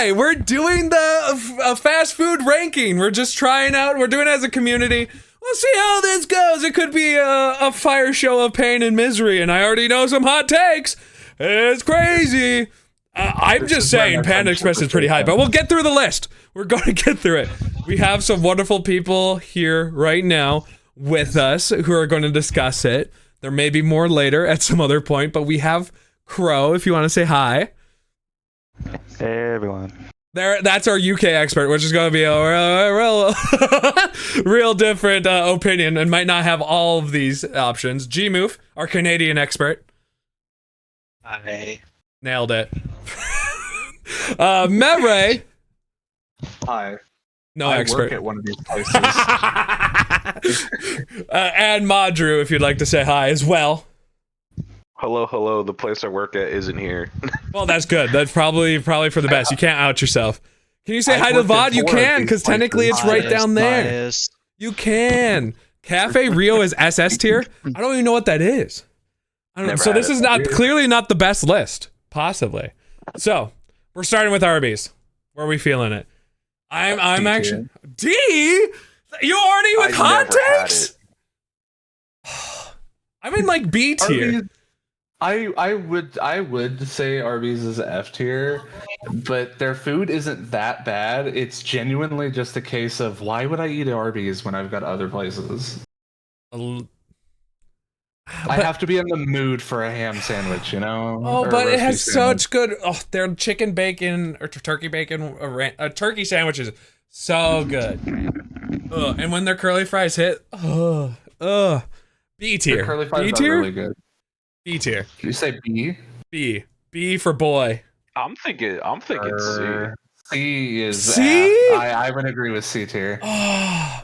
why? We're doing the fast food ranking. We're just trying out. We're doing it as a community. We'll see how this goes. It could be a fire show of pain and misery, and I already know some hot takes. It's crazy. I'm just saying Panda Express is pretty high, but we'll get through the list. We're going to get through it. We have some wonderful people here right now with us who are going to discuss it. There may be more later at some other point, but we have Crow, if you want to say hi. Hey, everyone. That's our UK expert, which is going to be a real different opinion and might not have all of these options. G-Move, our Canadian expert. Hi. Nailed it. Mevray. Hi. No I expert. work at one of these places. And Madru, if you'd like to say hi as well. Hello. The place I work at isn't here. Well, that's good. That's probably for the best. You can't out yourself. Can you say hi to VOD? You can, because technically it's right down there. You can. Cafe Rio is SS tier. I don't even know what that is. I don't know. So this is clearly not the best list, possibly. So we're starting with Arby's. Where are we feeling it? I'm actually D. You already with hot takes? I'm in like B tier. I would say Arby's is F tier, but their food isn't that bad. It's genuinely just a case of why would I eat at Arby's when I've got other places? I have to be in the mood for a ham sandwich, you know? Oh, but it has such good. Oh, their chicken bacon or turkey bacon, turkey sandwiches, so good. And when their curly fries hit, B tier. Their curly fries B tier, are really good. B tier. Did you say B? B for boy. I'm thinking C. C is C. I would agree with C tier. Oh.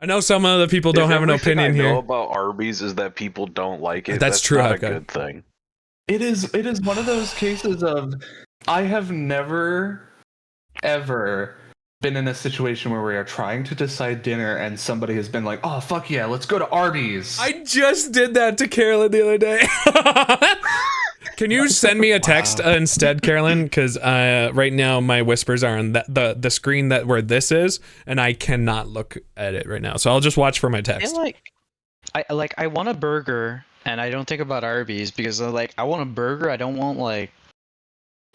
I know some of the people don't have an opinion here. I know about Arby's is that people don't like it. That's true. Not a good thing. It is one of those cases of I have never ever been in a situation where we are trying to decide dinner and somebody has been like, "Oh fuck yeah, let's go to Arby's." I just did that to Carolyn the other day. Can you send me a text instead, Carolyn? Because right now my whispers are on the screen where this is, and I cannot look at it right now. So I'll just watch for my text. I want a burger, and I don't think about Arby's because I want a burger. I don't want like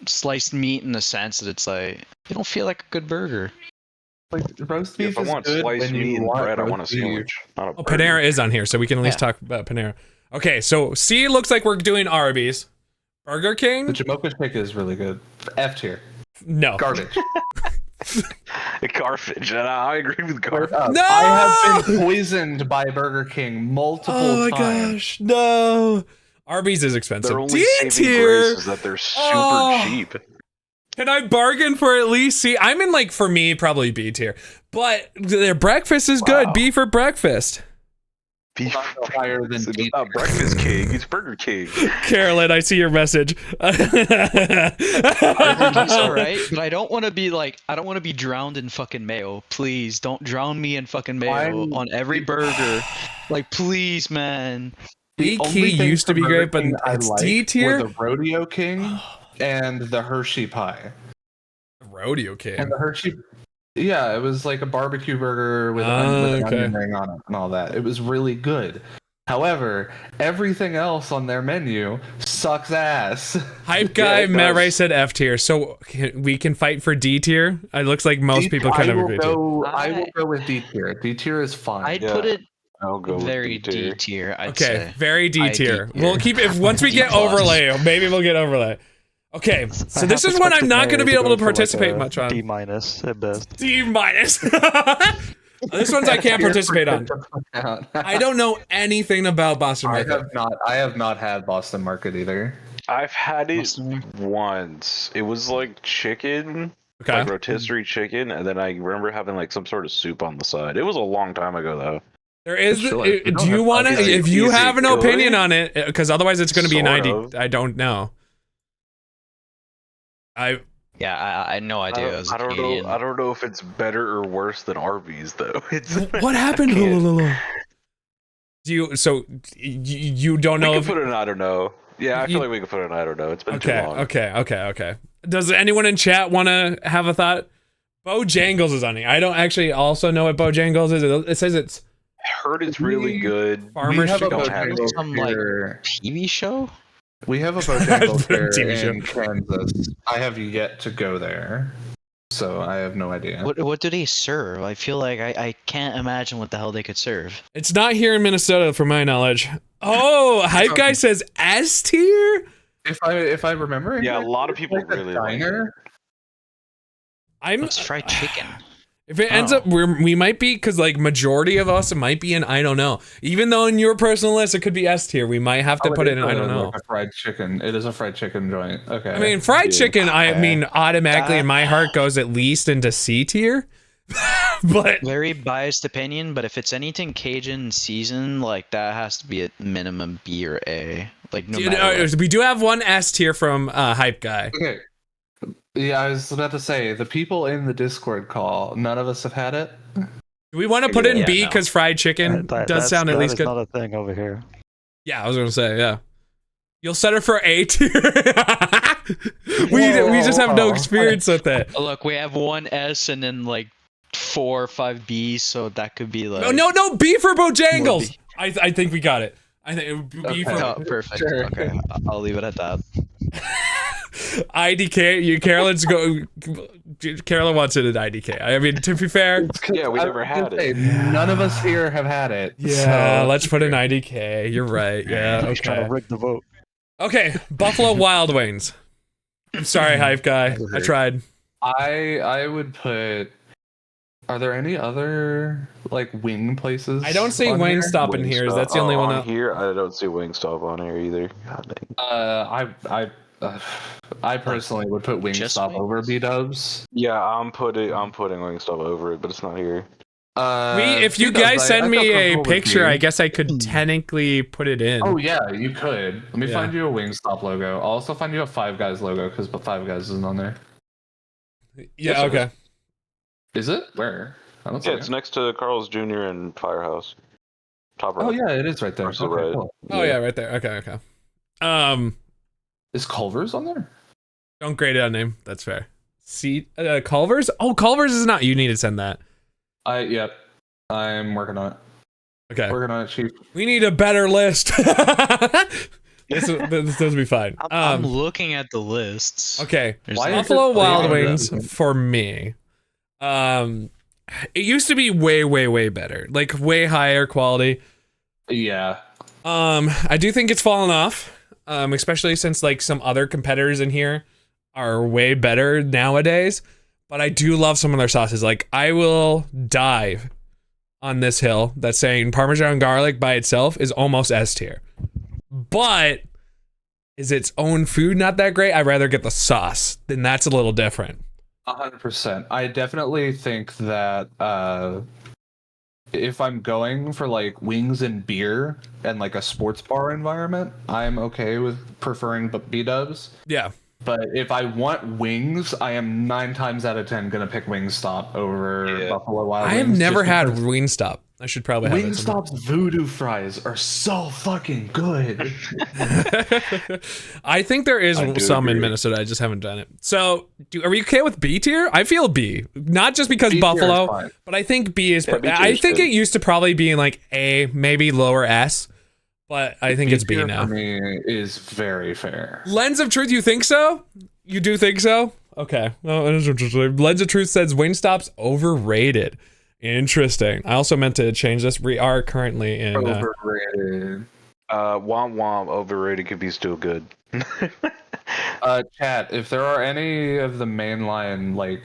sliced meat in the sense that it's like it don't feel like a good burger. Like roast beef If I want is good sliced when meat you and want bread, I want a roast beef. sandwich. Not a burger. Panera is on here, so we can at least talk about Panera. Okay, so C looks like we're doing Arby's. Burger King? The Jamocha shake is really good. F tier. No. Garbage. Garbage. And I agree with garbage. No! I have been poisoned by Burger King multiple times. Oh my gosh, no. Arby's is expensive. Their only D saving tier. grace is that they're super cheap. Can I bargain for at least C? I'm in like, for me, probably B tier. But their breakfast is good. B for breakfast. Beef higher than it's not Breakfast King, it's Burger King. Carolyn, I see your message. It's alright, but I don't want to be drowned in fucking mayo. Please don't drown me in fucking mayo on every burger. Like, please, man. B key used to be great, but it's D tier. The Rodeo King and the Hershey pie. Rodeo King. And the Hershey. Yeah, it was like a barbecue burger with an onion ring on it and all that. It was really good. However, everything else on their menu sucks ass. Hype guy Matt Ray said F tier, so we can fight for D tier. It looks like most people kind of agree. I will go with D tier. D tier is fine. I'd put it I'll go very with D tier. I'd okay, say. very D tier. We'll keep it once we get overlay. Maybe we'll get overlay. Okay, so this is one I'm not going to be able to participate much on. D minus at best. D minus. This one's I can't participate on. I don't know anything about Boston Market. I have not had Boston Market either. I've had it once. It was like chicken, like rotisserie chicken, and then I remember having like some sort of soup on the side. It was a long time ago though. There is. Do you want to? If you have an opinion on it, because otherwise it's going to be a 90. I don't know. I had no idea. I don't know. I don't know if it's better or worse than Arby's though. What happened? Do you? So you don't know We if could put an I don't know. Yeah, I feel like we could put an I don't know. It's been too long. Okay. Does anyone in chat want to have a thought? Bojangles is on here. I don't actually also know what Bojangles is. It says it's. I heard it's really good. Farmers have a don't have it. Bojangles Some like here. TV show. We have a Bojangles here TV show. in Kansas. I have yet to go there, so I have no idea. What do they serve? I feel like I can't imagine what the hell they could serve. It's not here in Minnesota, from my knowledge. Oh, Hype Guy says S tier. If I remember, Yeah, a lot of people like a really like it. diner. It's fried chicken. If it ends up, we might be, because like majority of us might be in I don't know. Even though in your personal list it could be S tier, we might have to put it in I don't know. Like a fried chicken. It is a fried chicken joint. Okay. I mean, fried chicken. I mean, automatically in my heart goes at least into C tier. But Very biased opinion, but if it's anything Cajun seasoned, like that has to be at minimum B or A. Like no matter what. we do have one S tier from Hype Guy. Okay. Yeah, I was about to say the people in the Discord call. None of us have had it. Do we want to put it in B no. because fried chicken does sound at least good? Not a thing over here. Yeah, I was gonna say yeah. You'll set her for A tier. we just have no experience with it. Look, we have one S and then like 4 or 5 B's, so that could be like No, B for Bojangles. I think we got it. I think it would be for Oh, perfect. Sure. Okay, I'll leave it at that. IDK. Carolyn wants it at IDK. I mean, to be fair, Yeah, we never had it. None of us here have had it. yeah, so- let's put an IDK. You're right. Yeah, He's trying okay. to rig the vote. Okay, Buffalo Wild Wings. I'm sorry, Hype Guy. I tried. I would put. Are there any other like wing places? I don't see on here? Wingstop in here. Is that's the only one? on here? I don't see Wingstop on here either. God dang. I personally would put Just Wingstop wings? over B-dubs. Yeah, I'm putting Wingstop over it, but it's not here. If you B-dubs, guys send I me feel a comfortable with picture, B. I guess I could technically put it in. Oh yeah, you could. Let me Yeah. find you a Wingstop logo. I'll also find you a Five Guys logo because Five Guys isn't on there. Yeah. Okay. Is it? Where? I don't see Yeah, it. it's next to Carl's Jr. and Firehouse. Top right. Oh yeah, it is right there. Towards the Okay, right. cool. Oh yeah, right there. Okay. Is Culver's on there? Don't grade it on name. That's fair. See, Culver's. Oh, Culver's is not. You need to send that. Yep. I'm working on it. Okay. Working on it, Chief. We need a better list. this does be fine. I'm looking at the lists. Okay. There's Why no- is Buffalo it- Wild yeah, Wings yeah. for me. It used to be way better. Like way higher quality. Yeah. I do think it's fallen off. Especially since like some other competitors in here are way better nowadays. But I do love some of their sauces. Like I will die on this hill that's saying Parmesan garlic by itself is almost S tier. But is its own food not that great? I'd rather get the sauce. Then that's a little different. 100%. I definitely think that if I'm going for like wings and beer and like a sports bar environment, I'm okay with preferring B-dubs. Yeah. But if I want wings, I am 9 times out of 10 gonna pick Wingstop over Buffalo Wild Wings. I have never just had because Wingstop. I should probably have it sometime. Wingstop's voodoo fries are so fucking good. I think there is I do some in agree. Minnesota. I just haven't done it. So, are we okay with B tier? I feel B, not just because B tier is Buffalo, fine. but I think B is. Yeah, B tier I is think good. it used to probably be in like A, maybe lower S, but I think it's B B-tier now. for me is very fair. Lens of Truth, you think so? You do think so? Okay. Well, Lens of Truth says Wingstop's overrated. Interesting. I also meant to change this. We are currently in. Overrated. Womp womp overrated could be still good. Chat, if there are any of the mainline like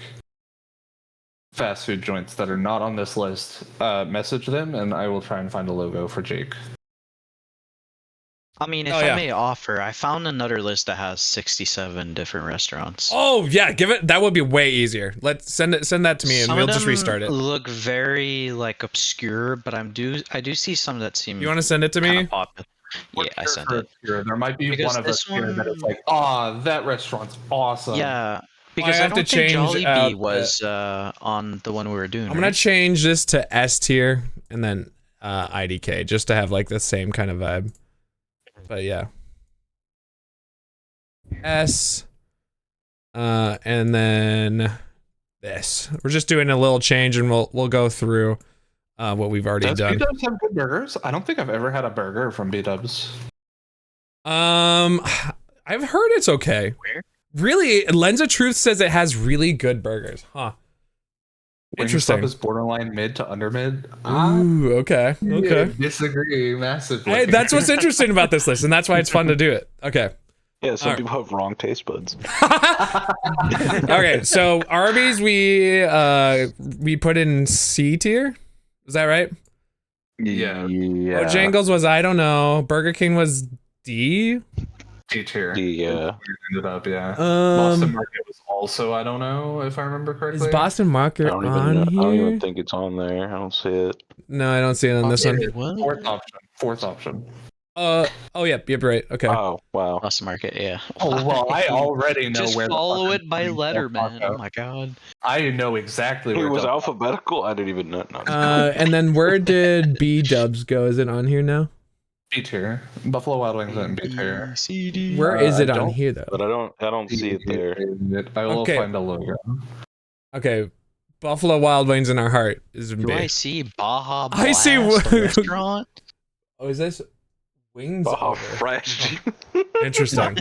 fast food joints that are not on this list, message them and I will try and find a logo for Jake. I mean, if Oh, yeah. I may offer, I found another list that has 67 different restaurants. Oh yeah, give it. That would be way easier. Let's send that to me, and Some we'll of just them restart it. Look very like obscure, but I do see some that seem. You want to send it to kinda me? popular. Yeah, I sent it. There might be Because one of us this here that is one- like, that restaurant's awesome. Yeah, because I have to don't think change Jollibee out was on the one we were doing. I'm gonna right? change this to S tier, and then IDK just to have like the same kind of vibe. But yeah. S. And then this. We're just doing a little change, and we'll go through what we've already Does done. B-Dubs have good burgers? I don't think I've ever had a burger from B-Dubs. I've heard it's okay. Where? Really, Lens of Truth says it has really good burgers. Huh. Interesting. Wingstop is borderline mid to under mid. Ooh, okay. Okay. Disagree massively. Hey, that's what's interesting about this list, and that's why it's fun to do it. Okay. Yeah, some All right. people have wrong taste buds. Okay, so Arby's we put in C tier. Is that right? Yeah. Bojangles was I don't know. Burger King was D. D tier. Yeah. Ended up, yeah. Boston Market was also, I don't know if I remember correctly. Is Boston Market on I don't here? even think it's on there. I don't see it. No, I don't see it on this one. Fourth option. Oh, yep, right. Okay. Oh, wow. Boston Market, yeah. Oh, well, I already know Just where follow the it by letter, man. Oh my god. I know exactly It where was Del- alphabetical? I didn't even know. No. And then where did B Dubs go? Is it on here now? B tier. Buffalo Wild Wings in B tier. CD. Where is it I on don't- here though? But I don't see it there. I will Okay. find a logo. Okay, Buffalo Wild Wings in our heart is in Do B. I see Baja Blast, I see the restaurant? Oh, is this Wings? Oh, Over? fresh. Interesting.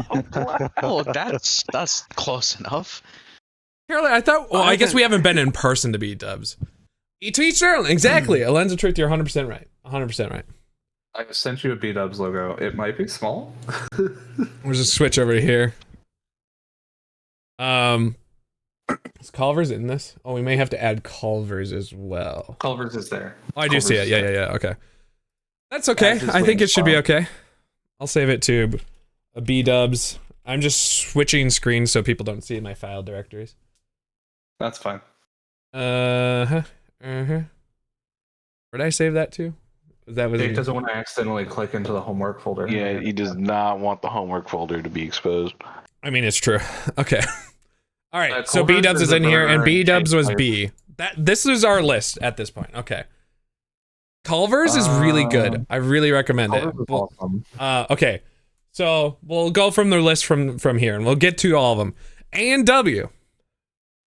Oh, that's close enough. Caroline, I thought. Well, I guess we haven't been in person to B Dubs. To each their own. Exactly. A Lens of Truth. You're 100% right. 100% right. I sent you a B-Dubs logo. It might be small. We'll just switch over here. Is Culver's in this? Oh, we may have to add Culver's as well. Culver's is there. Oh, I do see it. Yeah. Okay. That's okay. As is I think it should be Wingstop. okay. I'll save it to a B Dubs. I'm just switching screens so people don't see my file directories. That's fine. Where'd I save that to? That was Jake doesn't want to accidentally click into the homework folder. Yeah, he does not want the homework folder to be exposed. I mean, it's true. Okay. All right. So Culver's B Dubs is is in a here, and burger B and Dubs was cake B. This is our list at this point. Okay. Culver's is really good. I really recommend it. Culver's is awesome. Okay. So we'll go from the list from here, and we'll get to all of them. A&W.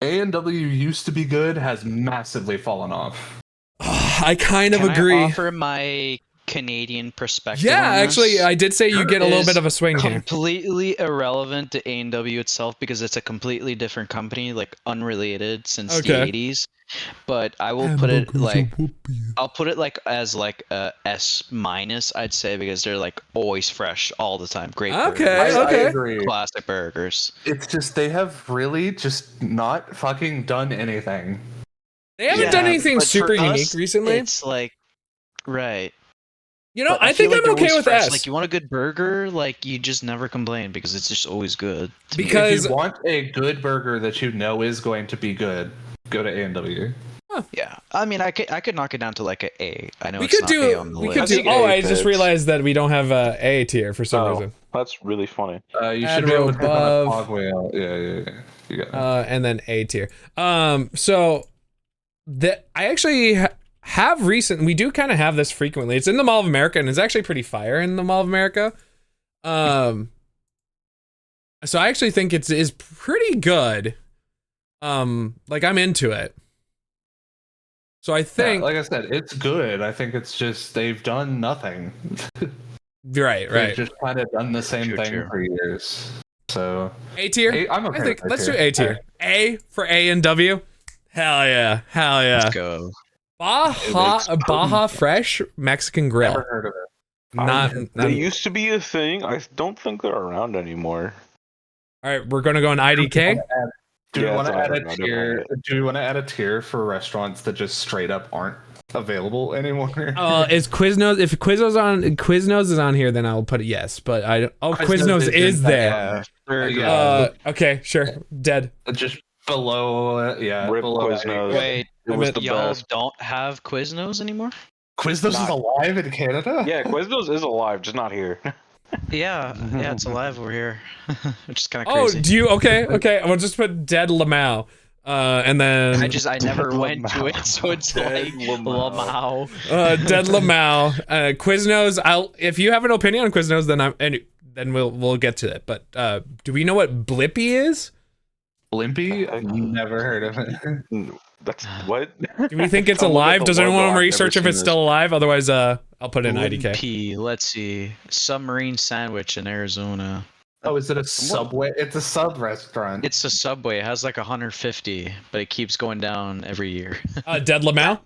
A&W used to be good, has massively fallen off. I kind of Can agree. I offer my Canadian perspective? Yeah, on this? actually, I did say you get a little Is bit of a swing here. completely irrelevant to A&W itself because it's a completely different company, like unrelated since Okay. the 80s. But I will put it like I'll put it like as like a S minus, I'd say, because they're like always fresh all the time. Great. Okay, burgers, I okay. agree. classic burgers. It's just they have really just not fucking done anything. They haven't Yeah, done anything but super for unique us, recently. It's like right. You know, But I feel think like I'm they're okay always with fresh. S. Like you want a good burger, like you just never complain because it's just always good. to me. Because If you want a good burger that you know is going to be good, go to A&W. yeah, I mean, I could knock it down to like a A. I know we it's could not do. A on the We list. could do. think Oh, A I just fits. realized that we don't have A tier for some reason. That's really funny. You Add should be able to row click on above. the cogwheel. Yeah. You got it. And then A tier. So I actually have we do kind of have this frequently. It's in the Mall of America, and it's actually pretty fire in the Mall of America. So I actually think it is pretty good. Like I'm into it. So I think like I said, it's good. I think it's just they've done nothing. right. They've just kind of done the same True, thing true. for years. So A tier. I'm okay I think with let's A do tier. A tier. A for A&W. Hell yeah. Let's go. Baja Fresh Mexican Grill. Never heard of it. Not. They used to be a thing. I don't think they're around anymore. All right, we're gonna go in IDK. Do we Yeah, want to it's add all a right, tier? Do we want to add a tier for restaurants that just straight up aren't available anymore? Is Quiznos? If Quiznos is on here, then I'll put it yes. But Quiznos is there. Okay, sure. Dead. Just below, Rip below Quiznos. Wait, It was the y'all best. don't have Quiznos anymore? Quiznos is alive in Canada? Yeah, Quiznos is alive, just not here. Yeah, it's alive over here, which is kind of Oh, crazy. do you? Okay. We'll just put dead Lamau. And then I never went to it, so it's like Lamau. Dead Lamau. Quiznos. If you have an opinion on Quiznos, then we'll get to it. But do we know what Blippy is? Blimpy? Never heard of it. That's what? Do we think it's alive? Does anyone want to research if it's still alive? Otherwise, I'll put in IDK. Blimpy, let's see. Submarine sandwich in Arizona. Oh, is it a Subway? It's a sub restaurant. It's a Subway. It has like 150, but it keeps going down every year. Dead Lamau?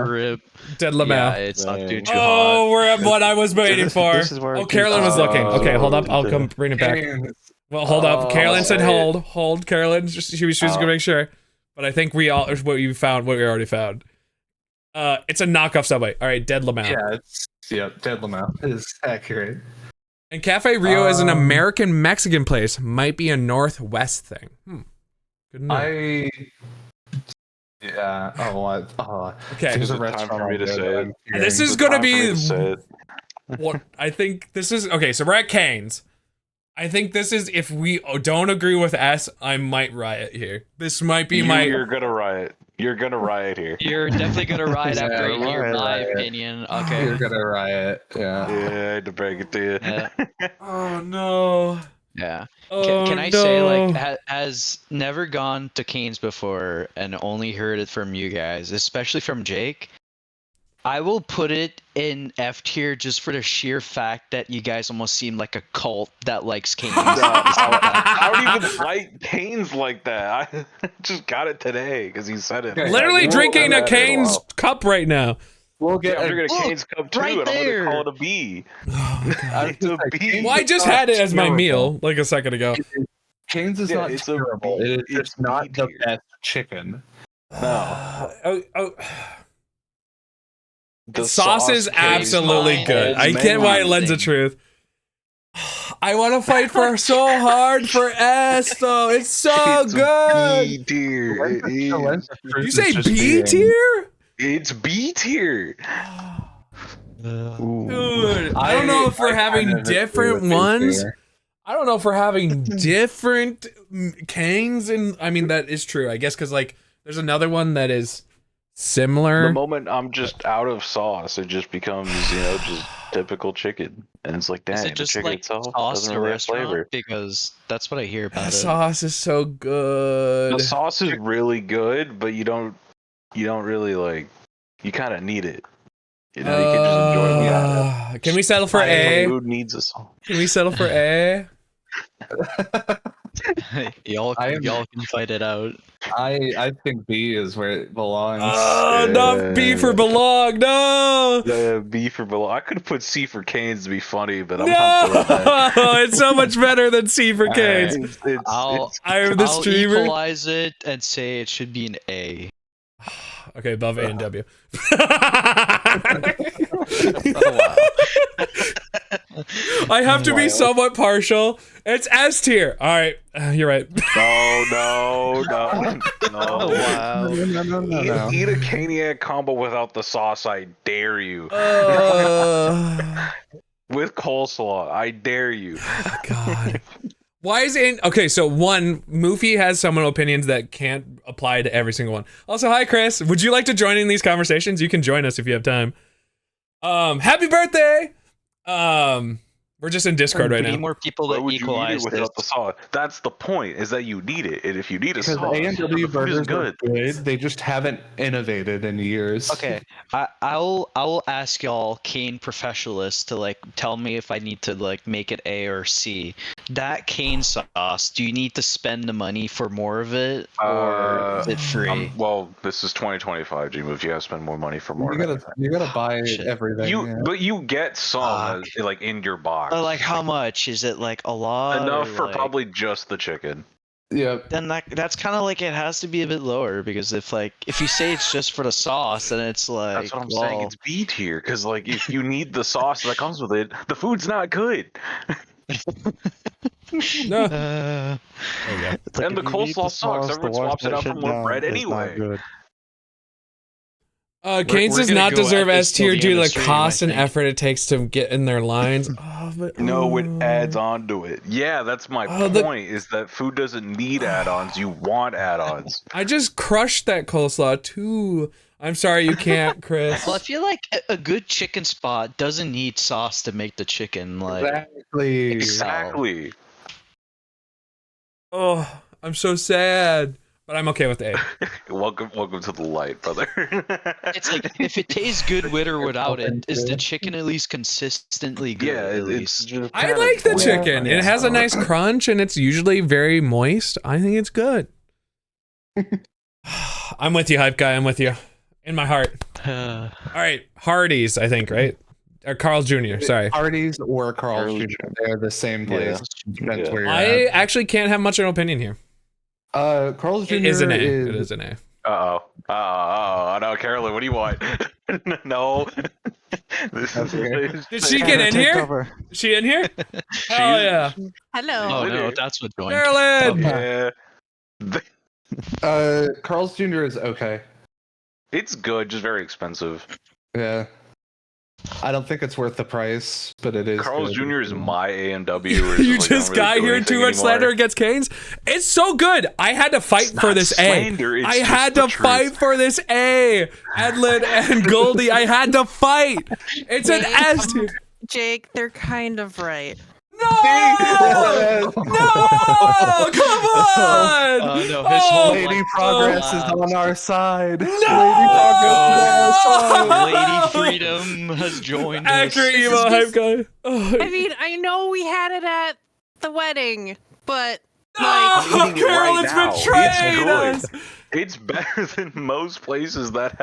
Rip. Dead Lamau. Yeah, it's not too hot. Oh, we're at what I was waiting for. Oh, Carolyn was looking. Okay, hold up. I'll come bring it back. Well, hold up. Carolyn said hold. Hold, Carolyn. She was gonna make sure. But I think we already found. It's a knockoff Subway. All right, Dead Lamau. Yeah, Dead Lamau is accurate. And Cafe Rio is an American Mexican place. Might be a Northwest thing. Good enough. Okay. There's a restaurant for me to say it. This is gonna be what I think. This is okay. So we're at Cane's. I think this is if we don't agree with S, I might riot here. This might be You're gonna riot. You're gonna riot here. You're definitely gonna riot after you hear my opinion. Okay. You're gonna riot. Yeah. Yeah, I had to break it to you. Yeah. Oh no. Yeah. Oh, Can I say, like, has never gone to Cane's before and only heard it from you guys, especially from Jake. I will put it in F tier just for the sheer fact that you guys almost seem like a cult that likes Cane's. I don't even like Cane's like that. I just got it today because he said it. Literally drinking a Cane's cup right now. We'll get I'm drinking a Cane's cup too, right and I'm there. gonna call it a B. It's a B. Well, I just had it as my meal like a second ago. Cane's is not it's terrible. It is just not the B-tier. best chicken. No. The sauce is absolutely good. I get why it lends the truth. I want to fight for so hard for S though. It's so good. B tier. It is. You say B tier? It's B tier. Dude, I don't know if we're having different ones. I don't know if we're having different Canes, and I mean that is true. I guess because like there's another one that is similar. The moment I'm just out of sauce, it just becomes just typical chicken, and it's like, Is dang, it just the chicken like itself sauce doesn't in a really have restaurant? flavor. Because that's what I hear about The it. sauce is so good. The sauce is really good, but you don't really like. You kind of need it. You know, you can just enjoy it. Can we settle for A? Food needs a sauce. Can we settle for A? y'all can fight it out. I think B is where it belongs. Not B for belong. No. Yeah, B for below. I could have put C for Canes to be funny, but I'm not doing that. No, it's so much better than C for Canes. I am the streamer. I'll equalize it and say it should be an A. Okay, above A and W. I have to be somewhat partial. It's S tier. All right, you're right. No. Oh, wow. No. Eat a Caniac combo without the sauce, I dare you. With coleslaw, I dare you. God. Why is it okay? So one, Moofy has some opinions that can't apply to every single one. Also, hi Chris. Would you like to join in these conversations? You can join us if you have time. Happy birthday! We're just in Discord right We need now. more people Why to would you eat equalize it this. without the sauce? That's the point, is that you need it. And if you need a Because sauce, A&W the food is burgers good. are good. They just haven't innovated in years. Okay, I will ask y'all Cane professionalists to like tell me if I need to like make it A or C. That Cane sauce, do you need to spend the money for more of it, or is it free? Well, this is 2025, G-Move. You gotta spend more money for more. You gotta buy Shit. everything. But you get some like in your box. But like how much? Is it like a lot? Enough or, for like- probably just the chicken. Yeah. Then that's kind of like it has to be a bit lower, because if you say it's just for the sauce, then it's like That's what I'm saying. It's B tier because like if you need the sauce that comes with it, the food's not good. No. It's like And the if you need coleslaw sucks. Everyone swaps it out for more bread anyway. Canes we're does gonna not go deserve at this S till tier the due end to of the stream, cost I and think. effort it takes to get in their lines. No, it adds on to it. Yeah, that's my point, is that food doesn't need add-ons. You want add-ons. I just crushed that coleslaw too. I'm sorry you can't, Chris. Well, I feel like a good chicken spot doesn't need sauce to make the chicken like Exactly. Exactly. Oh, I'm so sad, but I'm okay with A. Welcome to the light, brother. it's like if it tastes good with or without it, is the chicken at least consistently good? Yeah, at it's least. just I kinda like the bland. chicken. It has a nice crunch and it's usually very moist. I think it's good. I'm with you, hype guy. I'm with you. In my heart. All right, Hardee's, I think, right? Or Carl's Jr. Sorry. Hardee's or Carl's Jr. They're the same place. Depends where you're I at. actually can't have much of an opinion here. Carl's Jr. It is an A. It is an A. Uh-oh, no, Carolyn, what do you want? No. Did she get in here? Is she in here? Hell yeah. Hello. Oh no, that's what joined. Carolyn! Yeah. Carl's Jr. is okay. It's good, just very expensive. Yeah. I don't think it's worth the price, but it is. Carl's good. Jr. is my A&W. You just got here too much slander against Canes. It's so good. I had to fight for this slander, A. I had to fight for this A. Edlin and Goldie. I had to fight. It's an S tier. Jake, they're kind of right. No! No! Come on! No, his whole Lady life Progress is collapsed. on our side. No! Lady Progress is on our side. Lady Freedom has joined us. Accurate emo hype guy. Oh, I mean, I know we had it at the wedding, but no! eating it right Carolyn's now. betrayed It's us. It's better than most places that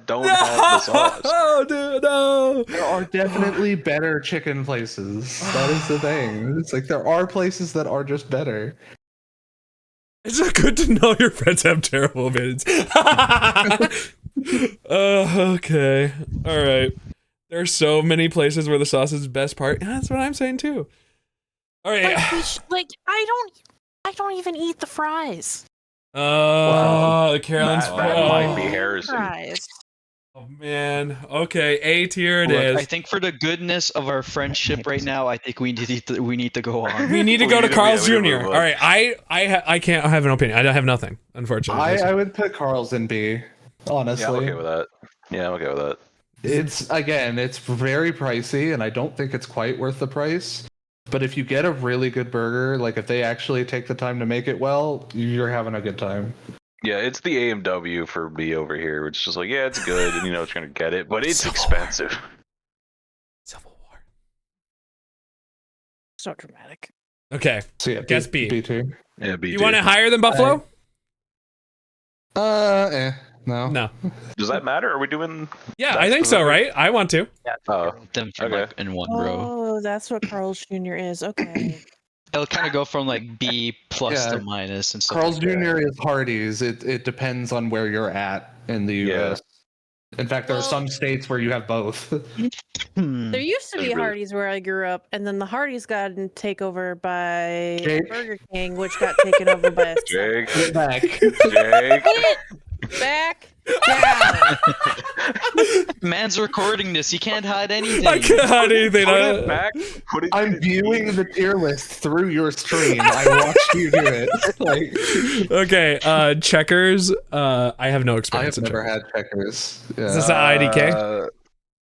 don't have the sauce. Oh, dude, no. There are definitely better chicken places. That is the thing. It's like there are places that are just better. It's just good to know your friends have terrible opinions. Okay. All right. There are so many places where the sauce is the best part. Yeah, that's what I'm saying too. All right. I don't even eat the fries. Carolyn's that might be Harrison. Fries. Oh man. Okay, A tier it Look, is. I think for the goodness of our friendship right now, I think we need to go on. We need to go to Carl's we Jr. need to All right, I can't have an opinion. I don't have nothing, unfortunately. I would put Carl's in B. Honestly, Yeah, I'm okay with that. Yeah, I'm okay with that. it's very pricey, and I don't think it's quite worth the price. But if you get a really good burger, like if they actually take the time to make it well, you're having a good time. Yeah, it's the AMW for me over here. It's just like, yeah, it's good, and you know it's gonna get it, but it's Civil expensive. Civil War. So dramatic. Okay. So yeah, Guess B. B2. Yeah, You want it higher than Buffalo? No. No. Does that matter? Are we doing? Yeah, I think so, right? I want to. Oh, Them from, okay. like, in one row. Oh, that's what Carl's Jr. is. Okay. It'll kind of go from like B plus Yeah. to minus and stuff. Carl's like that. Jr. is Hardee's. It depends on where you're at in the U.S. In fact, there are some states where you have both. Hmm. There used to be Really- Hardee's where I grew up, and then the Hardee's got taken over by Jake? Burger King, which got taken over by a Jake, Get back. Jake. back down. Man's recording this. He can't hide anything. I can't hide anything. Put it back. Put it. I'm viewing the tier list through your stream. I watched you do it. Like, Okay, Checkers. I have no I experience have in never Checkers. had Checkers. Is this Yeah. an IDK?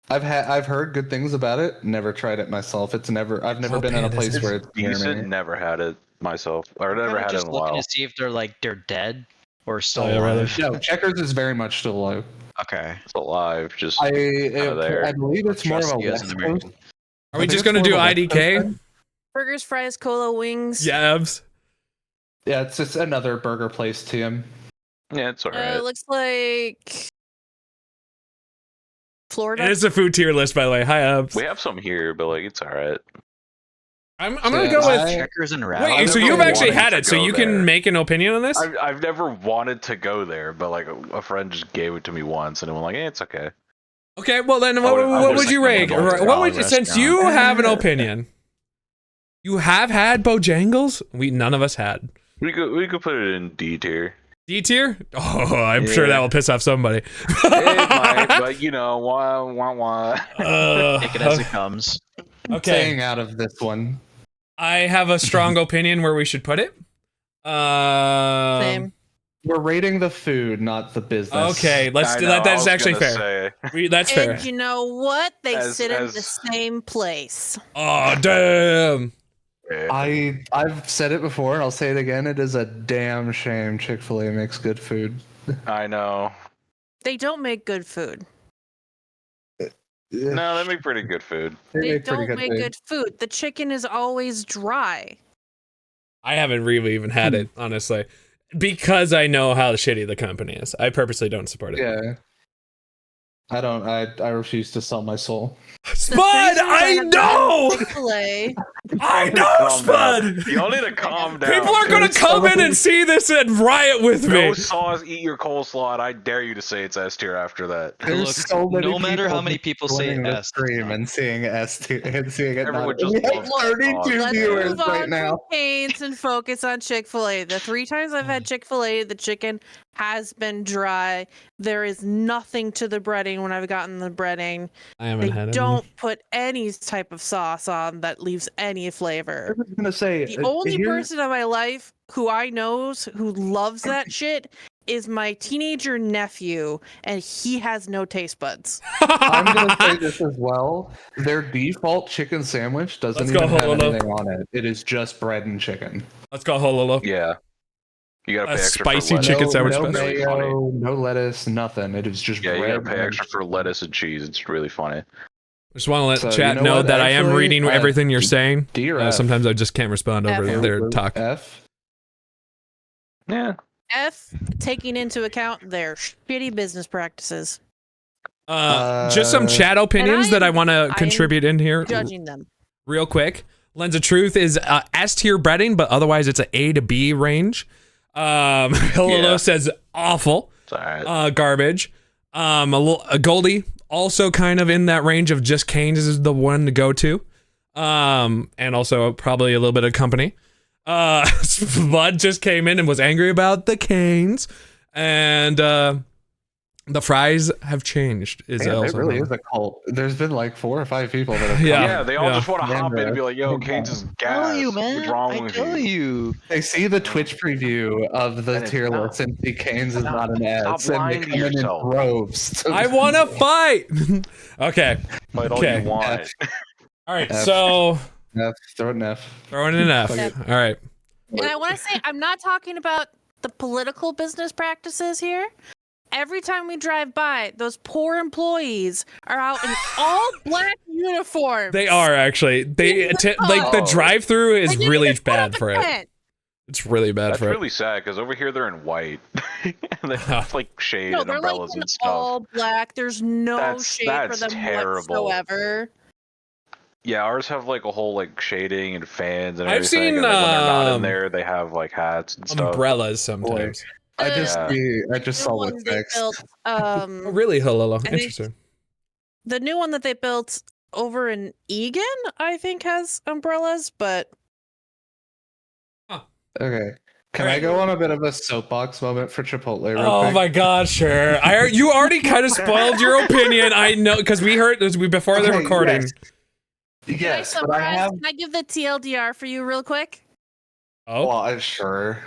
I've heard good things about it. Never tried it myself. I've never Oh, been in a Pandas. place where it's near decent. me. Never had it myself, or I'm never had it just in a looking while. to see if they're dead or still Oh, yeah, rather. alive. No, Checkers is very much still alive. Okay. It's alive. Just I there. believe it's more of Trust a you as West an Coast. American. Are we just gonna do IDK? Burgers, fries, cola, wings. Yabs. Yeah, it's just another burger place, TM. yeah, it's alright. It looks like Florida. It is a food tier list, by the way. Hi, Abs. We have some here, but like it's alright. I'm gonna Yeah, go with. I- Checkers and wraps. Wait, I've so never you've actually wanted had to it, so go you there. can make an opinion on this? I've never wanted to go there, but like a friend just gave it to me once, and I'm like, it's okay. Okay, well then, I what would would you rate? recommend going to What would Solid since restaurant. you have an opinion? You have had Bojangles? None of us had. We could put it in D tier. D tier? Oh, I'm sure that will piss off somebody. It might, but you know, wah. Take it as it comes. Okay. Staying out of this one. I have a strong opinion where we should put it. Same. We're rating the food, not the business. Okay, let's do that. That's actually fair. That's fair. And you know what? They sit in the same place. Oh, damn. I've said it before, and I'll say it again. It is a damn shame Chick-fil-A makes good food. I know. They don't make good food. No, they make pretty good food. They don't make good food. The chicken is always dry. I haven't really even had it, honestly, because I know how shitty the company is. I purposely don't support it. Yeah. I don't. I refuse to sell my soul. Spud, I know. I know, Spud. Y'all need to calm down. People are gonna come in and see this and riot with me. Go sauce, eat your coleslaw, and I dare you to say it's S tier after that. Look, so many no matter how many people say the S, stream and seeing S tier and seeing it. Everyone Not, just we have loves 32 Let's viewers move on right now. from Cane's and focus on Chick-fil-A. The 3 times I've had Chick-fil-A, the chicken has been dry. There is nothing to the breading when I've gotten the breading. I haven't had They it. don't put any type of sauce on that leaves any flavor. I was gonna say The only person in my life who I knows who loves that shit is my teenager nephew, and he has no taste buds. I'm gonna say this as well. Their default chicken sandwich doesn't even have anything on it. It is just bread and chicken. Let's go, Hololo. Yeah. You gotta pay extra spicy for lettuce. chicken sandwich. No Really mayo, no lettuce, nothing. It is just bread. Yeah, you gotta pay extra for lettuce and cheese. It's really funny. Just want to let So, chat you know know what, that I am actually, reading everything you're saying. D or F? Sometimes I just can't respond over F. their talk. F. Yeah. F, taking into account their shitty business practices. Just some chat opinions that I want to contribute in here. Judging them. Real quick. Lens of Truth is S tier breading, but otherwise it's an A to B range. Hilolo says awful. It's alright. Garbage. A Goldie also kind of in that range of just Cane's is the one to go to. And also probably a little bit of company. Spud just came in and was angry about the Cane's, and the fries have changed. It really is a cult. There's been like 4 or 5 people that have Yeah, they all just want to hop in and be like, yo, Cane's is gas. tell you, man. What's wrong I with tell you. They see the Twitch preview of the tier list and see Cane's is not an ad. Stop lying to yourself. In droves. I want to fight. Okay. Fight all Okay. you want. All right. F. So F. Throw it an F. throwing in an F. F. All right. And I want to say, I'm not talking about the political business practices here. Every time we drive by, those poor employees are out in all black uniforms. They are actually. They like the drive-through is really bad for it. It's really bad That's for really sad because over here they're in white. And they have like shade No, and they're like umbrellas in and stuff. all black. There's no shade for that's them terrible. whatsoever. Yeah, ours have like a whole like shading and fans and I've everything. seen, and then when they're not in there, they have like hats and stuff. umbrellas sometimes. I just The saw new what one they text. built, Oh, really, Hello? think- Interesting. the new one that they built over in Egan, I think, has umbrellas, but Okay. Can I go on a bit of a soapbox moment for Chipotle real Oh quick? my God, sure. You already kind of spoiled your opinion. I know because we heard this before the Okay, recording. yes. can I Yes, but I summarize? have. Can I give the TLDR for you real quick? Oh, Well, sure.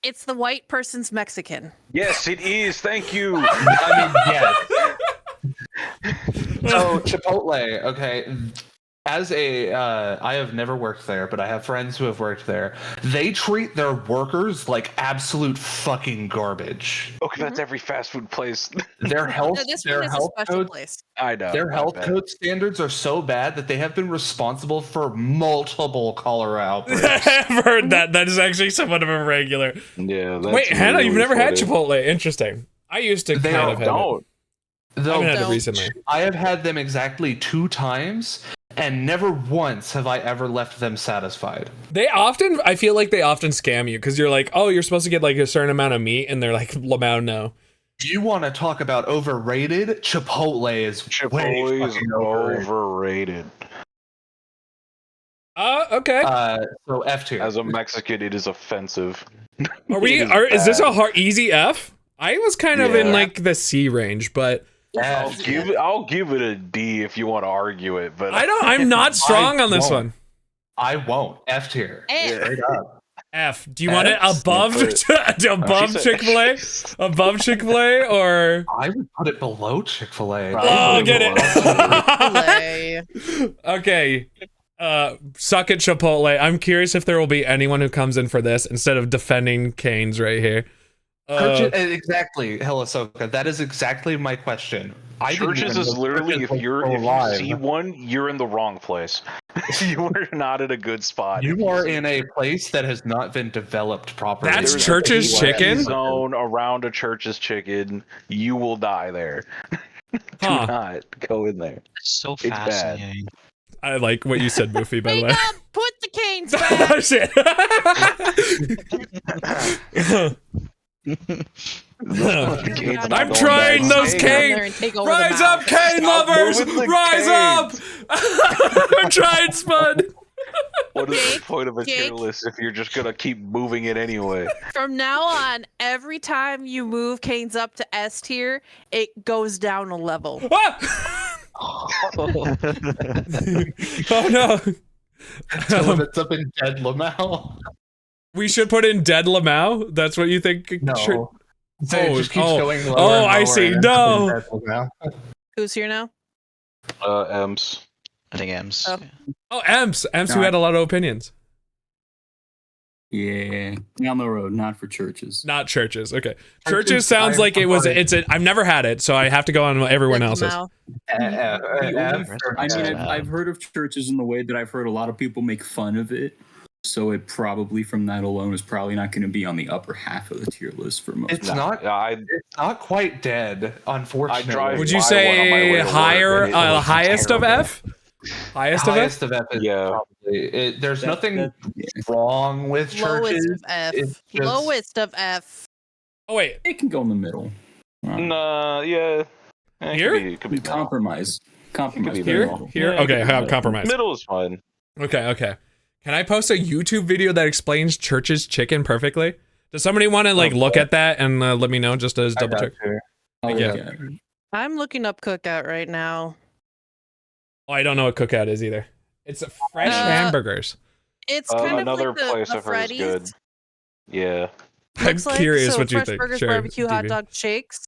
It's the white person's Mexican. Yes, it is. Thank you. I mean, yes. So Chipotle, okay. As I have never worked there, but I have friends who have worked there. They treat their workers like absolute fucking garbage. Okay, that's every fast food place. Their health, No, this their one is a health special code, place. I know. their I health bet. code standards are so bad that they have been responsible for multiple cholera outbreaks. I've heard that. That is actually somewhat of a regular. Yeah. That's Wait, Hannah, really you've never had funny. Chipotle? Interesting. I used to They kind of have don't. it. I They'll- haven't had it Don't. recently. I have had them exactly 2 times, and never once have I ever left them satisfied. I feel like they often scam you because you're like, oh, you're supposed to get like a certain amount of meat, and they're like, Lamau, no. You want to talk about overrated? Chipotle is way Chipotle is fucking overrated. overrated. Okay. So F tier. As a Mexican, it is offensive. Is this a easy F? I was kind of in Yeah. like the C range, but I'll give it a D if you want to argue it, but I'm not strong on this won't. one. I won't. F tier. Straight up. F. Do you want it F? above above Chick-fil-A? Above Chick-fil-A or I would put it below Chick-fil-A. Oh, get Chick-fil-A. it. Okay. Suck it, Chipotle. I'm curious if there will be anyone who comes in for this instead of defending Cane's right here. Exactly, Hilasoka. That is exactly my question. Churches is literally if you see one, you're in the wrong place. You are not at a good spot. You are in a place that has not been developed properly. That's There's Church's a Chicken? zone around a Church's Chicken. You will die there. Do not go in there. It's so It's bad. fascinating. I like what you said, Boofy, by the way. Put the canes Oh, back. shit. I'm trying those canes. Rise up, cane lovers! Rise up! I'm trying, Spud. What is the point of a tier list if you're just gonna keep moving it anyway? From now on, every time you move Canes up to S tier, it goes down a level. Oh no. Until it's up in Dead Lamau. We should put in Dead Lamau? That's what you think? No. So it just keeps going lower. Oh, and I lower see. and No. Dead Lamau. Who's here now? Ems. I think M's. Oh. Oh, Ems who had a lot of opinions. Yeah, down the road, not for churches. Not churches. Okay. Churches sounds like I've never had it, so I have to go on everyone else's. I've heard of churches in the way that I've heard a lot of people make fun of it. So it probably, from that alone, is probably not going to be on the upper half of the tier list for most. It's not quite dead, unfortunately. Would you say highest of F? Highest of F? Is probably. There's nothing wrong with churches. Lowest of F. Lowest of F. Oh wait, it can go in the middle. Nah, yeah. Here? Could be compromise. Here? Okay, have compromise. Middle is fine. Okay. Can I post a YouTube video that explains Church's Chicken perfectly? Does somebody want to look at that and let me know just as double check? Yeah. I'm looking up Cookout right now. Oh, I don't know what Cookout is either. It's fresh hamburgers. It's kind of another like place the I've heard is good. Freddy's. Yeah. I'm curious what you Fresh think. Burgers, Sure, barbecue, hot DB. dog shakes.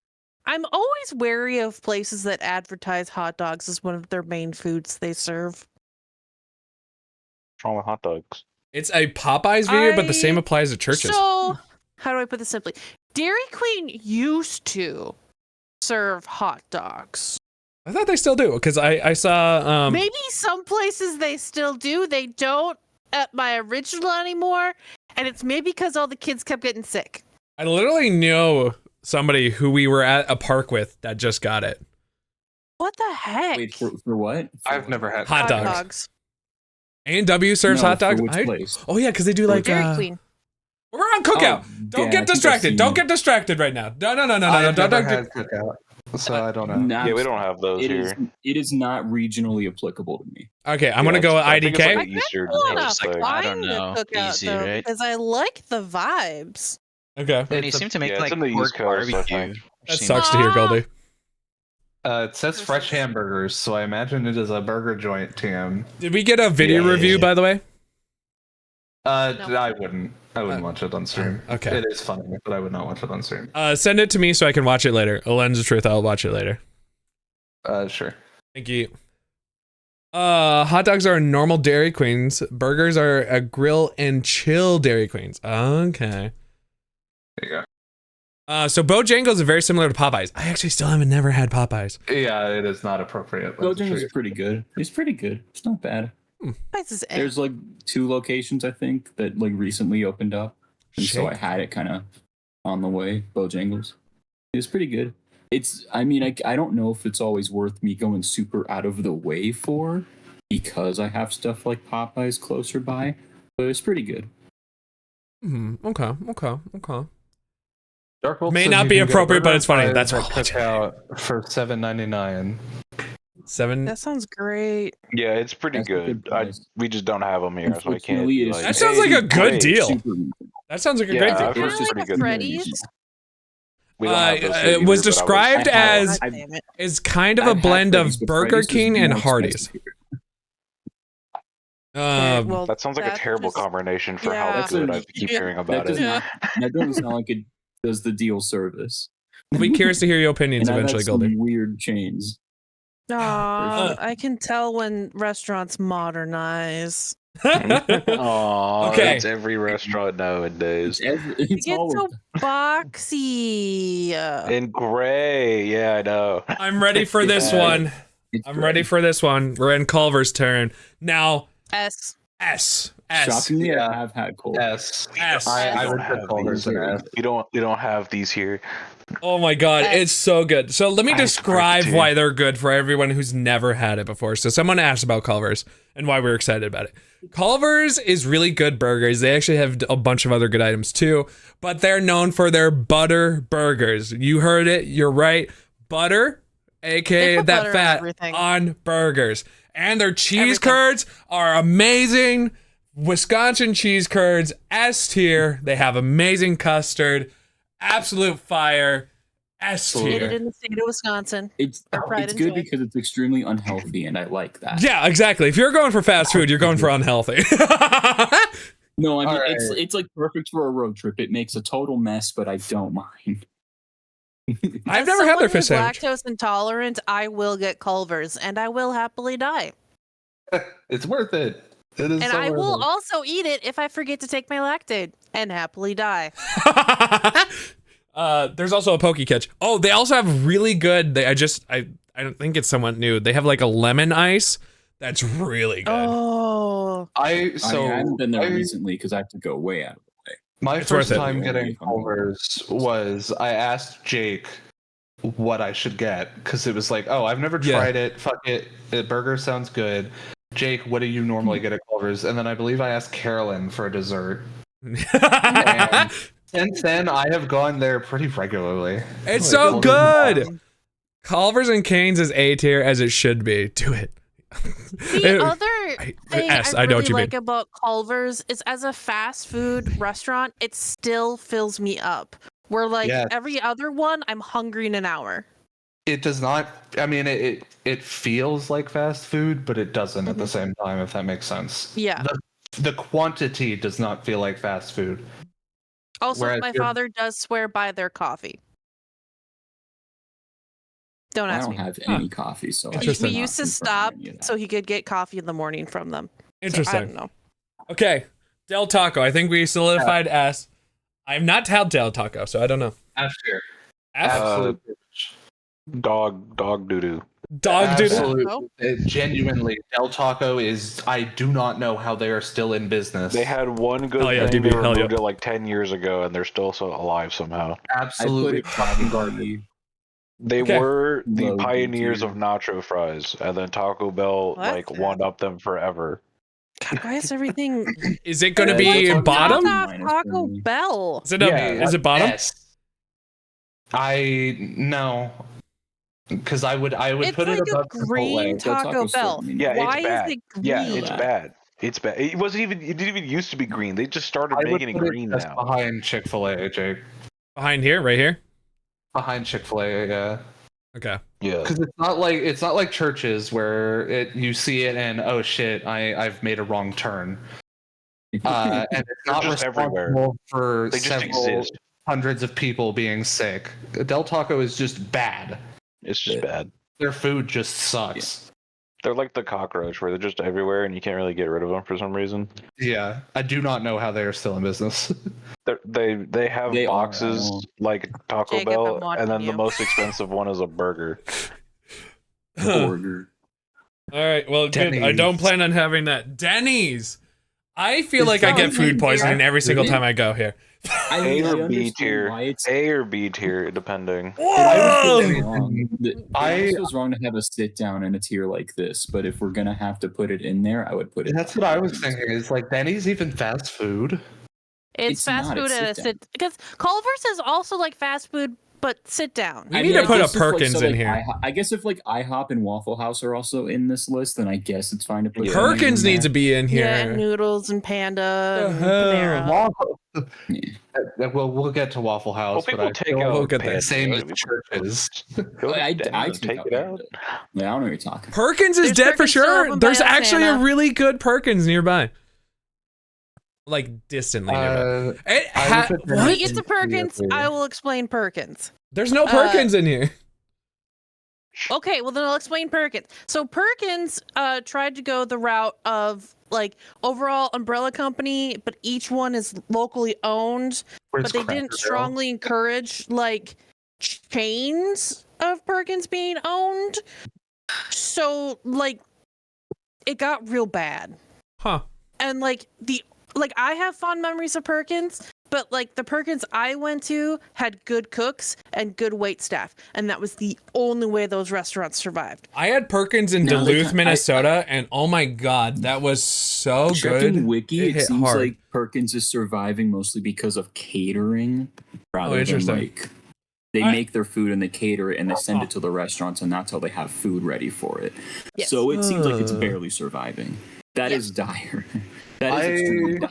I'm always wary of places that advertise hot dogs as one of their main foods they serve. What's wrong with hot dogs? It's a Popeyes video, but the same applies to churches. So, how do I put this simply? Dairy Queen used to serve hot dogs. I thought they still do, because I saw... Maybe some places they still do. They don't at my original anymore. And it's maybe because all the kids kept getting sick. I literally know somebody who we were at a park with that just got it. What the heck? Wait, for what? I've never had hot dogs. A&W serves hot dogs? Oh yeah, because they do like... Dairy Queen. We're on Cookout. Don't get distracted. Don't get distracted right now. No. I've Don't never get... had Cookout, so I don't know. Yeah, we don't have those here. It is not regionally applicable to me. Okay, I'm gonna go with I think it's IDK. like Easter I don't know. Easy, right? Because I like the vibes. Okay. And you seem to make it's like in the East pork Coast, I barbecue. think. That sucks to hear, Goldie. It says fresh hamburgers, so I imagine it is a burger joint, Tim. Did we get a video review, by the way? I wouldn't watch it on stream. Okay. It is funny, but I would not watch it on stream. Send it to me so I can watch it later. A lens of truth, I'll watch it later. Sure. Thank you. Hot dogs are normal Dairy Queens. Burgers are a grill and chill Dairy Queens. Okay. There you go. So Bojangles is very similar to Popeyes. I actually still haven't never had Popeyes. Yeah, it is not appropriate. Bojangles is pretty good. It's pretty good. It's not bad. There's like 2 locations I think that like recently opened up, and so I had it kind of on the way. Bojangles. It's pretty good. I don't know if it's always worth me going super out of the way for, because I have stuff like Popeyes closer by, but it's pretty good. Okay. Dark Wolf May says not you be can get appropriate, but burger it's funny. fries That's at all. Cookout for $7.99. 7. That sounds great. Yeah, it's pretty That's a good. good price. We just don't have them here, so I can't. Unfortunately, Be it's like, That just sounds like a "Hey, good great." deal. super reasonable. That sounds like a Yeah, great I've deal. heard Kind it's of like pretty a good. Freddy's. We don't have those here It either, was but I described I had as God damn it. is kind of I've a had blend Freddy's, of but Burger Freddy's is King and more Hardee's. expensive here. Okay, well, That sounds like a that's terrible just- combination for how yeah. good I keep hearing about That it. doesn't sound like it does the deal service. I'll be curious to hear your opinions And I've had eventually, Goldie. some weird chains. Aw, I can tell when restaurants modernize. Aw, Okay. that's every restaurant nowadays. It It's gets all so boxy. And gray, yeah, I know. I'm ready for this Yeah. one. it's I'm great. ready for this one. We're in Culver's turn. Now, S. S. Shockingly, Yeah. I have had cold. S. S. I don't would have put Culver's in S. We don't have these here. Oh my god, S. it's so good. So let me I have to describe break it to why you. they're good for everyone who's never had it before. So someone asked about Culver's and why we're excited about it. Culver's is really good burgers. They actually have a bunch of other good items too, but they're known for their butter burgers. You heard it, you're right. Butter, They aka put that butter on fat, everything. on burgers. And their cheese Everything. curds are amazing. Wisconsin cheese curds, S tier. They have amazing custard, absolute fire, S Made tier. it in the state of Wisconsin. It's Or pride it's and good joy. because it's extremely unhealthy, and I like that. Yeah, exactly. If you're going for fast food, you're going for unhealthy. No, I mean All it's like perfect for a road trip. It makes a total mess, but I don't mind. I've As never had their someone fish who's sandwich. lactose intolerant, I will get Culver's, and I will happily die. It's worth it. It is And so I worth will it. also eat it if I forget to take my Lactaid, and happily die. There's also a Poke Catch. Oh, they also have really good. I don't think it's somewhat new. They have like a lemon ice that's really good. Oh, I haven't been there recently because I have to go way out of the way. My It's worth first it. time getting Culver's was I asked Jake what I should get because it was like, oh, I've never Yeah. tried it. Fuck it. The burger sounds good. Jake, what do you normally get at Culver's? And then I believe I asked Carolyn for a dessert. And since then, I have gone there pretty regularly. It's Like, so Culver's is good. awesome. Culver's and Cane's is A tier as it should be. Do it. the other thing S, I I know what really you mean. like about Culver's is as a fast food restaurant, it still fills me up. Where like Yes. every other one, I'm hungry in an hour. It does not. I mean, it feels like fast food, but it doesn't at the same time. If that makes sense. Yeah. The quantity does not feel like fast food. Also, Whereas my you're- father does swear by their coffee. Don't I ask don't me. have any coffee, so Interesting. We I'm used to not stop confirming any of that. so he could get coffee in the morning from them. So, I Interesting. don't know. Okay, Del Taco. I think we solidified S. I've not had Del Taco, so I don't know. After F? absolute Dog doo doo. Dog dude. absolute. Genuinely, Del Taco is. I do not know how they are still in business. They had one good Hell yeah, thing. DB, They hell removed yeah. it like 10 years ago, and they're still so alive somehow. I put absolutely it fucking garbage. probably They Okay. were the Low pioneers tier. of nacho fries, and then Taco Bell Well, that's like sad. one up them forever. God, why is everything Is it gonna Yeah, be Del Taco bottom? Bell. Knock off Taco Minus Bell? Is it is it bottom? Yes. I no, because I would It's put like it above a green Chipotle. Del Taco Taco's Bell. certainly Yeah, Why it's bad. is it green? Yeah, it's that. bad. It's bad. It wasn't even. It didn't even used to be green. They just started I would making it put green just now. behind Chick-fil-A, Jake. Behind here, right here. Behind Chick-fil-A, yeah. Okay. Yeah. Because it's not like churches where you see it and oh shit, I've made a wrong turn. And it's They're not just everywhere. responsible for They just several exist. hundreds of people being sick. Del Taco is just bad. It's just bad. Their food just sucks. They're like the cockroach, where they're just everywhere, and you can't really get rid of them for some reason. Yeah, I do not know how they are still in business. They have They are, boxes I know. like Taco Jacob, I'm Bell, watching and then the you. most expensive one is a burger. Burger. All right. Well, good. I Denny's. don't plan on having that. Denny's. I feel Is like I that get what food you poisoning get? every single Really? time I go here. I A mean, I or B understand tier. why it's A or B tier, depending. Whoa! wrong. I- It was wrong to have a sit down in a tier like this, but if we're gonna have to put it in there, I would put it. That's what I was thinking. Is like Denny's even fast food? It's It's fast not, food it's at a sit-down. sit because Culver's is also like fast food, but sit down. We need to put a Perkins in here. I guess if like IHOP and Waffle House are also in this list, then I guess it's fine to put Perkins needs to be in here. Yeah, and Noodles and Panda and Panera. We'll get to Waffle House. Well, people take out. We'll get there. Same as churches. I take it out. I don't know what you're talking. Perkins is dead for sure. There's actually a really good Perkins nearby. Like distantly nearby. When we get to Perkins, I will explain Perkins. There's no Perkins in here. Okay, well then I'll explain Perkins. So Perkins tried to go the route of like overall umbrella company, but each one is locally owned. But they didn't strongly encourage like chains of Perkins being owned. So like it got real bad. Huh. And like I have fond memories of Perkins, but like the Perkins I went to had good cooks and good wait staff, and that was the only way those restaurants survived. I had Perkins in Duluth, Minnesota, and oh my god, that was so good. Checking Wiki, it seems like Perkins is surviving mostly because of catering, rather than like they make their food and they cater it and they send it to the restaurants, and that's how they have food ready for it. Yes. So it seems like it's barely surviving. That is dire. That is extremely dire.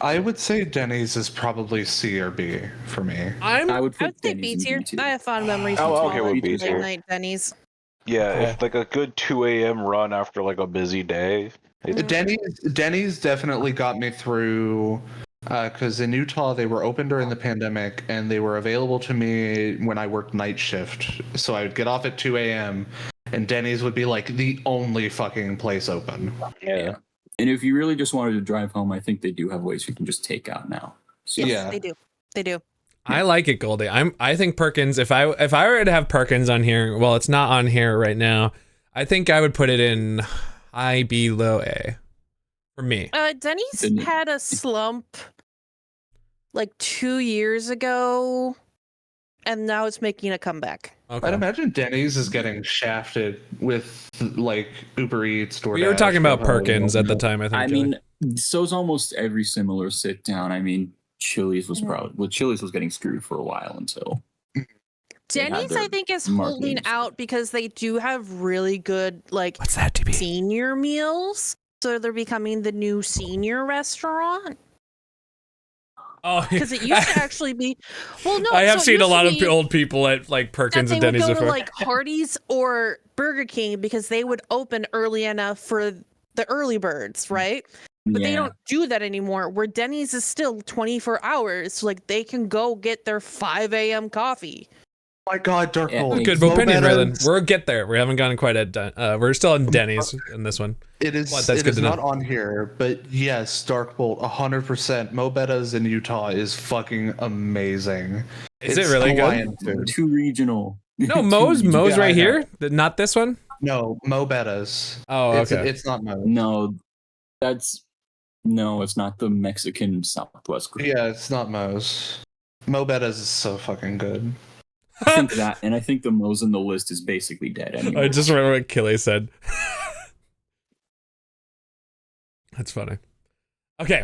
I would say Denny's is probably C or B for me. I would say B tier. I have fond memories of late night Denny's. Yeah, if like a good 2 a.m. run after like a busy day. Denny's definitely got me through because in Utah they were open during the pandemic and they were available to me when I worked night shift. So I would get off at 2 a.m. and Denny's would be like the only fucking place open. Yeah. And if you really just wanted to drive home, I think they do have ways you can just take out now. So, yes, they do. They do. I like it, Goldie. I think Perkins. If I were to have Perkins on here, well, it's not on here right now. I think I would put it in high B, low A for me. Denny's had a slump like 2 years ago, and now it's making a comeback. Okay. I'd imagine Denny's is getting shafted with like Uber Eats. DoorDash, we were talking about Perkins at the time. I mean, so's almost every similar sit down. I mean, Chili's was Chili's was getting screwed for a while until. Denny's, I think, is holding out because they do have really good like senior meals, so they're becoming the new senior restaurant. Oh, because it used to actually be. Well, no, I have seen a lot of old people at like Perkins and Denny's before. They would before. go to like Hardee's or Burger King because they would open early enough for the early birds, right? But they don't do that anymore. Where Denny's is still 24 hours, so like they can go get their 5 a.m. coffee. Oh my God, Dark Bolt. Good opinion, Raylan. We'll get there. We haven't gotten quite at. We're still in Denny's in this one. It is. It is not on here, but yes, Dark Bolt, 100%. Mo Betta's in Utah is fucking amazing. Is it really good? Food. Too regional. No, Mo's right here. Not this one. No, Mo Betta's. Oh, okay. It's not Mo. No, it's not the Mexican Southwest group. Yeah, it's not Mo's. Mo Betta's is so fucking good. I think that, and I think the Mo's in the list is basically dead anyway. I just remember what Killy said. That's funny. Okay,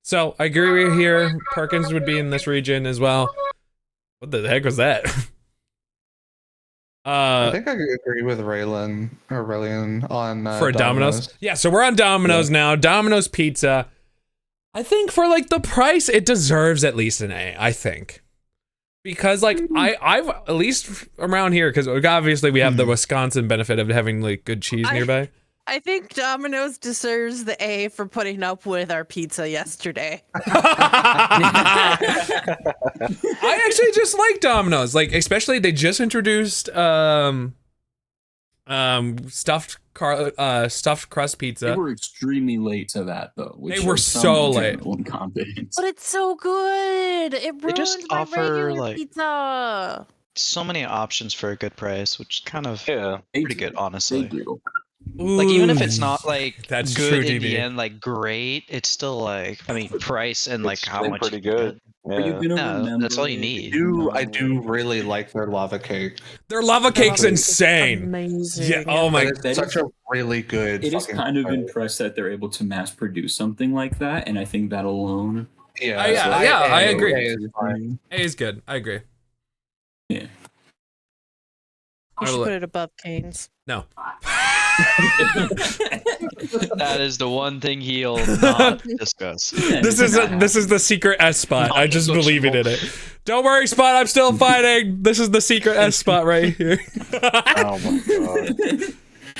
so I agree here. Perkins would be in this region as well. What the heck was that? I think I agree with Raylan on for Domino's. Yeah, so we're on Domino's now. Domino's Pizza. I think for like the price, it deserves at least an A. I think. Because like I've at least around here, because obviously we have the Wisconsin benefit of having like good cheese nearby. I think Domino's deserves the A for putting up with our pizza yesterday. I actually just like Domino's, like especially they just introduced stuffed crust pizza. They were extremely late to that though. They were so late. But it's so good. It ruined just my offer regular like pizza. So many options for a good price, which is kind of pretty good, They honestly. do. Like even if it's not like That's good true, in the DB. end, like great, it's still like price and like It's how still much pretty you get. good. Yeah. No, that's all you need. I do really like their lava cake. Their lava cake's insane. Amazing. Yeah. Oh my. It's such a really good. It is kind of impressed that they're able to mass produce something like that, and I think that alone. Yeah. I agree. A is fine. A is good. I agree. Yeah. You should put it above Cane's. No. That is the one thing he'll not discuss. This is the secret S spot. I just believe in it. Don't worry, Spot. I'm still fighting. This is the secret S spot right here. Oh my god.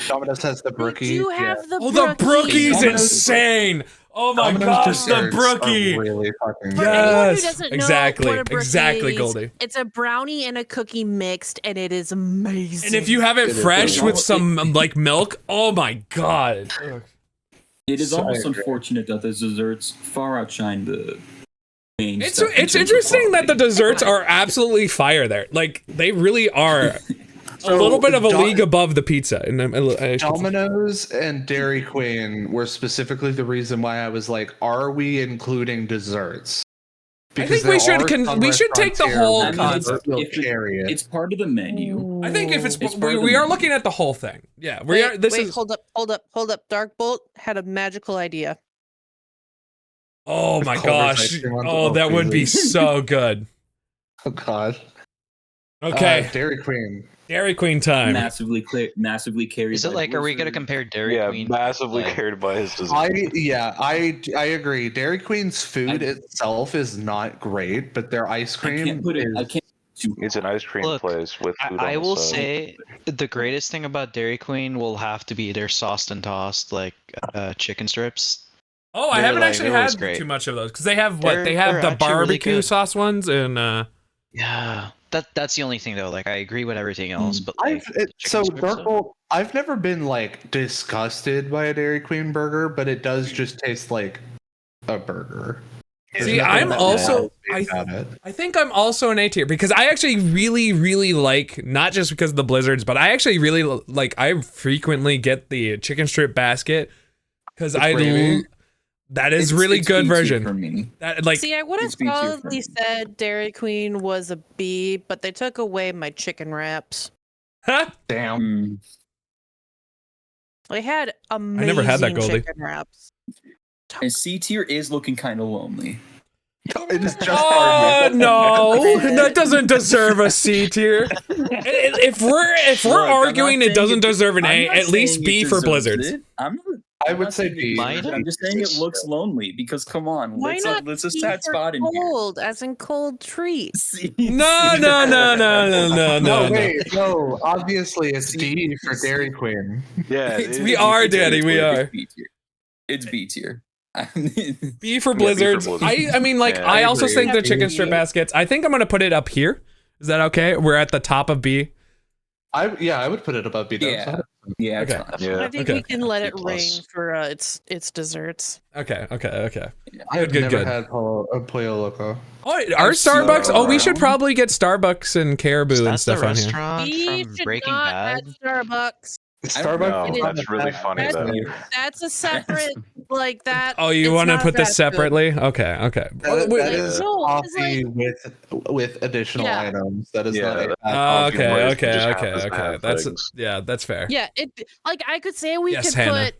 Domino's has the brookie. You have the the brookie's insane. Oh my gosh, the brookie. Really fucking For anyone who Yes, doesn't know exactly, what a brookie exactly, is, Goldie. It's a brownie and a cookie mixed, and it is amazing. And if you have it fresh with some like milk, oh my god. It is almost unfortunate that the desserts far outshine the main It's stuff in terms of interesting that the quality. desserts are absolutely fire there. Like they really are a little bit of a league above the pizza. And Domino's and Dairy Queen were specifically the reason why I was like, are we including desserts? I think we should take the whole concept. It's part of the menu. I think if we are looking at the whole thing. Yeah, we are. Hold up. Dark Bolt had a magical idea. Oh my gosh! Oh, that would be so good. Oh god. Okay. Dairy Queen. Dairy Queen time. Massively carried. Is it like, are we gonna compare Dairy Queen? Massively carried by his dessert. I agree. Dairy Queen's food itself is not great, but their ice cream It's an ice cream place with food. I will say the greatest thing about Dairy Queen will have to be their sauced and tossed chicken strips. Oh, I haven't actually had too much of those because they have they have the barbecue really sauce ones and yeah. That's the only thing though. Like I agree with everything else, but Dark Bolt, I've never been like disgusted by a Dairy Queen burger, but it does just taste like a burger. See, I'm also I think I'm also an A tier because I actually really like, not just because of the blizzards, but I actually really like, I frequently get the chicken strip basket because that is really good version for me. That like See, I would have probably said Dairy Queen was a B, but they took away my chicken wraps. Damn. They had amazing I never had that, Goldie. chicken wraps. And C tier is looking kind of lonely. It is just no, that doesn't deserve a C tier. If we're arguing it doesn't deserve an A, at least B for blizzards. I would say B. I'm just saying it looks lonely because come on, Why not let's a B sad for spot in cold, as in cold treats? here. No. Wait, no. Obviously, it's D for Dairy Queen. Yeah, we are, Daddy. We are. It's B tier. B for blizzards. I mean, like, I also think the chicken strip baskets. I think I'm gonna put it up here. Is that okay? We're at the top of B. I would put it above B. Yeah. Okay. I think we can let it reign for its desserts. Okay. I've never had Pollo Loco. Oh, our Starbucks. Oh, we should probably get Starbucks and Caribou and stuff on here. Restaurant from Breaking Bad. Starbucks. Starbucks. That's really funny though. That's a separate like that. Oh, you want to put this separately? Okay. That is coffee with additional items. That is not. Okay. That's fair. Yeah, I could say we could put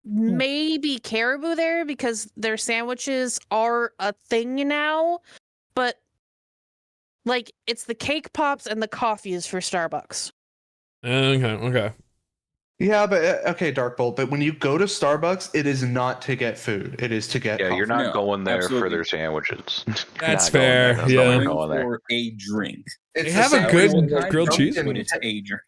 maybe Caribou there because their sandwiches are a thing now, but like it's the cake pops and the coffee is for Starbucks. Okay. Yeah, but okay, Dark Bolt. But when you go to Starbucks, it is not to get food; it is to get. Yeah, coffee. you're not going there for their sandwiches. That's fair. Yeah, for a drink. They have a good grilled cheese. But it's a drink.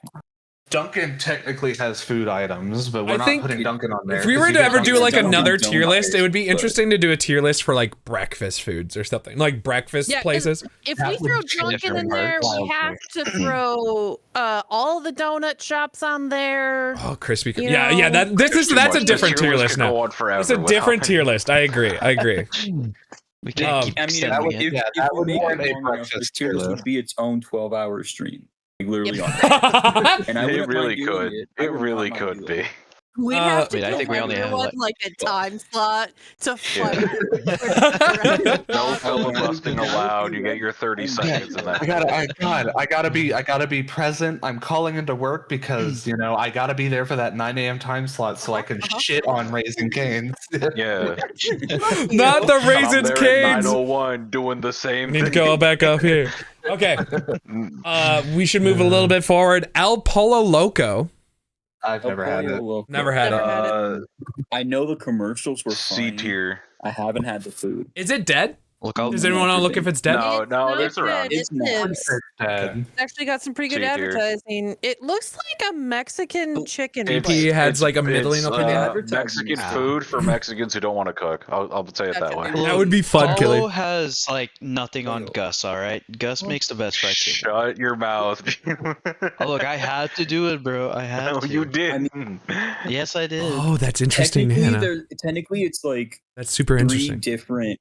Dunkin' technically has food items, but we're not putting Dunkin' on there. If we were to ever do like another tier list, it would be interesting to do a tier list for like breakfast foods or something, like breakfast places. If we throw Dunkin' in there, we have to throw all the donut shops on there. Oh, Krispy Kreme. That's a different tier list now. It's a different tier list. I agree. We can't keep if we make it long enough, this tier list would be its own 12-hour stream. Literally on that. And It really could be. We have to Wait, I give think we only have, everyone like- like a time slot to fight. No filibustering allowed. You get your 30 seconds in that. I gotta be present. I'm calling into work because I gotta be there for that 9 a.m. time slot so I can shit on Raising Cane's. Yeah. Not the I'm Raisins there at Canes. 9:01 doing the same Need to thing. go back up here. Okay. We should move a little bit forward. El Polo Loco. I've never had it. Never had it. I know the commercials were C fine. tier. I haven't had the food. Is it dead? Look, I'll Does anyone want to look if it's dead? No, there's around. It's not. It's Dead. actually got some pretty good C tier. advertising. It looks like a Mexican chicken. He has like a middling opinion. Mexican food for Mexicans who don't want to cook. I'll say it that way. That would be fun, Polo Killy. has like nothing on Gus. All right, Gus makes the best fried chicken. Shut your mouth. Oh look, I had to do it, bro. I had No, to. you did. I mean, Yes, I did. Oh, that's interesting, Hannah. Technically, it's like That's super three interesting. different.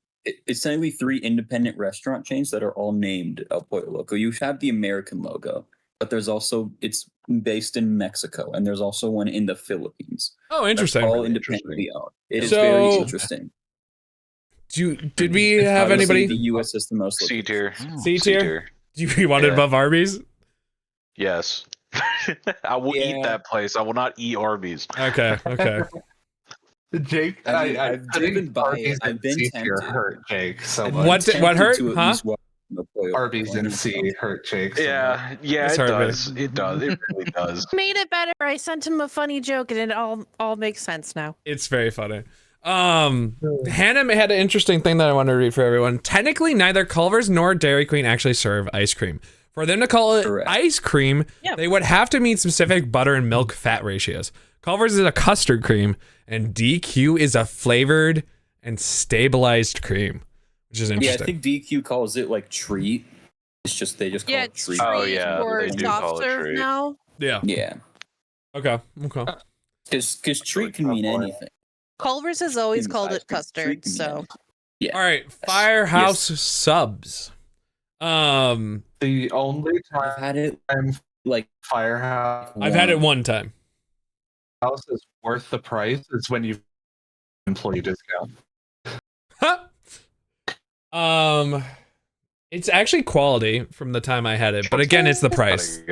It's technically 3 independent restaurant chains that are all named El Pollo Loco. You have the American logo, but there's also it's based in Mexico, and there's also one in the Philippines. Oh, interesting. All independently owned. It is So- very interesting. Did we have Obviously, anybody? The U.S. is the most C tier. C tier? You want it Yeah. above Arby's? Yes. I will eat that place. I will not eat Arby's. Okay. Jake, I mean, I've driven by Arby's it. I've and been C tier tempted. hurt Jake so I've much. been What tempted hurt? to at Huh? least watch the Pollo Arby's Loco. and C hurt Jake. So Yeah, It's it hard, does. It does. It really does. Made it better. I sent him a funny joke, and it all makes sense now. It's very funny. Hannah had an interesting thing that I wanted to read for everyone. Technically, neither Culver's nor Dairy Queen actually serve ice cream. For them to call it Correct. ice cream, they would have to meet specific butter and milk fat ratios. Culver's is a custard cream, and DQ is a flavored and stabilized cream, which is Yeah, I interesting. think DQ calls it like treat. It's just they just call it treat. Oh, yeah, or they do soft call it serve treat. now. Yeah. Yeah, Okay. because treat can mean anything. Culver's has always In called ice it cream, custard, treat can mean so anything. Yeah. All right. Firehouse subs. the only I've had it time like Firehouse I've had it one time. is worth the price is when you employee discount. It's actually quality from the time I had it, but again, it's the price.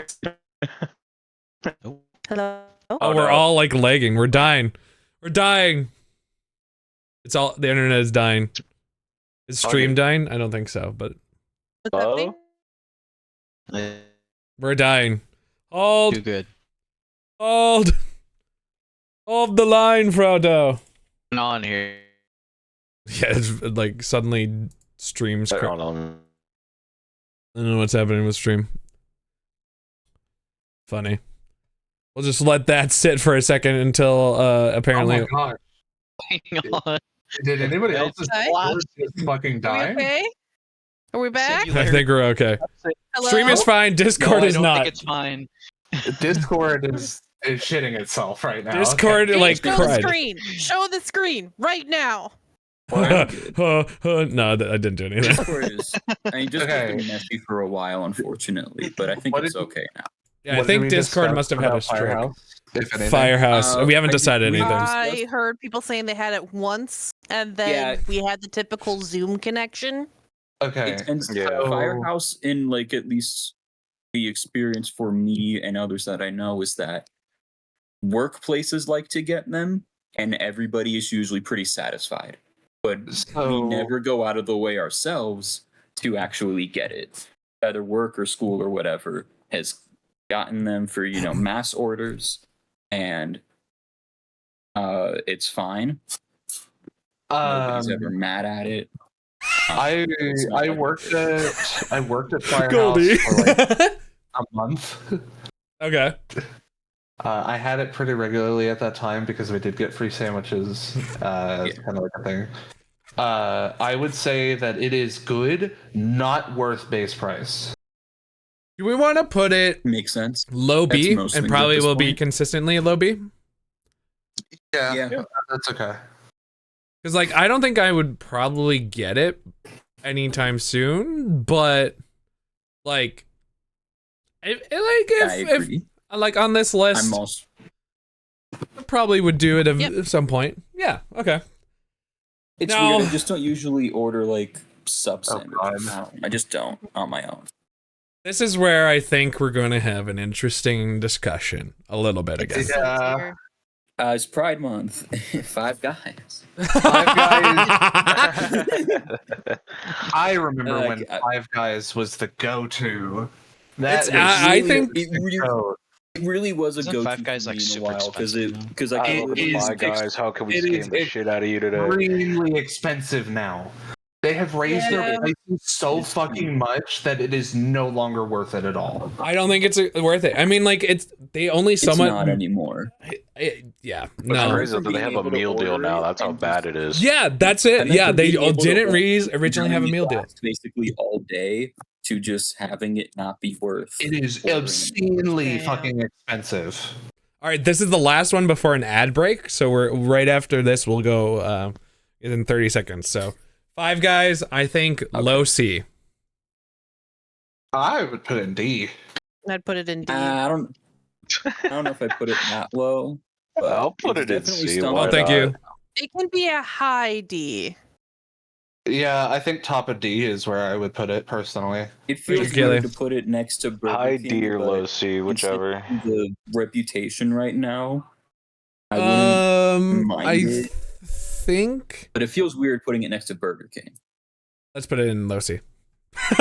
hello. Oh, we're all like lagging. We're dying. We're dying. It's all the internet is dying. Is stream dying? I don't think so, but What's that thing? we're dying. Hold. Too good. Hold. Hold the line, Frodo. On here. Yeah, it's like suddenly streams. I I don't know. don't know what's happening with stream. Funny. We'll just let that sit for a second until apparently. Oh my god! Hang on. Did anybody else's Okay. board just fucking Are we die? okay? Are we back? I think we're okay. Hello? Stream is fine. Discord No, I is don't not. think it's fine. Discord is shitting itself right now. Discord Hey, like show the cried. screen. Show the screen right now. No, I didn't do anything. Discord is. I mean, just Okay. been messy for a while, unfortunately, but I think What it's did you- okay now. Yeah, I What did think we Discord discuss must have had a about stroke. Firehouse, if anything? Firehouse. We haven't I decided think we- anything. I heard people saying they had it once, and then Yeah. we had the typical Zoom connection. Okay. It tends Yeah. to Firehouse in like at least the experience for me and others that I know is that workplaces like to get them, and everybody is usually pretty satisfied. But we So never go out of the way ourselves to actually get it. Either work or school or whatever has gotten them for mass orders, and it's fine. Nobody's ever mad at it. I worked at Firehouse Goldie. for like a month. Okay. I had it pretty regularly at that time because we did get free sandwiches. It's kind of like a thing. I would say that it is good, not worth base price. Do we want to put it Makes sense. low B most and things probably at this will be point. consistently low B? Yeah. That's okay. Because like I don't think I would probably get it anytime soon, but like, I if agree. like on this list, I'm also probably would do it at some point. Yeah, okay. It's weird. I just don't usually order like sub sandwiches. I just don't on my own. This is where I think we're going to have an interesting discussion a little bit again. Yeah. It's Pride Month. Five Guys. Five Guys. I remember when Five Guys was the go-to. I think it really was a go-to Five Guys like in a while because I love Five Guys. How can we scam the shit out of you today? Extremely expensive now. They have raised their prices so fucking much that it is no longer worth it at all. I don't think it's worth it. I mean, like they only somewhat. It's not anymore. Yeah, no. Crazy that they have a meal deal now. That's how bad it is. Yeah, that's it. Yeah, they didn't originally have a meal deal. Basically all day to just having it not be worth. It is obscenely fucking expensive. All right, this is the last one before an ad break. So we're right after this. We'll go in 30 seconds. So. Five Guys, I think low C. I would put it in D. I'd put it in D. I don't know if I'd put it that low. But I'll put it in C. Oh, thank you. It can be a high D. Yeah, I think top of D is where I would put it personally. It feels good to put it next to Burger high King, D or low C, whichever. The reputation right now. I think, but it feels weird putting it next to Burger King. Let's put it in low C. Okay.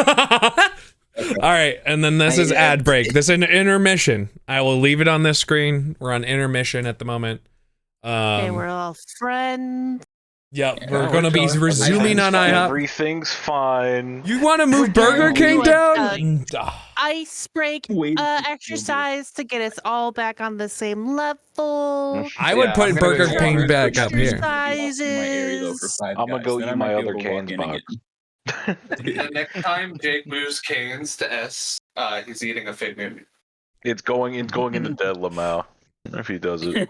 All right, and then this is ad break. This is an intermission. I will leave it on this screen. We're on intermission at the moment. Okay, we're all friends. Yep, we're gonna be resuming on IHOP. Everything's fine. You want to move Burger King down? Ice break exercise to get us all back on the same level. I would put Burger King back up here. I'm gonna go eat my other Cane's box. The next time Jake moves Cane's to S, he's eating a Fig Newton. It's going into Dead Lamau if he does it.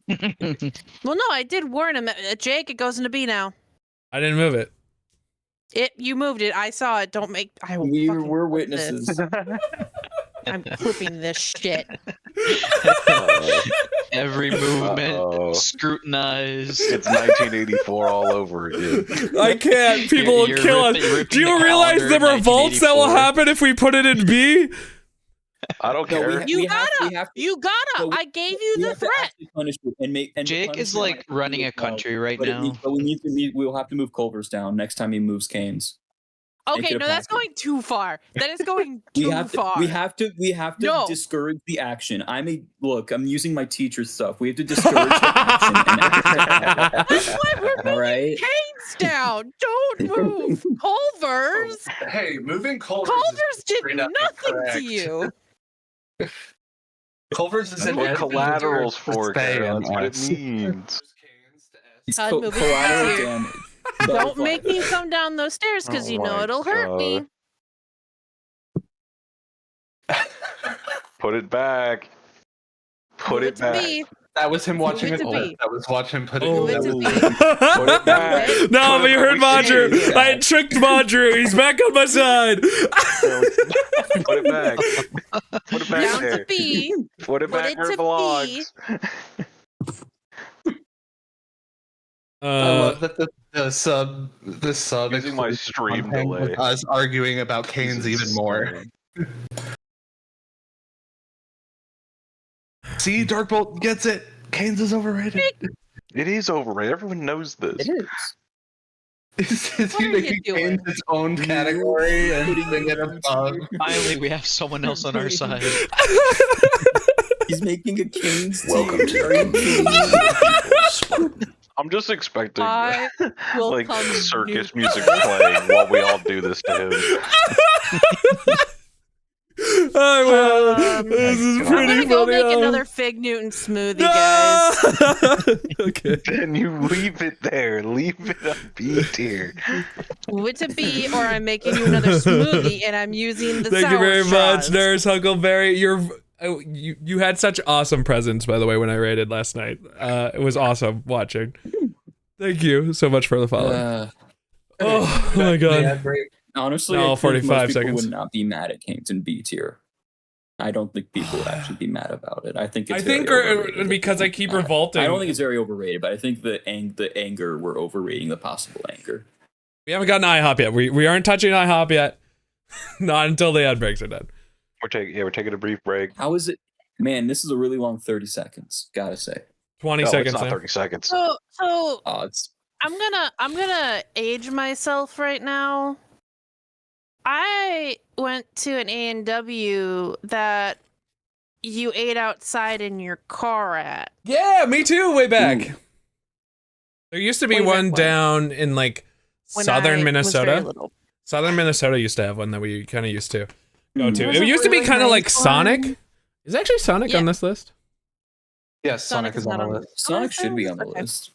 Well, no, I did warn him. Jake, it goes into B now. I didn't move it. You moved it. I saw it. Don't make. We're witnesses. I'm clipping this shit. Every movement scrutinized. It's 1984 all over again. I can't. People will kill us. Do you realize the revolts that will happen if we put it in B? I don't care. You gotta. I gave you the threat. Jake is like running a country right now. But we'll have to move Culver's down next time he moves Cane's. Okay, no, that's going too far. That is going too far. We have to discourage the action. I'm using my teacher stuff. We have to discourage the action. That's why we're moving Cane's down. Don't move Culver's. Hey, moving Culver's did nothing to you. Culver's is in what collateral's for. That's what it means. It's collateral damage. Don't make me come down those stairs because you know it'll hurt me. Put it back. Put it back. That was him watching it. That was watching him put it back. No, but you heard Madru. I tricked Madru. He's back on my side. Put it back. Put it back down there. To B. Put it back in vlogs. I love that the sub using my stream delay. With us arguing about Cane's even more. See, Darkbolt gets it. Cane's is overrated. It is overrated. Everyone knows this. It is. Is he making Cane's its own category and putting it above? Finally, we have someone else on our side. He's making a Cane's. Welcome to I'm just expecting like circus music playing while we all do this to him. This is pretty I'm gonna go make another Fig Newton smoothie, guys. Okay. Then you leave it there. Leave it up B tier. Move it to B, or I'm making you another smoothie, and I'm using the Thank you very straws. much, Nurse Huckleberry. You had such awesome presence, by the way, when I raided last night. It was awesome watching. Thank you so much for the follow. Oh my god. Honestly, no, 45 most people seconds. would not be mad at Cane's in B tier. I don't think people would actually be mad about it. I think it's because I keep revolting. I don't think it's very overrated, but I think the anger, we're overrating the possible anger. We haven't gotten IHOP yet. We aren't touching IHOP yet. Not until the ad breaks are done. We're taking a brief break. How is it? Man, this is a really long 30 seconds. Gotta say. 20 seconds. It's not 30 seconds. So It's I'm gonna age myself right now. I went to an A&W that you ate outside in your car at. Yeah, me too. Way back. Ooh. There used to be one down in like southern Minnesota. Southern Minnesota used to have one that we kind of used to go to. It used to be kind of like Sonic. Is actually Sonic on this list? Yes, Sonic is on the list. Sonic should be on the list.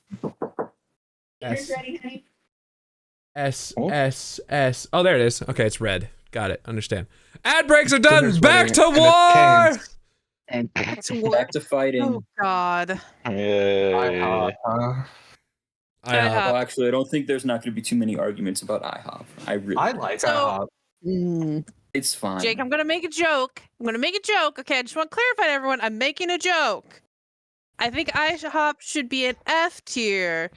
S. Oh, there it is. Okay, it's red. Got it. Understand. Ad breaks are done. Back to war. And back to fighting. Oh God. Yeah. IHOP. Well, actually, I don't think there's not going to be too many arguments about IHOP. I like IHOP. It's fine. Jake, I'm gonna make a joke. Okay, I just want to clarify to everyone. I'm making a joke. I think IHOP should be an F tier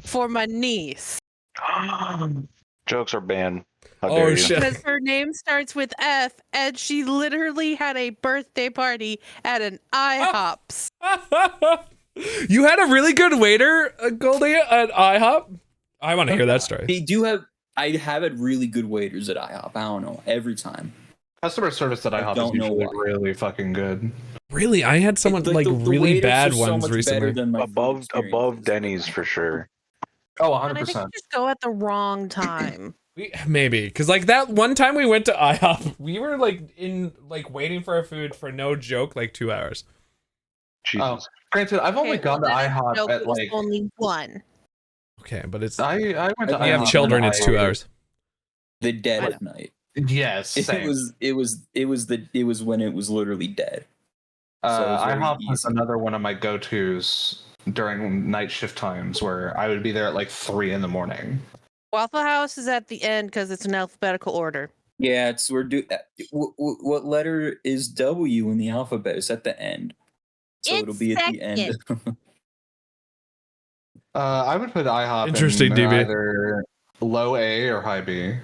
for my niece. Jokes are banned. Oh shit! Because her name starts with F, and she literally had a birthday party at an IHOP's. You had a really good waiter, Goldie, at IHOP. I want to hear that story. They do have. I have had really good waiters at IHOP. I don't know, every time. Customer service at IHOP is usually really fucking good. Really, I had someone like really bad ones recently. Above Denny's for sure. Oh, 100%. I think you just go at the wrong time. Maybe because like that one time we went to IHOP, we were like waiting for our food for no joke like 2 hours. Jesus. Oh, granted, I've only gone to IHOP at like only one. Okay, but it's I went to we have children. It's 2 hours. The dead of night. Yes, same. It was when it was literally dead. IHOP was another one of my go-tos during night shift times where I would be there at like 3 a.m. Waffle House is at the end because it's in alphabetical order. Yeah, what letter is W in the alphabet? It's at the end, so it'll be at the end. I would put IHOP Interesting, in DB. either low A or high B.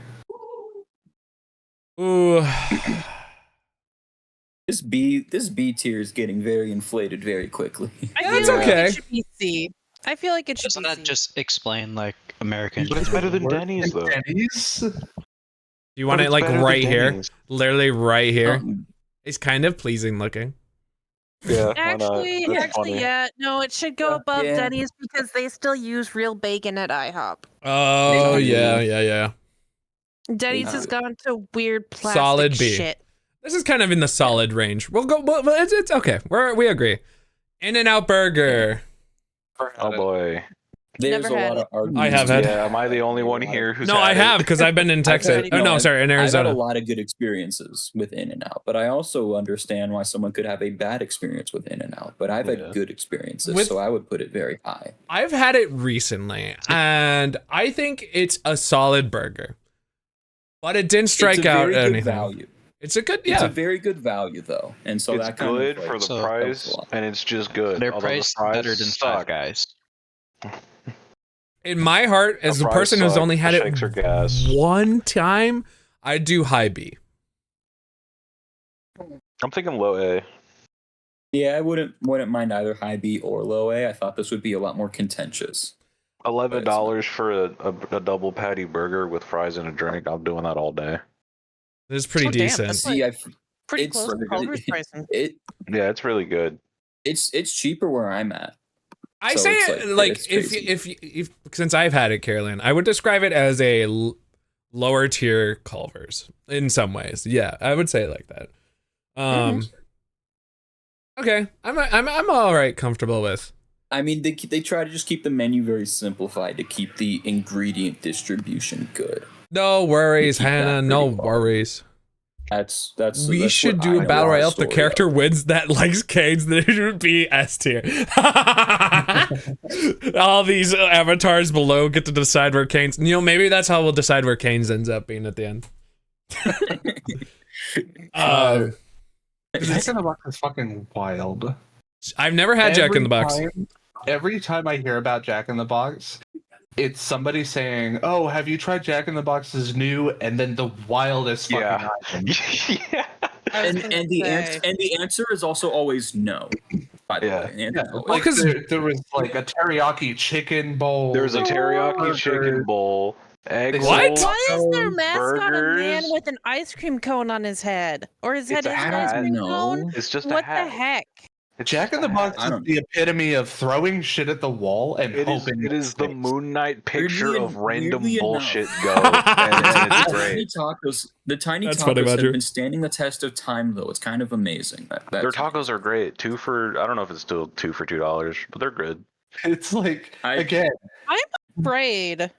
Ooh. This B tier is getting very inflated very quickly. That's okay. It should be C. I feel like it should Doesn't be that C. just explain like American? But it's better than Denny's though. Denny's? You want it like right here, literally right here. It's kind of pleasing looking. Yeah. Actually, yeah. No, it should go above Denny's because they still use real bacon at IHOP. Oh yeah. Denny's has gone to weird plastic Solid B. shit. This is kind of in the solid range. We'll go. Well, it's okay. We agree. In-N-Out Burger. Oh boy. There's a lot of arguments. I have had. Yeah, am I the only one here who's? No, I have because I've been in Texas. In Arizona. I've had a lot of good experiences with In-N-Out, but I also understand why someone could have a bad experience with In-N-Out. But I've had good experiences, so I would put it very high. I've had it recently, and I think it's a solid burger, but it didn't strike out anything. Value. It's a good, It's a very good value though, and so it's that kind good of for the price, and it's just good. Their price better than Five Guys. In my heart, as a person who's only had it one time, I do high B. I'm thinking low A. Yeah, I wouldn't mind either high B or low A. I thought this would be a lot more contentious. $11 for a double patty burger with fries and a drink. I'm doing that all day. It's pretty decent. That's pretty close to Culver's pricing. Yeah, it's really good. It's cheaper where I'm at. I say if since I've had it, Carolyn, I would describe it as a lower tier Culver's in some ways. Yeah, I would say it like that. Okay, I'm all right, comfortable with. I mean, they try to just keep the menu very simplified to keep the ingredient distribution good. No worries, Hannah. No worries. We should do a battle royale. If the character wins that likes Canes, then it would be S tier. All these avatars below get to decide where Canes. Maybe that's how we'll decide where Canes ends up being at the end. Jack in the Box is fucking wild. I've never had Jack in the Box. Every time I hear about Jack in the Box, it's somebody saying, "Oh, have you tried Jack in the Box's new?" And then the wildest fucking item. Yeah. And the answer is also always no. By the way, Like there was like a teriyaki chicken bowl. There's a teriyaki chicken bowl. Egg rolls, Why is their mascot burgers? a man with an ice cream cone on his head? Or his head is an ice cream cone? It's just what a hat. the heck? Jack in the Box is the epitome of throwing shit at the wall and hoping it is the Moon Knight picture of random weirdly bullshit go. And it's great. The tiny tacos have been standing the test of time, though. It's kind of amazing. Their tacos are great. I don't know if it's still $2 for $2, but they're good. It's like, again, I'm afraid.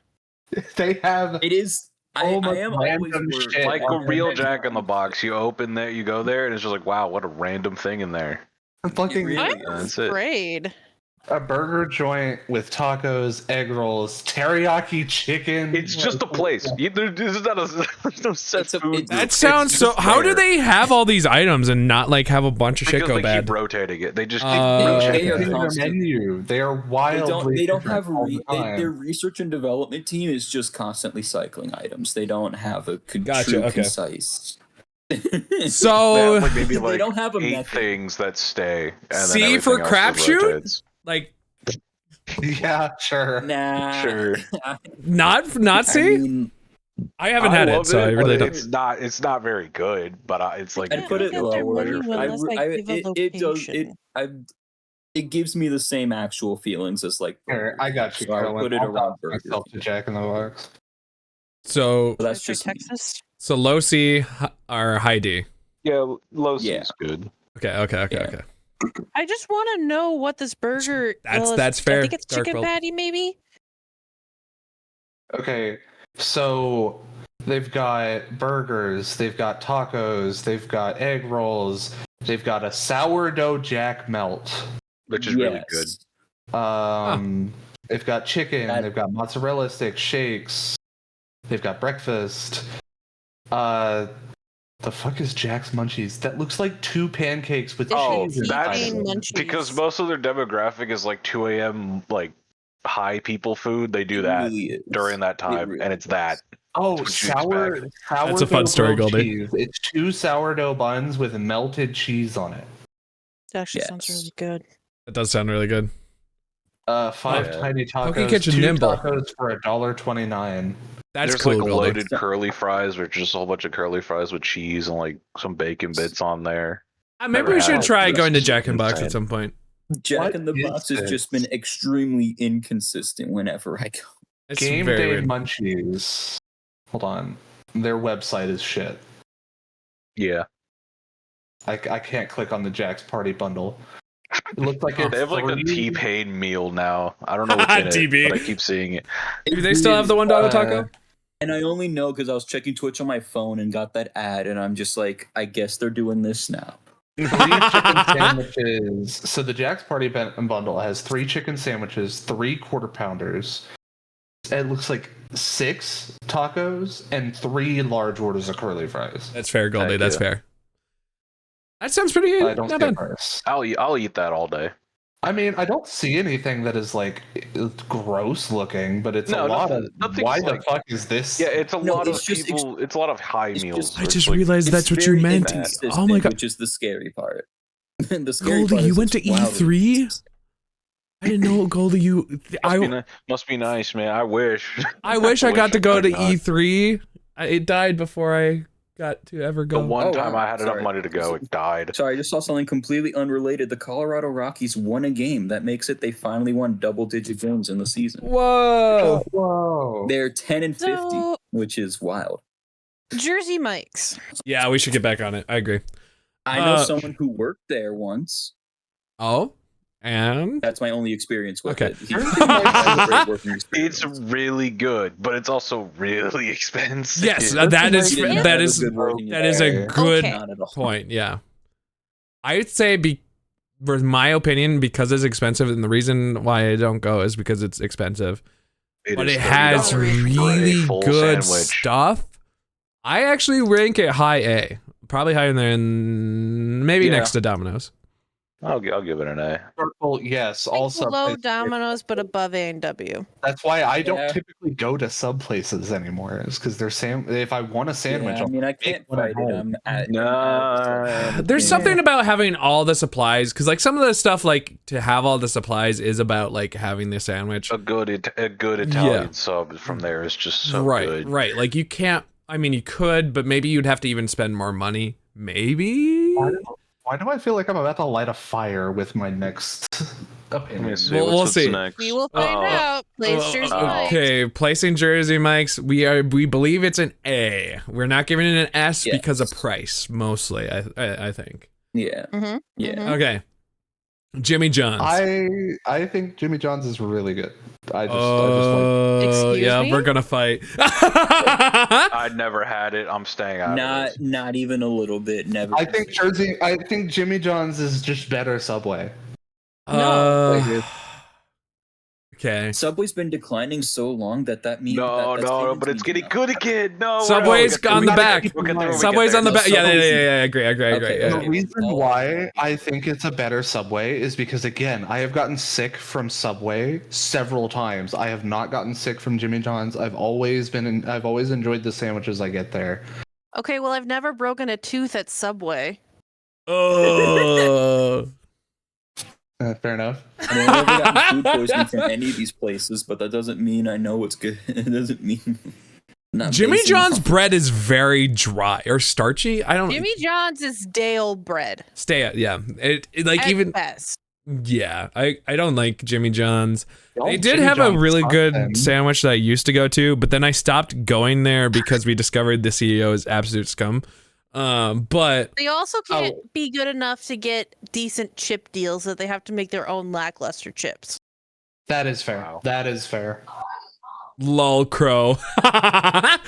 They have. It is. I am always shit like a real Jack in the Box. You open there, you go there, and it's just like, wow, what a random thing in there. I'm afraid. A burger joint with tacos, egg rolls, teriyaki chicken. It's just a place. There's no set food. That sounds so. How do they have all these items and not like have a bunch of shit go bad? Keep rotating it. They just keep rotating their menu. They are wildly. They don't have their research and development team is just constantly cycling items. They don't have a concise. So like maybe they don't have 8 things that stay. And C for crapshoot? Like, yeah, sure. Nah, sure. Not C. I haven't had it, so I really don't. It's not very good, but it's like I'd put it lower. It gives me the same actual feelings as like. I got you. So I would put it around myself to Jack in the Box. So that's just Texas. So low C or high D? Yeah, low C is good. Okay. I just want to know what this burger that's fair. I think it's chicken patty, maybe? Okay, so they've got burgers, they've got tacos, they've got egg rolls, they've got a sourdough jack melt. Which is really good. They've got chicken, they've got mozzarella stick shakes, they've got breakfast. The fuck is Jack's Munchies? That looks like 2 pancakes with cheese. Munchies. Because most of their demographic is like 2 a.m. like high people food. They do that during that time, and it's that. Oh, sourdough. That's a fun story, Goldie. It's 2 sourdough buns with melted cheese on it. That actually sounds really good. That does sound really good. 5 tiny tacos. Okay, Kitchen 2 Nimble. tacos for $1.29. There's cool, like loaded curly fries, or just a whole bunch of curly fries with cheese and like some bacon bits on there. Maybe we should try going to Jack in the Box at some point. Jack in the Box has just been extremely inconsistent whenever I go. Game Day Munchies. Hold on. Their website is shit. Yeah. I can't click on the Jack's Party Bundle. It looks like they have like a T-Pain meal now. I don't know what's in it, but I keep seeing it. Do they still have the $1 taco? And I only know because I was checking Twitch on my phone and got that ad, and I'm just like, I guess they're doing this now. 3 chicken sandwiches. So the Jack's Party Bundle has 3 chicken sandwiches, 3 quarter pounders. It looks like 6 tacos and 3 large orders of curly fries. That's fair, Goldie. That's fair. That sounds pretty good. I don't see a price. I'll eat that all day. I mean, I don't see anything that is like gross looking, but it's a lot of. Why the fuck is this? Yeah, it's a lot of people. It's a lot of high meals. I just realized that's what you meant. Oh my god, which is the scary part. The scary Goldie, part you went to E3. I didn't know, Goldie. Must be nice, man. I wish. I wish I got to go to E3. It died before I got to ever go. The one time I had enough money to go, it died. Sorry, I just saw something completely unrelated. The Colorado Rockies won a game. That makes it they finally won double-digit games in the season. Whoa! Whoa! They're 10-50, which is wild. Jersey Mike's. Yeah, we should get back on it. I agree. I know someone who worked there once. Oh? And that's my only experience with it. It's really good, but it's also really expensive. Yes, that is a good point. Yeah, I'd say for my opinion, because it's expensive, and the reason why I don't go is because it's expensive. But it has really good stuff. I actually rank it high A, probably higher than then. Maybe next to Domino's. I'll give it an A. Circle, yes. All sub below places. Domino's, but above A&W. That's why I don't typically go to sub places anymore. Is because they're if I want a sandwich, I mean, I can't fight it. I'm There's something about having all the supplies, because like some of the stuff, like to have all the supplies is about like having the sandwich. A good Italian sub from there is just so good. Right. Like you can't. I mean, you could, but maybe you'd have to even spend more money. Maybe. Why do I feel like I'm about to light a fire with my next opinion? We'll see. Next. We will find out. Place Jersey Mike's. Okay, placing Jersey Mike's. We believe it's an A. We're not giving it an S because of price, mostly. I think. Yeah. Mm-hmm. Yeah. Mm-hmm. Okay. Jimmy John's. I think Jimmy John's is really good. I just like. Excuse me? We're gonna fight. I never had it. I'm staying out. Not even a little bit. Never. I think Jimmy John's is just better Subway. Okay. Subway's been declining so long that means no, but it's getting good again. No, Subway's on the back. Subway's on the back. Yeah, I agree. The reason why I think it's a better Subway is because, again, I have gotten sick from Subway several times. I have not gotten sick from Jimmy John's. I've always enjoyed the sandwiches I get there. Okay, well, I've never broken a tooth at Subway. Fair enough. I mean, I've never gotten food poisoning from any of these places, but that doesn't mean I know what's good. It doesn't mean. Jimmy John's bread is very dry or starchy. I don't. Jimmy John's is stale bread. Yeah. It like at even best. Yeah, I don't like Jimmy John's. They did have a really good sandwich that I used to go to, but then I stopped going there because we discovered the CEO is absolute scum. But they also can't be good enough to get decent chip deals, that they have to make their own lackluster chips. That is fair. Wow. That is fair. Lol crow. I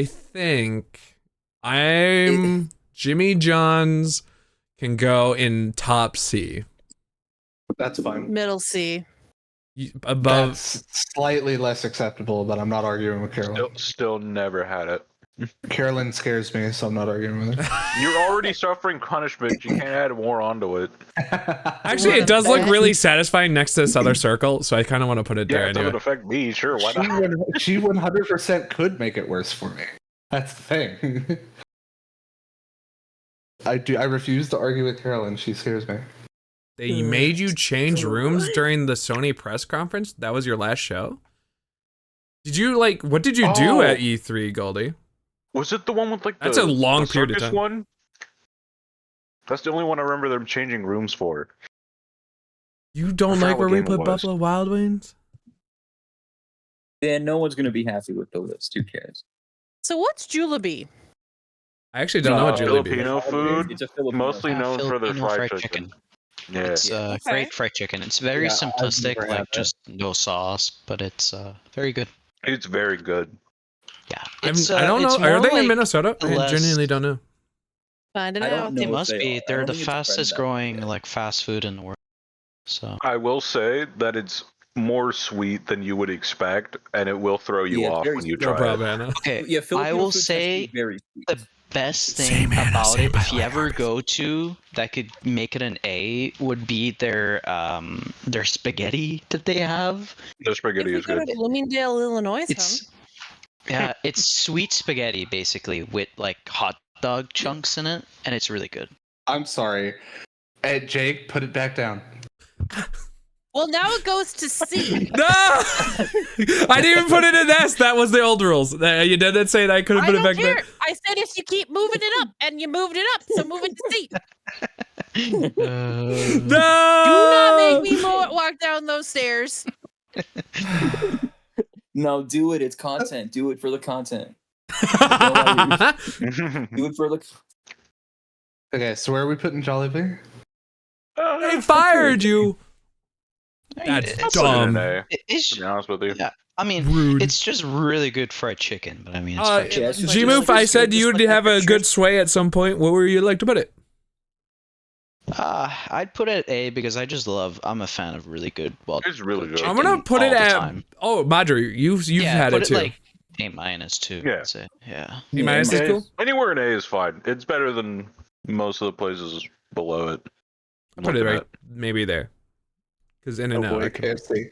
think Jimmy John's can go in top C. That's fine. Middle C. Above. That's slightly less acceptable, but I'm not arguing with Carolyn. Still never had it. Carolyn scares me, so I'm not arguing with her. You're already suffering punishment. You can't add more onto it. Actually, it does look really satisfying next to this other circle, so I kind of want to put it there anyway. It doesn't affect me. Sure, why not? She 100% could make it worse for me. That's the thing. I refuse to argue with Carolyn. She scares me. They made you change rooms during the Sony press conference? That was your last show? What did you do at E3, Goldie? Was it the one with That's a long period of time. One? That's the only one I remember them changing rooms for. You don't like where we put Buffalo Wild Wings? Yeah, no one's going to be happy with the list. Who cares? So what's Jollibee? I actually don't know what Jollibee is. Filipino food, it's a Filipino mostly known for their fried chicken. Yeah. It's great fried chicken. It's very simplistic, like just no sauce, but it's very good. It's very good. Yeah. I don't know. Are they in Minnesota? I genuinely don't know. Find it out. They must be. They're the fastest growing fast food in the world. So I will say that it's more sweet than you would expect, and it will throw you off when you try it. Okay, I will say the best thing about it, if you ever go to that could make it an A, would be their spaghetti that they have. Their spaghetti is good. Bloomingdale, Illinois. Yeah, it's sweet spaghetti basically with hot dog chunks in it, and it's really good. I'm sorry. Hey, Jake, put it back down. Well, now it goes to C. No! I didn't even put it in S. That was the old rules. You didn't say that I couldn't put it back there. I said if you keep moving it up, and you moved it up, so move it to C. No! Do not make me walk down those stairs. No, do it. It's content. Do it for the content. Do it for the. Okay, so where are we putting Jollibee? They fired you. That's dumb. To be honest with you. Yeah, I mean, rude. It's just really good fried chicken, but I mean, it's fried chicken. G-Move, I said you'd have a good sway at some point. Where would you like to put it? I'd put it at A because I'm a fan of really good. Well, it's really good. I'm gonna put it at. Oh, Madri, you've had it too. A minus too. Yeah. Yeah. A minus is cool. Anywhere Somewhere in A is fine. It's better than most of the places below it. Put it right, maybe there. Because in and out. KFC.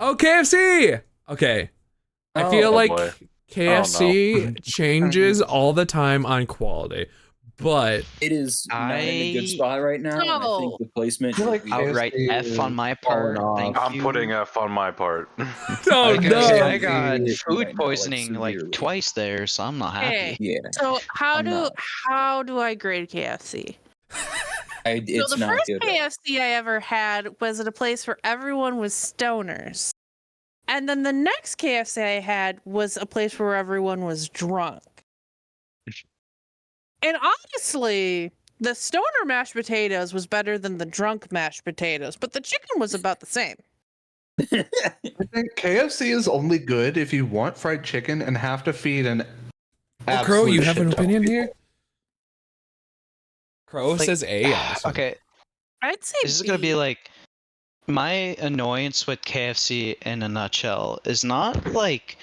Oh, KFC! Okay. I feel like boy. KFC changes all the time on quality, but it is not in a good spot right now. And I think the placement I like outright F on my part. Thank I'm you. putting F on my part. oh no! I got food right now, poisoning like severely. twice there, so I'm not happy. Yeah. So how I'm do I grade KFC? It's so the not first good. KFC I ever had was at a place where everyone was stoners. And then the next KFC I had was a place where everyone was drunk. And honestly, the stoner mashed potatoes was better than the drunk mashed potatoes, but the chicken was about the same. I think KFC is only good if you want fried chicken and have to feed an Crow, you absolute have an shit ton of opinion people. here? Crow says A. Okay, I'd say this is B. gonna be like my annoyance with KFC in a nutshell is not like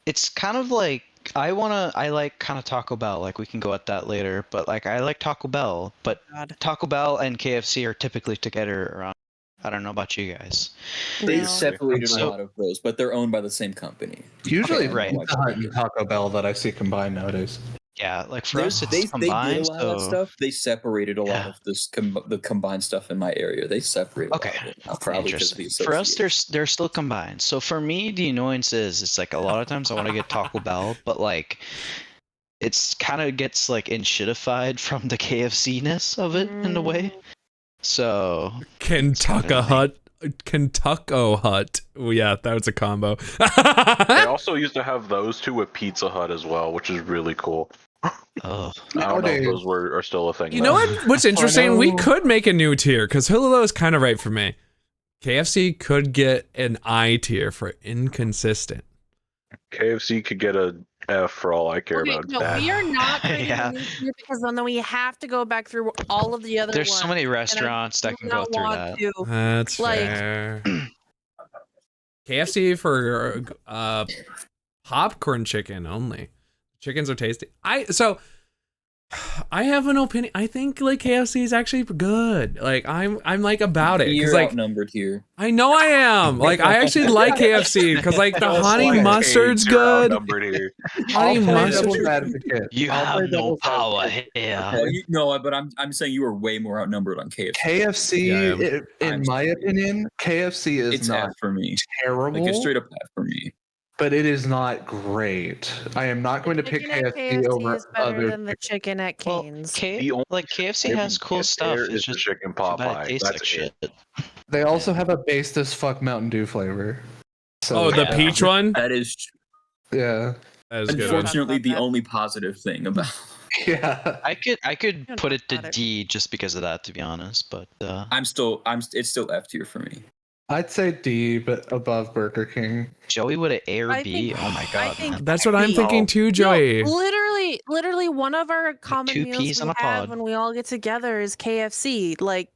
it's kind of like I like kind of Taco Bell, like we can go at that later, but like I like Taco Bell, but God. Taco Bell and KFC are typically together around. I don't know about you guys. They No. separated So- a lot of those, but they're owned by the same company. Usually, Okay, right. Pizza Hut and Taco Bell that I see combined nowadays. Yeah, like for us it's They combined. did a lot of that So stuff. They separated a lot Yeah. of this the combined stuff in my area. They separated. Okay. A lot of it now, probably because of the interesting. For us, association. they're still combined. So for me, the annoyance is it's like a lot of times I want to get Taco Bell, but like it's kind of gets like enshittified from the KFC-ness of it in a way. So Kentucky Hut. Kentucky Hut. Oh, yeah, that was a combo. They also used to have those two with Pizza Hut as well, which is really cool. oh, I don't know Nowadays- if those are still a thing. You though. know what? What's interesting? We know. could make a new tier because Hulu is kind of right for me. KFC could get an I tier for inconsistent. KFC could get a F for all I care Okay, about. no, that. we are not creating Yeah. a new tier because then we have to go back through all of the other there's ones. so many and I restaurants that do can go not through want that. to. That's Like- fair. KFC for popcorn chicken only. Chickens are tasty. I have an opinion. I think like KFC is actually good. Like I'm like about it because You're like outnumbered here. I know I am. Like I actually like KFC because like the honey mustard's You're good. outnumbered here. Honey I'll play mustard. devil's advocate. You I'll have play no devil's power advocate. here. Well, no, but I'm saying you are way more outnumbered on KFC. KFC, Yeah, in I'm my sorry. opinion, KFC is It's not F for me. terrible, Like it's straight up F for me. but it is not great. I am not going to pick Chicken at KFC over is better other. than the chicken at Well, Cane's. The only like KFC thing has you cool get stuff. there It's is the just chicken too pot bad pie. it tastes That's like shit. They also have a based as fuck Mountain Dew flavor. So, Oh, the Yeah. peach one. That is yeah, That is a good one. unfortunately the Talk about only positive thing about. yeah. I could Don't put it to matter. D just because of that, to be honest. But It's still F tier for me. I'd say D, but above Burger King. Joey would have A or I B. think- Oh my I god, think- man. That's what I'm B. thinking too, Joey. No, literally, one of our common two meals peas we in a have pod. when we all get together is KFC. Like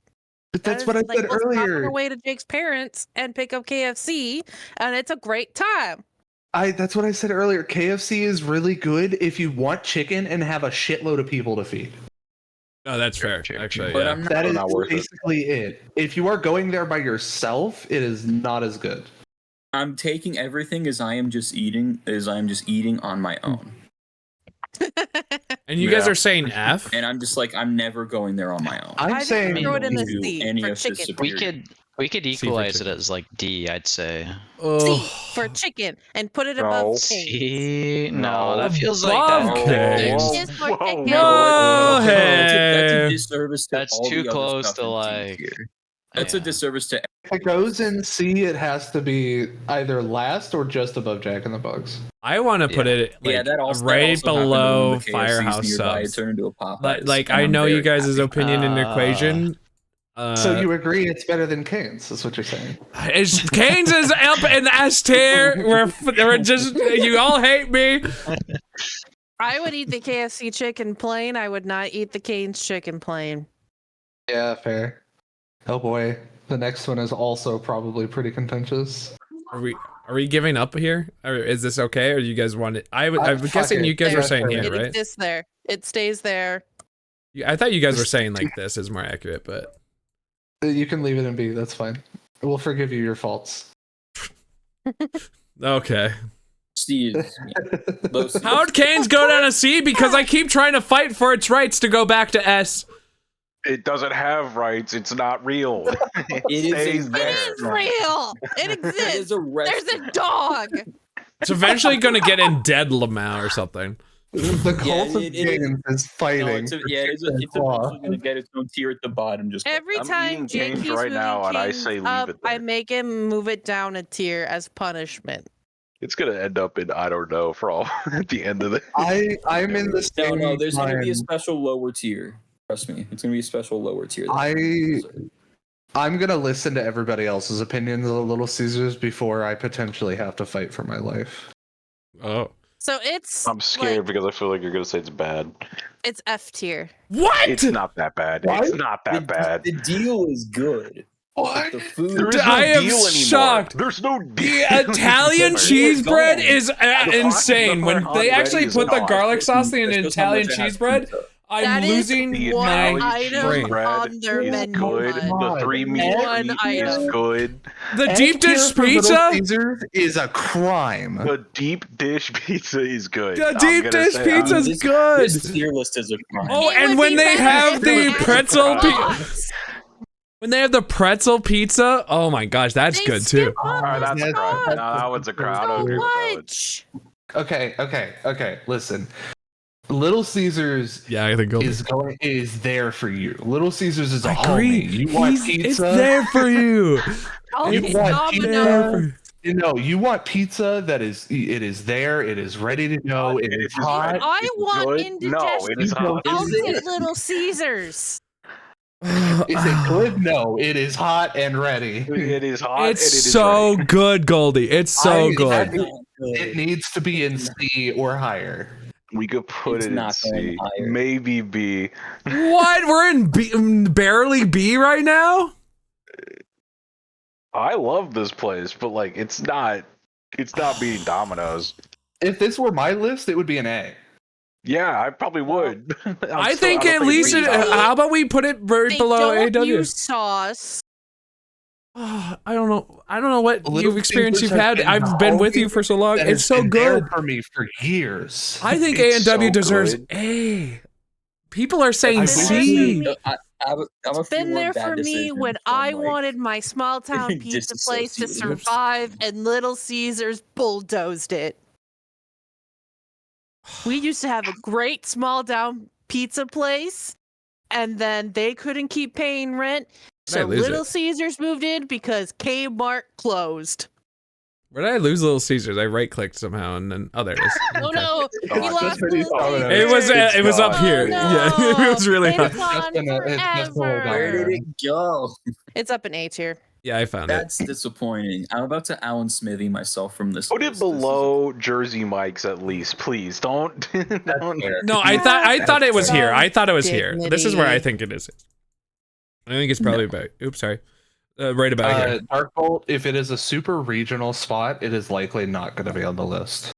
But that that's is- what I like, said let's hop on earlier. our way to Jake's parents and pick up KFC, and it's a great time. That's what I said earlier. KFC is really good if you want chicken and have a shitload of people to feed. Oh, that's fair. Sure. Actually, But yeah. I'm That is not worth it. basically it. If you are going there by yourself, it is not as good. I'm taking everything as I am just eating on my own. And you guys Yeah. are saying F? And I'm just like I'm never going there on my own. I'm I think saying throw it in a Do C any for of the chicken. superior- We could for equalize it chicken. as like D, I'd say. Oh. C for chicken and put it No. above Cane's. C? No, No. that feels like Above that. Cane's. C is for Whoa, chicken. Whoa, That's a hey. disservice to That's all too the other close stuff to, in D like- tier. That's a Yeah. disservice to. if it goes in C, it has to be either last or just above Jack in the Box. I want to put Yeah. it like, Yeah, that also right that also happened below when the KFCs Firehouse nearby subs. turned into a Popeyes, Like and I I'm know you very guys' happy. opinion in the equation. So you agree it's better than Cane's? That's what you're saying. Cane's is up in S tier. We're just you all hate me. I would eat the KFC chicken plain. I would not eat the Cane's chicken plain. Yeah, fair. Oh boy, the next one is also probably pretty contentious. Are we Are we giving up here? Or is this okay? Or you guys want it? I'm guessing you guys were saying here, right? It exists there. It stays there. I thought you guys were saying like this is more accurate, but You can leave it in B. That's fine. We'll forgive you your faults. okay. Steve. How'd Canes go down to C? Because I keep trying to fight for its rights to go back to S. It doesn't have rights. It's not real. It is real. It exists. There's a dog. It's eventually going to get in Dead Lamau or something. The cult of Canes is fighting. It's eventually going to get its own tier at the bottom. Just Every time Jake keeps right moving now, and I Canes say leave up, it there. I make him move it down a tier as punishment. It's gonna end up in I don't know for all at the end of it. I'm in the same. No, there's going to be a special lower tier. Trust me, it's going to be a special lower tier. I'm gonna listen to everybody else's opinions of Little Caesars before I potentially have to fight for my life. Oh. So it's. I'm scared because I feel like you're gonna say it's bad. It's F tier. What? It's not that bad. What? It's not that bad. The deal is good. What? The food. There is no I am deal anymore. shocked. There's no The deal. Italian cheese bread is insane. The When hot they ready actually is put the not. garlic sauce in an That's just how Italian much it has cheese bread, pizza. I'm That is losing The one my Italian item brain. bread on their is menu. good. The 3 meat One treat item. is good. The F deep tier dish for Little pizza? Caesars is a crime. The deep dish pizza is good. The I'm deep gonna dish say- pizza's This- good. This tier list is a crime. Oh, It and would when be they better have if the it had pretzel sauce. when they have the pretzel pizza, oh my gosh, that's They good too. skip on Alright, that's the a crime. sauce. No, that one's a crime. I So don't agree with that one. much. Okay. Listen, Little Caesars Yeah, I think is there for you. Little Caesars is a I agree. homie. You want It's pizza? there for you. Oh, You it's want Domino's. pizza? You want pizza that is there. It is ready to go. It is hot. I want Good? indigestion. No, it is hot. I'll get Little Caesars. Is it good? No, it is hot and ready. It is hot. It's and it is so ready. good, Goldie. It's so good. It needs to be in C or higher. We could put It's it in not going C, higher. maybe B. What? We're in B, barely B right now? I love this place, but like it's not beating Domino's. If this were my list, it would be an A. Yeah, I probably would. I think at least how about we put it right They below don't AW? use sauce. I don't know. I don't know what Little experience Caesars you've has had. been I've been with homie you for so long. That It's has so been there good. for me for years. I think It's A&W so deserves good. A. People are saying I've C. been I'm a It's been few there bad for me decisions when from, I like, wanted my small town pizza place to disassociated. survive, and Little Caesars bulldozed it. We used to have a great small town pizza place, and then they couldn't keep paying rent, Where'd I so lose Little it? Caesars moved in because Kmart closed. Where did I lose Little Caesars? I right clicked somehow and then there it is. Oh Okay. no, we Oh, lost pretty Little solid. Caesars. It was up Oh, here. no. Yeah, it was really It's high. gone It's just forever. Where did it go? It's up in A tier. Yeah, I found it. That's disappointing. I'm about to Alan Smithy myself from this. Put it list. This is- below Jersey Mike's at least, please. Don't. don't. fair. No, I thought it was here. I thought it was here. Dignity. This is where I think it is. I think it's probably about. Oops, sorry. Right about here. Dark Bolt, if it is a super regional spot, it is likely not going to be on the list.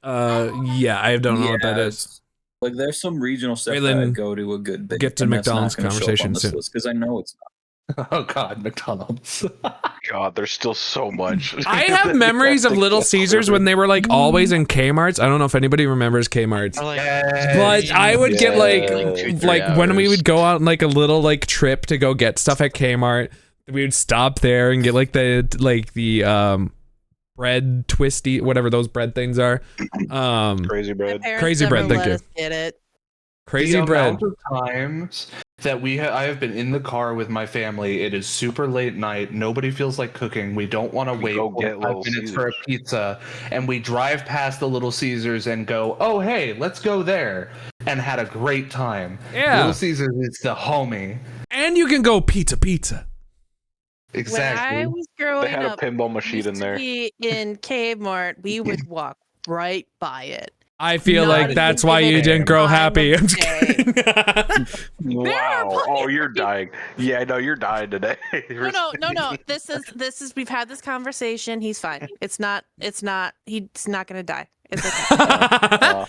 Yeah, I don't know what that Yeah, is. Like, there's some regional stuff that Raylan, I'd go to a good bit. get to McDonald's conversation soon. Because I know it's not. Oh God, McDonald's. God, there's still so much. I have memories of Little Caesars when they were like always in Kmart's. I don't know if anybody remembers Kmart's. But I would get Like 2-3 like when we hours. would go out on like a little like trip to go get stuff at Kmart, we would stop there and get like the bread twisty, whatever those bread things are. Crazy My bread. parents Crazy never bread, thank let you. us get it. Crazy the bread. amount of times that I have been in the car with my family. It is super late night. Nobody feels like cooking. We don't want to wait go get 45 Little minutes for a Caesars. pizza, and we drive past the Little Caesars and go, "Oh hey, let's go there," and had a great time. Yeah. Little Caesars is the homie. And you can go pizza. Exactly. When I was growing They had a up, pinball it machine used in to there. be in Kmart, we would walk right by it. I feel Not like that's why you didn't grow happy. I'm just kidding. Wow. Oh, you're dying. Yeah, no, you're dying today. No. This is. We've had this conversation. He's fine. He's not gonna die. It's okay.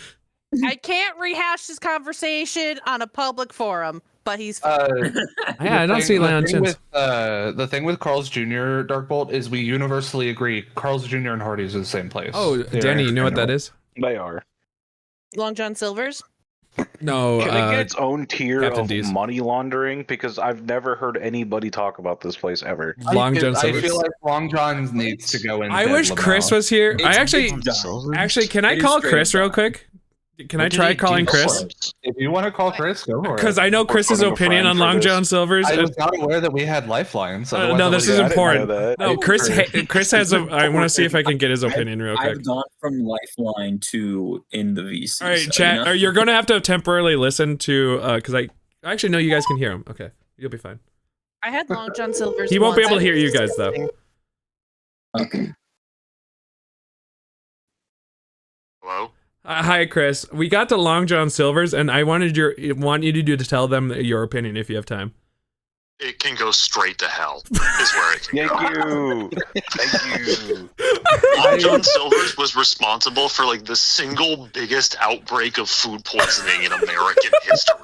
I can't rehash this conversation on a public forum, but he's fine. Yeah, I don't see Leon's. The thing with Carl's Jr. Darkbolt is we universally agree Carl's Jr. and Hardee's are the same place. Oh, Danny, you know what that is? They are. Long John Silver's. No. Can it get its own tier Captain of D's. money laundering? Because I've never heard anybody talk about this place ever. Long John I Silver's. feel like Long John's needs to go in. I wish Chris was here. I actually, can I call Chris real quick? Can I try calling Chris? If you want to call Chris, go for it. Because I know Chris's opinion on Long John Silver's. I was not aware that we had lifelines. No, this is important. No, Chris has a. I want to see if I can get his opinion real quick. I've gone from Lifeline to in the VC. All right, chat. You're going to have to temporarily listen to, because I actually know you guys can hear him. Okay, you'll be fine. I had Long John Silver's. He won't be able to hear you guys though. Okay. Hello? Hi, Chris. We got to Long John Silver's, and I want you to tell them your opinion if you have time. It can go straight to hell, is where it can go. Thank you. Long John Silver's was responsible for like the single biggest outbreak of food poisoning in American history.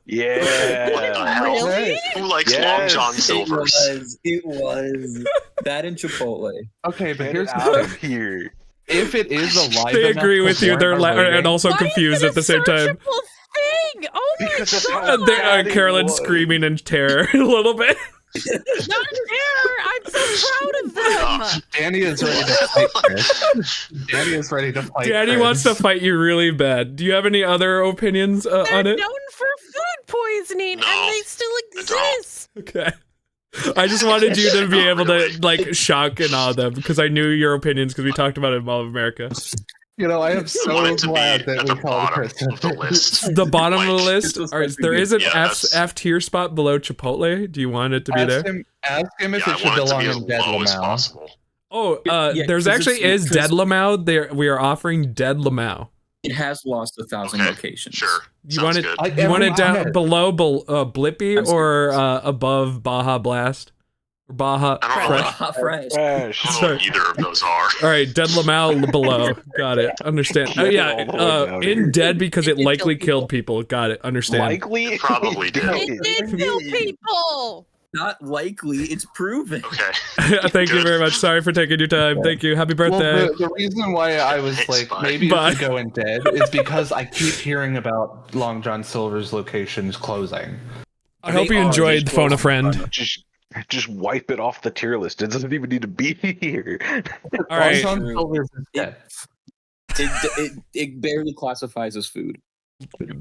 Yeah. What the hell? Really? Who likes Long John Silver's? It was that in Chipotle. Okay, but Get here's the out thing. of here. If it is alive, They agree with you. They're and also Why confused is it at the same time. a searchable thing? Oh my Because that's how god! bad it Carolyn's was. screaming in terror a little bit. Not terror. I'm so proud of them. Danny is ready to fight Chris. Danny is ready to fight Danny Chris. wants to fight you really bad. Do you have any other opinions They're on it? known for food poisoning, No, and they still exist. Okay. I just wanted you to be able to like shock and awe them because I knew your opinions because we talked about it in Mall of America. You know, I am I so want it to be glad at that the we called bottom Chris. of the list. The bottom of the Like, list, was all right, there is an Yeah, that's- F tier spot below Chipotle. Do you want it to be there? Ask him if Yeah, it I should want it to belong be as in Dead low as Lamau. possible. Oh, Yeah, there's 'cause actually it's- is 'cause- Dead Lamau. There, we are offering Dead Lamau. It has lost 1,000 Okay, locations. Sure. You want it? Good. You want it down Everyone- below Blippy I'm or above Baja Blast? Or Baja I don't know. Fresh? Hot fresh. Fresh. I don't know what either of those are. All right, Dead Lamau below. Got it. Understand. Oh yeah, All the way down in here. Dead because it It did likely kill killed people. Got it. Understand. Likely. It probably did. It did kill people. Not likely. It's proven. Okay. Thank you Good. very much. Sorry for taking your time. Thank you. Happy birthday. Well, the reason why I was It's like, fine. maybe Bye. it should go in Dead is because I keep hearing about Long John Silver's locations closing. I hope They you are enjoyed just Phone a closing. Friend. Just wipe it off the tier list. It doesn't even need to be here. All right. Long John Silver's is dead. It barely classifies as food.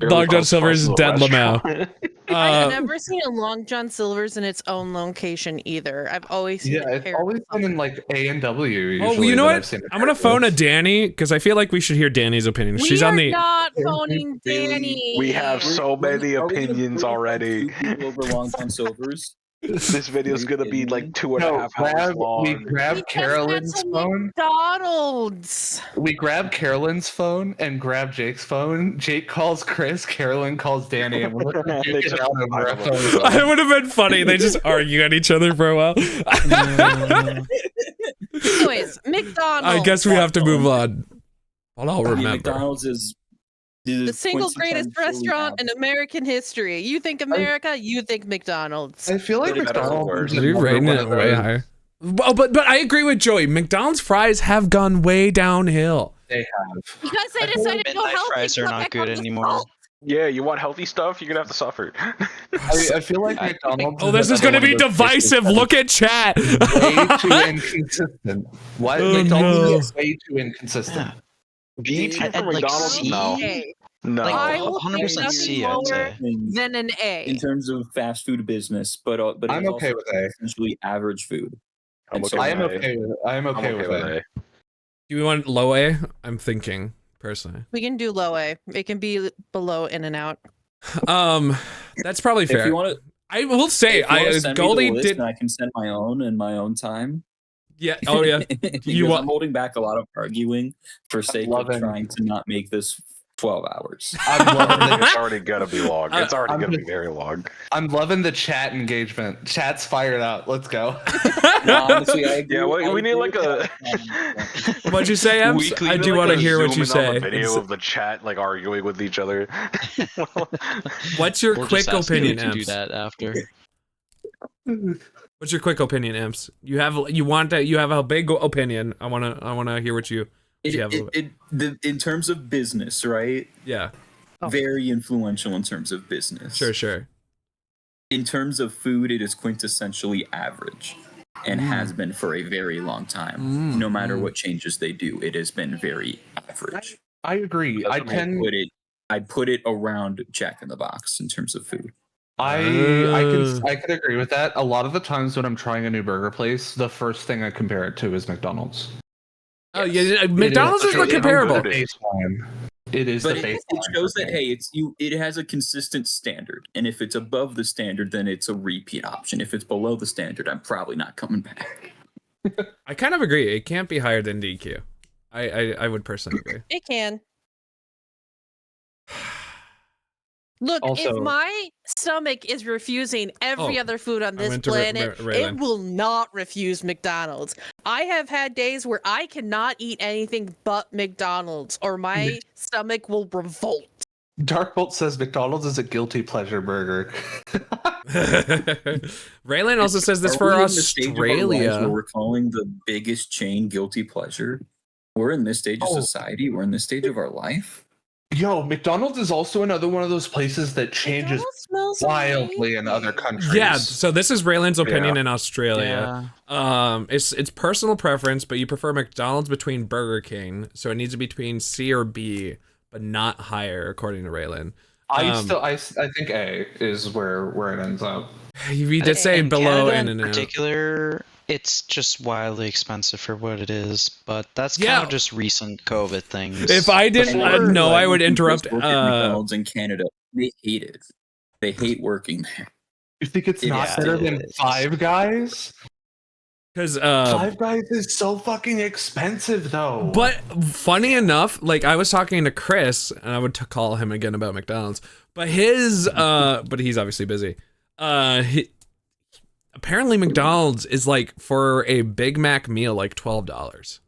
Long John Silver's Dead Lamau. I've never seen a Long John Silver's in its own location either. I've always seen Yeah, it it's paired always with been in like A&W. Oh, Usually you know that what? I've seen it I'm gonna paired phone a with. Danny because I feel like we should hear Danny's opinion. We She's on are the. not phoning Danny. We have so many Are we gonna opinions put already. food people over Long John Silver's? This video's gonna be like 2.5 No, hours we long. grab Because Carolyn's that's a phone. McDonald's. We grab Carolyn's phone and grab Jake's phone. Jake calls Chris, Carolyn calls Danny, and we're They Jake just it out over fight a over phone. the It would have been funny. They just argue at each other for a while. Anyways, McDonald's. I guess we have to move on. Well, I'll Yeah, remember. McDonald's is the single quintessentially greatest restaurant in American history. You think America, you think McDonald's. I feel like Really better or worse? McDonald's is We're another rating one it of way those- higher. Well, but I agree with Joey. McDonald's fries have gone way downhill. They have. Because they decided to go Midnight healthy. fries are cut not back good on the anymore. salt. Yeah, you want healthy stuff? You're gonna have to suffer. I feel like McDonald's. Oh, this is going to be divisive. Look at chat. way too inconsistent. What? Oh, McDonald's no. is way too inconsistent. B tier for I'd like McDonald's? C. No. A. No. Like, I will 100% say C, nothing I'd lower say. than an A. in terms of fast food business, but I'm it's okay also with A. essentially average food. I'm And okay so I am with A. okay with. I am I'm okay with it. A. Do we want low A? I'm thinking personally. We can do low A. It can be below In and Out. That's probably If you fair. want to, I will say, send me the Goldie list did. and I can send my own in my own time. Yeah. Oh yeah. I'm holding back a lot of arguing for sake of trying to not make this 12 hours. It's already gonna be long. It's already gonna be very long. I'm loving the chat engagement. Chat's fired up. Let's go. No, honestly, I agree. Yeah, we need like a. What'd you say, Ems? I do want to hear what you say. On the video of the chat like arguing with each other. What's your quick opinion, to do Ems? that after. What's your quick opinion, Ems? You have a big opinion. I wanna hear what you. In terms of business, right? Yeah. Very influential in terms of business. Sure. In terms of food, it is quintessentially average and has been for a very long time. No matter what changes they do, it has been very average. I agree. I'd put it around Jack in the Box in terms of food. I could agree with that. A lot of the times when I'm trying a new burger place, the first thing I compare it to is McDonald's. Oh yeah, McDonald's is not comparable. It is, but the baseline. It shows that it has a consistent standard, and if it's above the standard, then it's a repeat option. If it's below the standard, I'm probably not coming back. I kind of agree. It can't be higher than DQ. I would personally agree. It can. Look, Also, if my stomach is refusing every other food on this planet, Raylan. it will not refuse McDonald's. I have had days where I cannot eat anything but McDonald's, or my stomach will revolt. Darkbolt says McDonald's is a guilty pleasure burger. Raylan also says this for Australia. We're calling the biggest chain guilty pleasure. We're in this stage of society. We're in this stage of our life. Yo, McDonald's is also another one of those places that changes wildly in other countries. Yeah, so this is Raylan's opinion in Australia. Yeah. It's personal preference, but you prefer McDonald's between Burger King, so it needs to be between C or B, but not higher, according to Raylan. I think A is where it ends up. You did say below Canada in particular. It's just wildly expensive for what it is, but that's kind of just recent COVID things. If I didn't know, I would interrupt. McDonald's in Canada, they hate it. They hate working there. You think it's not better than Five Guys? Because Five Guys is so fucking expensive, though. But funny enough, like I was talking to Chris, and I would call him again about McDonald's, but his but he's obviously busy. Apparently McDonald's is like for a Big Mac meal like $12.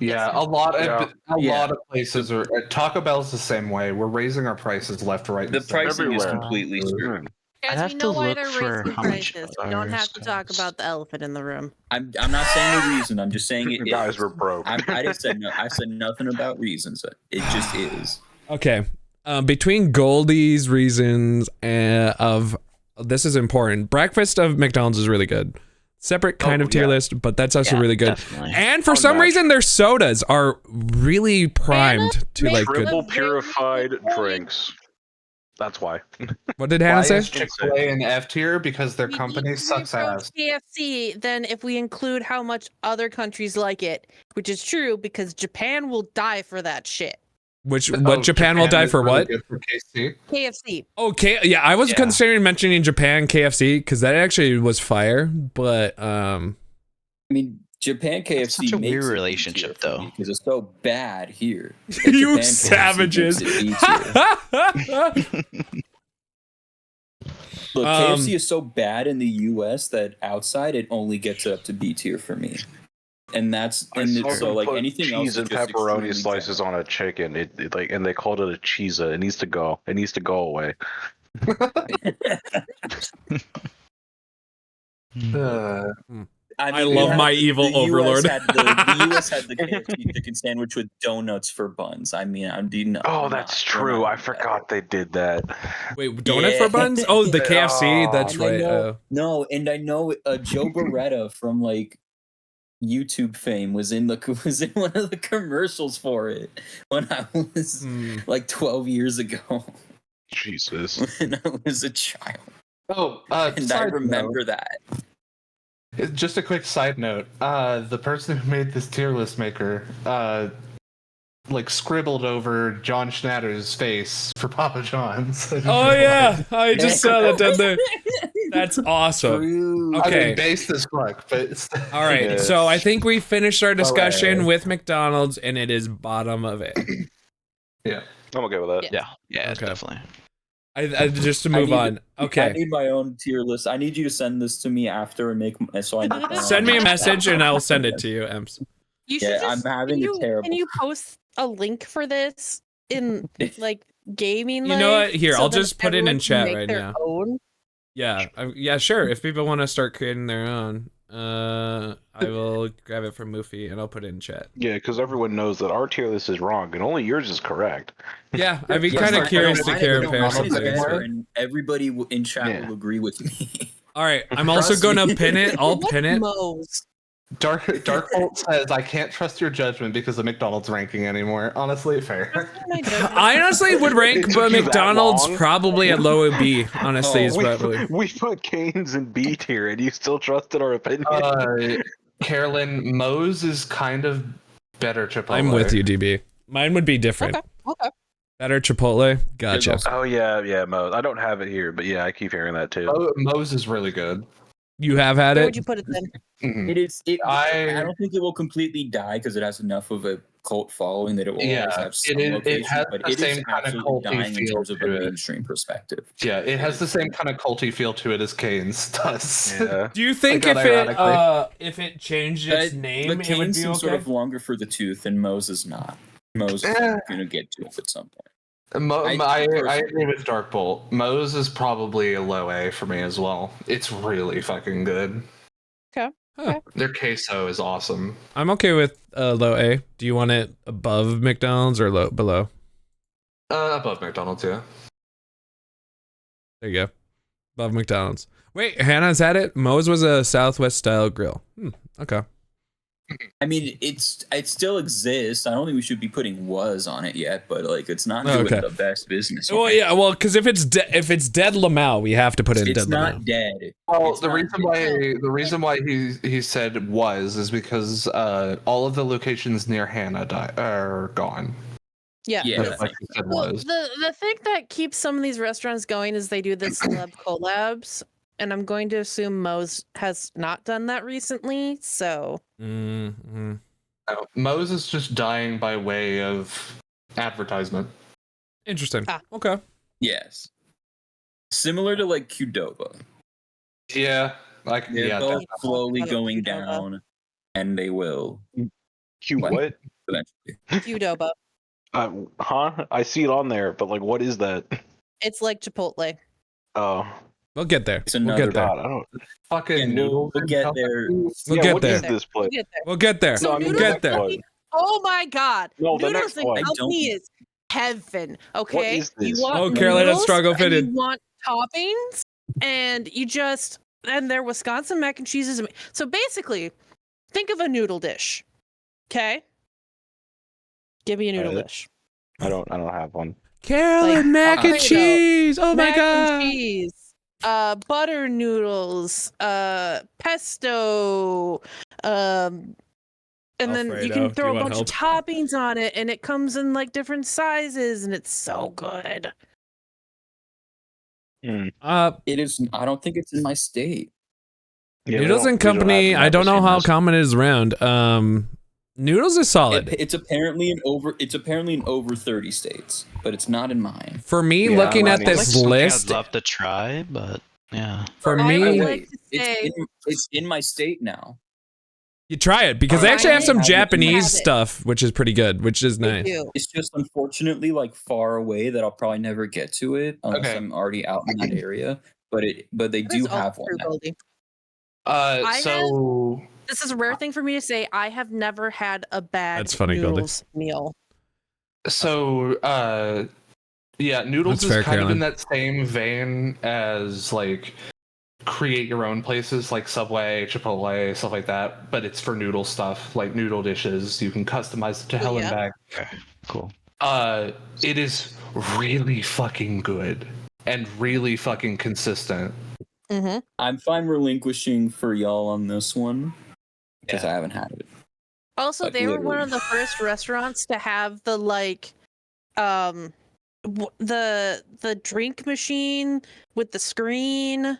Yeah, a lot of places are. Taco Bell's the same way. We're raising our prices left, right. The pricing is completely screwed. Guys, we know why they're raising prices. We don't have to talk about the elephant in the room. I'm not saying the reason. I'm just saying it. You guys were broke. I didn't say no. I said nothing about reasons. It just is. Okay. Between Goldie's reasons of this is important. Breakfast of McDonald's is really good. Separate kind of tier list, but that's also really good. Definitely. And for some reason, their sodas are really primed to like triple purified drinks. That's why. What did Hannah say? Chick-fil-A in F tier because their company sucks ass. KFC, then if we include how much other countries like it, which is true because Japan will die for that shit. Japan will die for what? For KFC. Okay, yeah, I was considering mentioning Japan KFC because that actually was fire, but I mean, Japan KFC it's such a weird relationship though because it's so bad here. You savages. Look, KFC is so bad in the US that outside it only gets up to B tier for me. And that's so like anything else. Cheese and pepperoni slices on a chicken. It like, and they called it a cheesa. It needs to go. It needs to go away. I love my evil overlord. The US had the KFC chicken sandwich with donuts for buns. I mean, that's true. I forgot they did that. Wait, donut for buns? Oh, the KFC. That's right. No, and I know Joe Beretta from like YouTube fame was in one of the commercials for it when I was like 12 years ago. Jesus. When I was a child. And I remember that. Just a quick side note. The person who made this tier list maker like scribbled over John Schnatter's face for Papa John's. Oh yeah, I just saw that down there. That's awesome. True. I Okay. mean, based as fuck, but it's... All right. Yeah. So I think we finished our discussion Hilarious. with McDonald's, and it is bottom of it. Yeah. I'm okay with that. Yeah, Okay. definitely. I just to move on. I Okay. need my own tier list. I need you to send this to me after and make so I need Send me a message, and I'll send it to you, Ems. You should Yeah, just, I'm having can a you, terrible. Can you post a link for this in like gaming? You know life, what? Here, so I'll then just put it in everyone can chat make right their now. own? Yeah, yeah, sure. If people want to start creating their own, I will grab it from Moofy and I'll put it in chat. Yeah, because everyone knows that our tier list is wrong and only yours is correct. Yeah, I'd be Yes, kind of I curious know, to mine- compare no, mine is comparisons. better, and everybody in chat Yeah. will agree with me. All right, I'm also Trust gonna me. pin it. I'll What's pin it. Moe's? Darkbolt says, I can't trust your judgment because of McDonald's ranking anymore. Honestly, fair. I honestly would rank It took you that McDonald's long? probably at low B. Honestly, is we, probably. we put Canes in B tier and you still trusted our opinion. Carolyn, Moe's is kind of better Chipotle. I'm with you, DB. Mine would be different. Okay. Better Chipotle. Gotcha. Oh yeah, Mo. I don't have it here, but yeah, I keep hearing that too. Moe's is really good. You have had Where it. would you put it then? Mhm. It is. I I- don't think it will completely die because it has enough of a cult following that it will Yeah, always have some it is- it locations, has but the it is same kind of absolutely culty dying in feel terms of a to it. mainstream perspective. Yeah, it has the same kind of culty feel to it as Cane's does. Yeah. Do you think Like, if it changed its name, the it would Cane's be seems okay? sort of longer for the tooth, and Moe's is not. Moe's is Eh. gonna get tooth at some point. I agree with Darkbolt. Moe's is probably a low A for me as well. It's really fucking good. Huh. Their queso is awesome. I'm okay with low A. Do you want it above McDonald's or below? Above McDonald's, yeah. There you go. Above McDonald's. Wait, Hannah's had it? Moe's was a Southwest style grill. Okay. I mean, it still exists. I don't think we should be putting "was" on it yet, but like, it's not Oh, doing okay. the best business. Well, yeah, well, because if it's dead Lamau, we have to put in it's dead not Lamau. dead. Well, It's the not reason why he said was is because all of the locations near Hannah are gone. Yeah. Yeah. Like you said, Well, was. the thing that keeps some of these restaurants going is they do the celeb collabs, and I'm going to assume Moe's has not done that recently. So Mm-hmm. Moe's is just dying by way of advertisement. Interesting. Okay. Yes. Similar to like Qdoba. Yeah, They're yeah. both definitely. slowly Qdoba. going down, and they will Q what? eventually. Qdoba. Huh? I see it on there, but like, what is that? It's like Chipotle. Oh, We'll get there. It's We'll another get there. God, I don't. Fucking And noodles. we'll get there. We'll yeah, get what there. is this place? We'll get there. We'll get there. So No, I mean, We'll noodles get there. and company- Oh my God! No, the Noodles next and one. company is heaven. Okay, is this? you want Oh, Carolina noodles struggle and fitted. You want toppings, and you just and their Wisconsin mac and cheese is so basically, think of a noodle dish. Okay, give me a noodle dish. I don't have one. Carolyn Like, mac and Alfredo, cheese. Oh my mac god. and cheese, butter noodles, pesto, and then you Alfredo, can do throw you a want bunch of toppings on it, and it comes in like different sizes, and it's so good. It is. I don't think it's in my state. Yeah, we Noodles don't- and we don't Company. have I don't the know same how list. common it is around. Noodles is solid. It's apparently in over. It's apparently in over 30 states, but it's not in mine. For me, Yeah, looking at mine is. this Something list, I'd love to try, but yeah. for I me, would Wait, like to say- it's in my state now. you try it because they Alright. actually have some I have it. Japanese Have it. stuff, which is pretty good, which is They nice. do. It's just unfortunately like far away that I'll probably never get to it unless Okay. I'm already out in that area. But they That do is all have one true, now. Goldie. I So This is a rare thing for me to say. I have never had a bad That's funny, Goldie. noodles meal. Yeah, noodles That's is fair, kind of Carolyn. in that same vein as like create your own places like Subway, Chipotle, stuff like that. But it's for noodle stuff, like noodle dishes. You can customize it to hell and Yeah. back. Okay, cool. It is really fucking good and really fucking consistent. Mm-hmm. I'm fine relinquishing for y'all on this one because I haven't had it. Also, Like, they were one literally. of the first restaurants to have the the drink machine with the screen.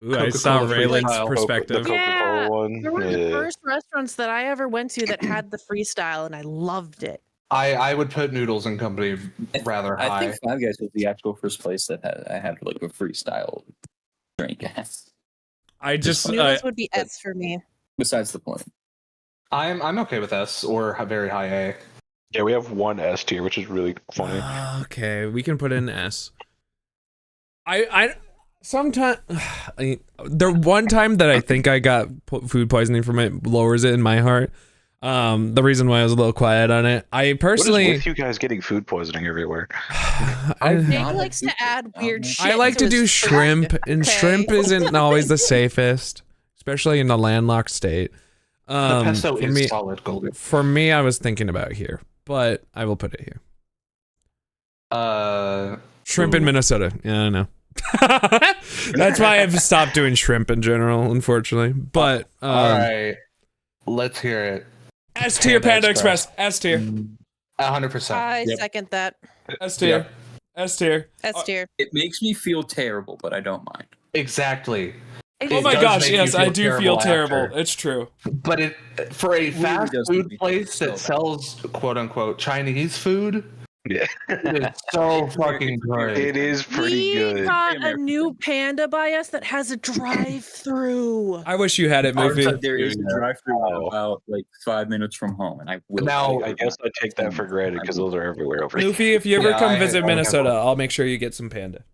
Ooh, I saw Raylan's freestyle. perspective. The Coca-Cola one. They were the Yeah. first restaurants that I ever went to that had the freestyle, and I loved it. I would put Noodles and Company rather high. I think Five Guys was the actual first place that I had like a freestyle drink. I just Noodles would be S for me. Besides the point. I'm okay with S or very high A. Yeah, we have one S tier, which is really funny. Okay, we can put in S. I sometimes the one time that I think I got food poisoning from it lowers it in my heart. The reason why I was a little quiet on it, I personally. What is with you guys getting food poisoning everywhere? Jake likes to add weird shit. I like to do shrimp, and shrimp isn't always the safest, especially in a landlocked state. The pesto for is me, solid golden. For me, I was thinking about here, but I will put it here. Shrimp in Minnesota. Yeah, I know. That's why I've stopped doing shrimp in general, unfortunately. But all right, let's hear it. S tier Panda Express. S tier. 100%. I second that. S tier. S tier. S tier. It makes me feel terrible, but I don't mind. Exactly. Oh my gosh, yes, I do feel terrible. It's true. But it for a fast food place that sells quote unquote Chinese food, Yeah, it is so fucking good. it is pretty We good. got a new Panda by us that has a drive-through. I wish you had it, Movie. There is a drive-thru about like 5 minutes from home, and I will. Now, I guess I take that for granted because those are everywhere over here. Luffy, if you ever Yeah, come visit I Minnesota, have- I'll make sure you get some Panda.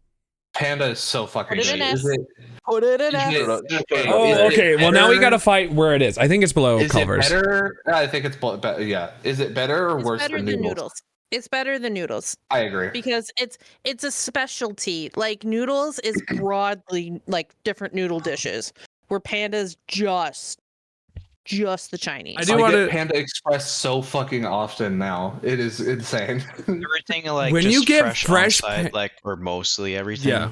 Panda is so fucking Put it good. in Is S. it, Put it in is S. it- Oh, is it okay. Well, now we better- gotta fight where it is. I think it's below Is Culver's. it better? I think it's yeah. Is it better or It's worse better than than noodles? noodles. It's better than noodles I agree. because it's a specialty. Like noodles is broadly like different noodle dishes, where Panda's just the Chinese. I do I want get to. Panda Express so fucking often now. It is insane. Everything like When just you get fresh on-site, pa- like or mostly everything. Yeah.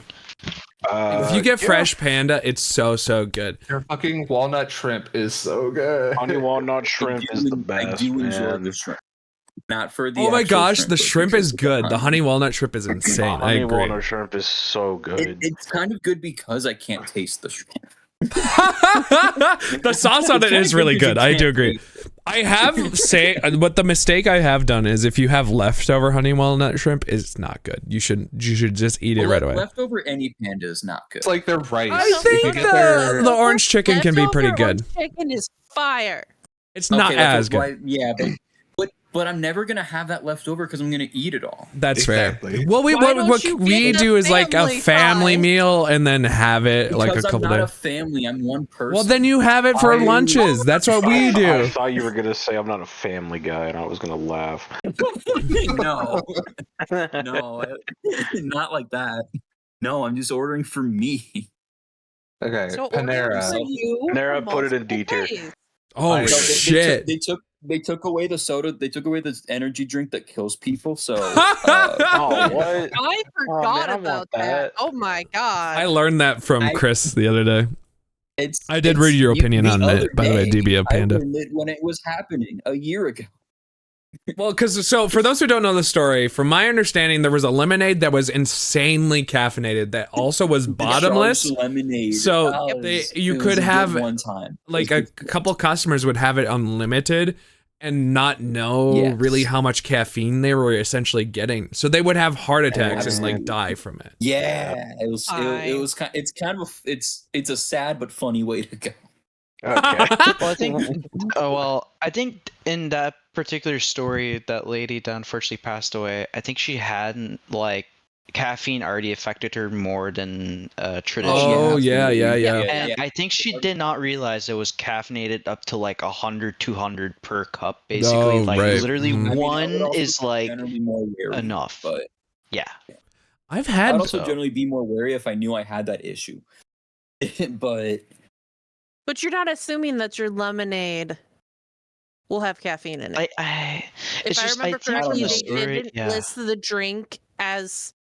If you get fresh Panda, it's so good. Your fucking walnut shrimp is so good. Honey walnut shrimp is the best, I do enjoy man. the shrimp. Not for the. Oh my actual gosh, shrimp, the but shrimp because is of good. The honey walnut shrimp is insane. I Honey agree. walnut shrimp is so good. It's kind of good because I can't taste the shrimp. The sauce on it is really good. I do agree. I have but the mistake I have done is if you have leftover honey walnut shrimp, it's not good. You should just eat it right away. Leftover any Panda is not good. It's like their rice. I If you think get their- the orange chicken can be pretty Leftover good. orange chicken is fire. It's not as good. Yeah, but I'm never gonna have that left over because I'm gonna eat it all. That's Exactly. fair. Well, Why what don't you we get do a is like a family family size? meal and then have it like a Because I'm couple not a days. family. I'm one person. Well, then you have it for lunches. That's what we I do. thought you were gonna say I'm not a family guy, and I was gonna laugh. no, no, not like that. No, I'm just ordering for me. Okay, So order Panera. for you Panera, for put it in D multiple tier. days. Oh I- shit! They took away the soda. They took away the energy drink that kills people. So Oh, what? I forgot man, I want about that. that. Oh my god. I learned that from Chris the other day. I did it's- read your you- opinion the on other it, by the way, day, DB of Panda. I learned it when it was happening a year ago. Well, so for those who don't know the story, from my understanding, there was a lemonade that was insanely caffeinated that also was bottomless. The Sharks lemonade. So It you was could a good have one time. like a couple customers would have it unlimited and not know Yes. really how much caffeine they were essentially getting. So they would have heart attacks and like die from it. Yeah, it was. It Fine. was. It's kind of. It's a sad but funny way to go. Okay. Well, I think in that particular story, that lady that unfortunately passed away, I think she had like caffeine already affected her more than traditional. Oh yeah. And I think she did not realize it was caffeinated up to like 100, 200 per cup, basically. Oh, like right. literally Mhm. I mean, I would one also is be like generally more wary, enough. But Yeah. I've I'd had also So- generally be more wary if I knew I had that issue. But But you're not assuming that your lemonade will have caffeine in it. It's if I just, remember think correctly, the they story- didn't yeah. list the drink as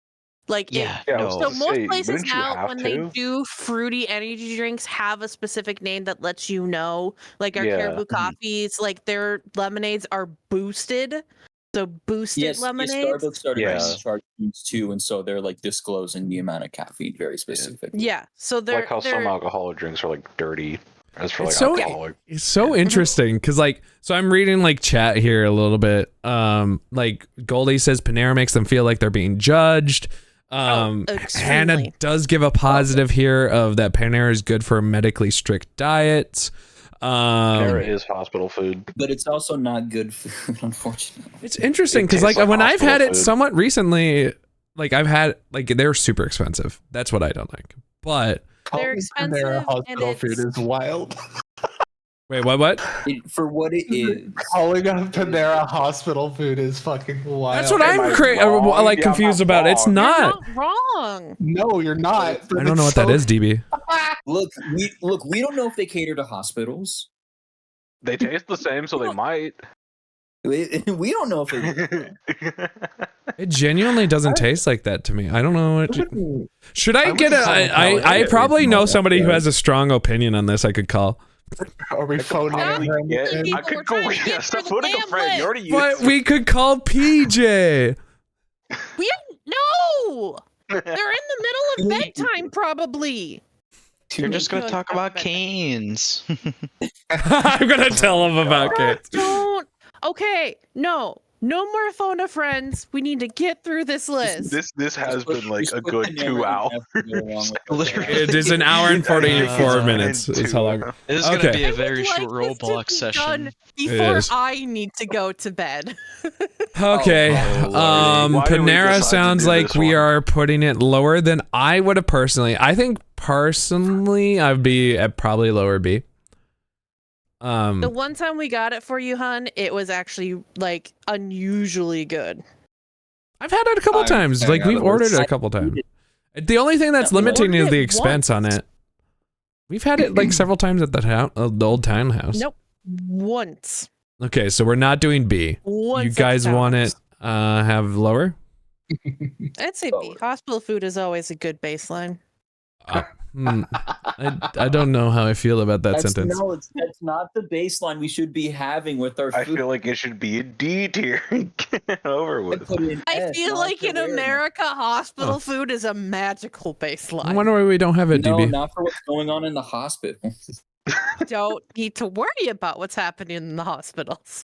like it- Yeah, Yeah, I no. was So gonna most say, places wouldn't you now, have when to? they do fruity energy drinks, have a specific name that lets you know. Like our Yeah. Caribou coffees, like their lemonades are boosted, The boosted lemonade. Starbucks started to charge foods too, and so they're like disclosing the amount of caffeine very specifically. Yeah, so they're like how some alcoholic drinks are like dirty. As for like alcoholic. It's so interesting because like so I'm reading like chat here a little bit. Like Goldie says Panera makes them feel like they're being judged. Hannah does give a positive here of that Panera is good for medically strict diets. Panera is hospital food, but it's also not good food, unfortunately. It's interesting because like when I've had it somewhat recently, like I've had like they're super expensive. That's what I don't like. But they're expensive. Panera hospital food is wild. Wait, what? For what it is. Calling up Panera hospital food is fucking wild. That's what I'm confused about. It's not. You're not wrong. No, you're not. I don't know what that is, DB. Look, we don't know if they cater to hospitals. They taste the same, so they might. We don't know if they. It genuinely doesn't taste like that to me. I don't know what. Should I get I probably know somebody who has a strong opinion on this. I could call. Are we phoning him? I could go. Stop phoning a friend. You already used. But we could call PJ. We no. They're in the middle of bedtime, probably. You're just gonna talk about Canes. I'm gonna tell them about Canes. Don't. Okay, no more phone a friends. We need to get through this list. This has been like a good 2 hours. It is an hour and 44 minutes. Is how long. This is gonna be a very short Roblox session. Before I need to go to bed. Okay. Panera sounds like we are putting it lower than I would have personally. I think personally I'd be at probably lower B. The one time we got it for you, hun, it was actually like unusually good. I've had it a couple times. Like we've ordered it a couple times. The only thing that's limiting is the expense on it. We've had it like several times at the old townhouse. Nope, once. Okay, so we're not doing B. You guys want it have lower? I'd say B. Hospital food is always a good baseline. I don't know how I feel about that sentence. No, that's not the baseline we should be having with our food. I feel like it should be a D tier. Get it over with. I feel like in America, hospital food is a magical baseline. I wonder why we don't have it, DB. No, not for what's going on in the hospital. Don't need to worry about what's happening in the hospitals.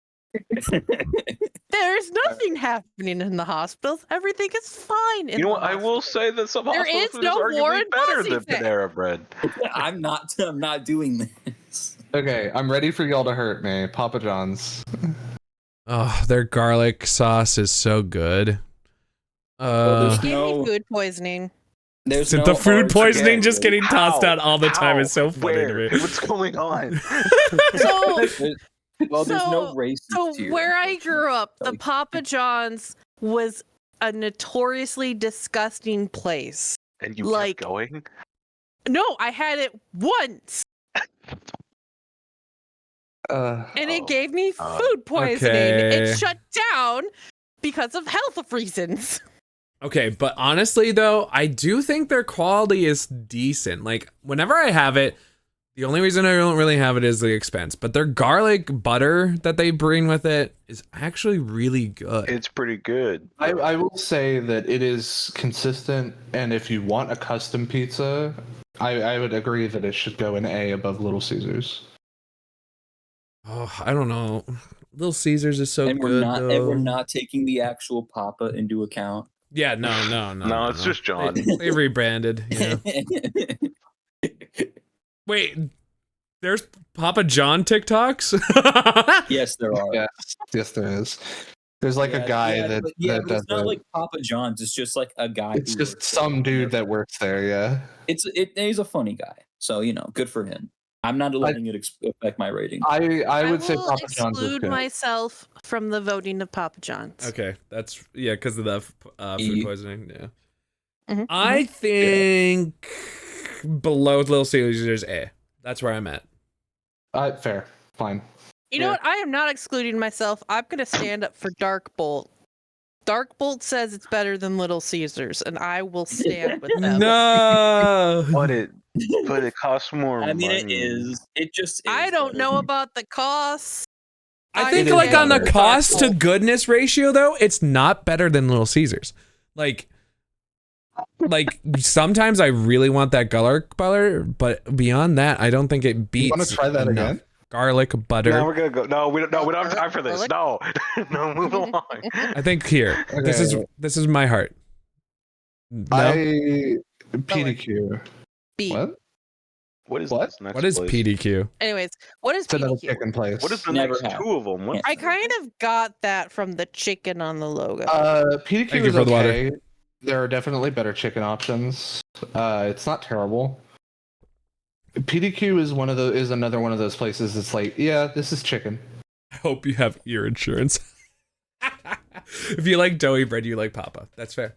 There's nothing happening in the hospitals. Everything is fine. You know what? I will say that some hospital food is arguably better than Panera bread. I'm not doing this. Okay, I'm ready for y'all to hurt me. Papa John's. Oh, their garlic sauce is so good. Give me food poisoning. The food poisoning just getting tossed out all the time is so funny to me. What's going on? Well, there's no race. So where I grew up, the Papa John's was a notoriously disgusting place. And you kept going? No, I had it once. And it gave me food poisoning. Okay. It shut down because of health reasons. Okay, but honestly though, I do think their quality is decent. Like whenever I have it, the only reason I don't really have it is the expense, but their garlic butter that they bring with it is actually really good. It's pretty good. I will say that it is consistent, and if you want a custom pizza, I would agree that it should go in A above Little Caesars. Oh, I don't know. Little Caesars is so good, though. And we're not taking the actual Papa into account. Yeah, no. No, it's just John. They rebranded, you know. Wait, there's Papa John TikToks? Yes, there are. Yes, there is. There's like a guy that it's does not like Papa John's. It's just like a guy. It's just some dude that works there. Yeah. He's a funny guy. So good for him. I'm not letting it affect my rating. I would say Papa John's is exclude good. myself from the voting of Papa John's. Okay, that's because of the food poisoning. Yeah. Mm-hmm. I think below Little Caesars A. That's where I'm at. Fair. Fine. You know what? I am not excluding myself. I'm going to stand up for Dark Bolt. Dark Bolt says it's better than Little Caesars, and I will stand with them. No. But it costs more money. I mean, it is. It just is I don't better. know about the costs. I think like on the cost to goodness ratio though, it's not better than Little Caesars. Like sometimes I really want that garlic butter, but beyond that, I don't think it beats. You want to try that again? Garlic butter. No, we're gonna go. No, we don't have time for this. No, no, move along. I think here. Okay. This is my heart. No? PDQ. B. What is What? this next What is place? PDQ? Anyways, what is It's another PDQ? chicken place. What is the Never next have. two of them? What? I kind of got that from the chicken on the logo. PDQ Thank you is for the water. okay. There are definitely better chicken options. It's not terrible. PDQ is another one of those places. It's like, yeah, this is chicken. I hope you have ear insurance. If you like doughy bread, you like Papa. That's fair.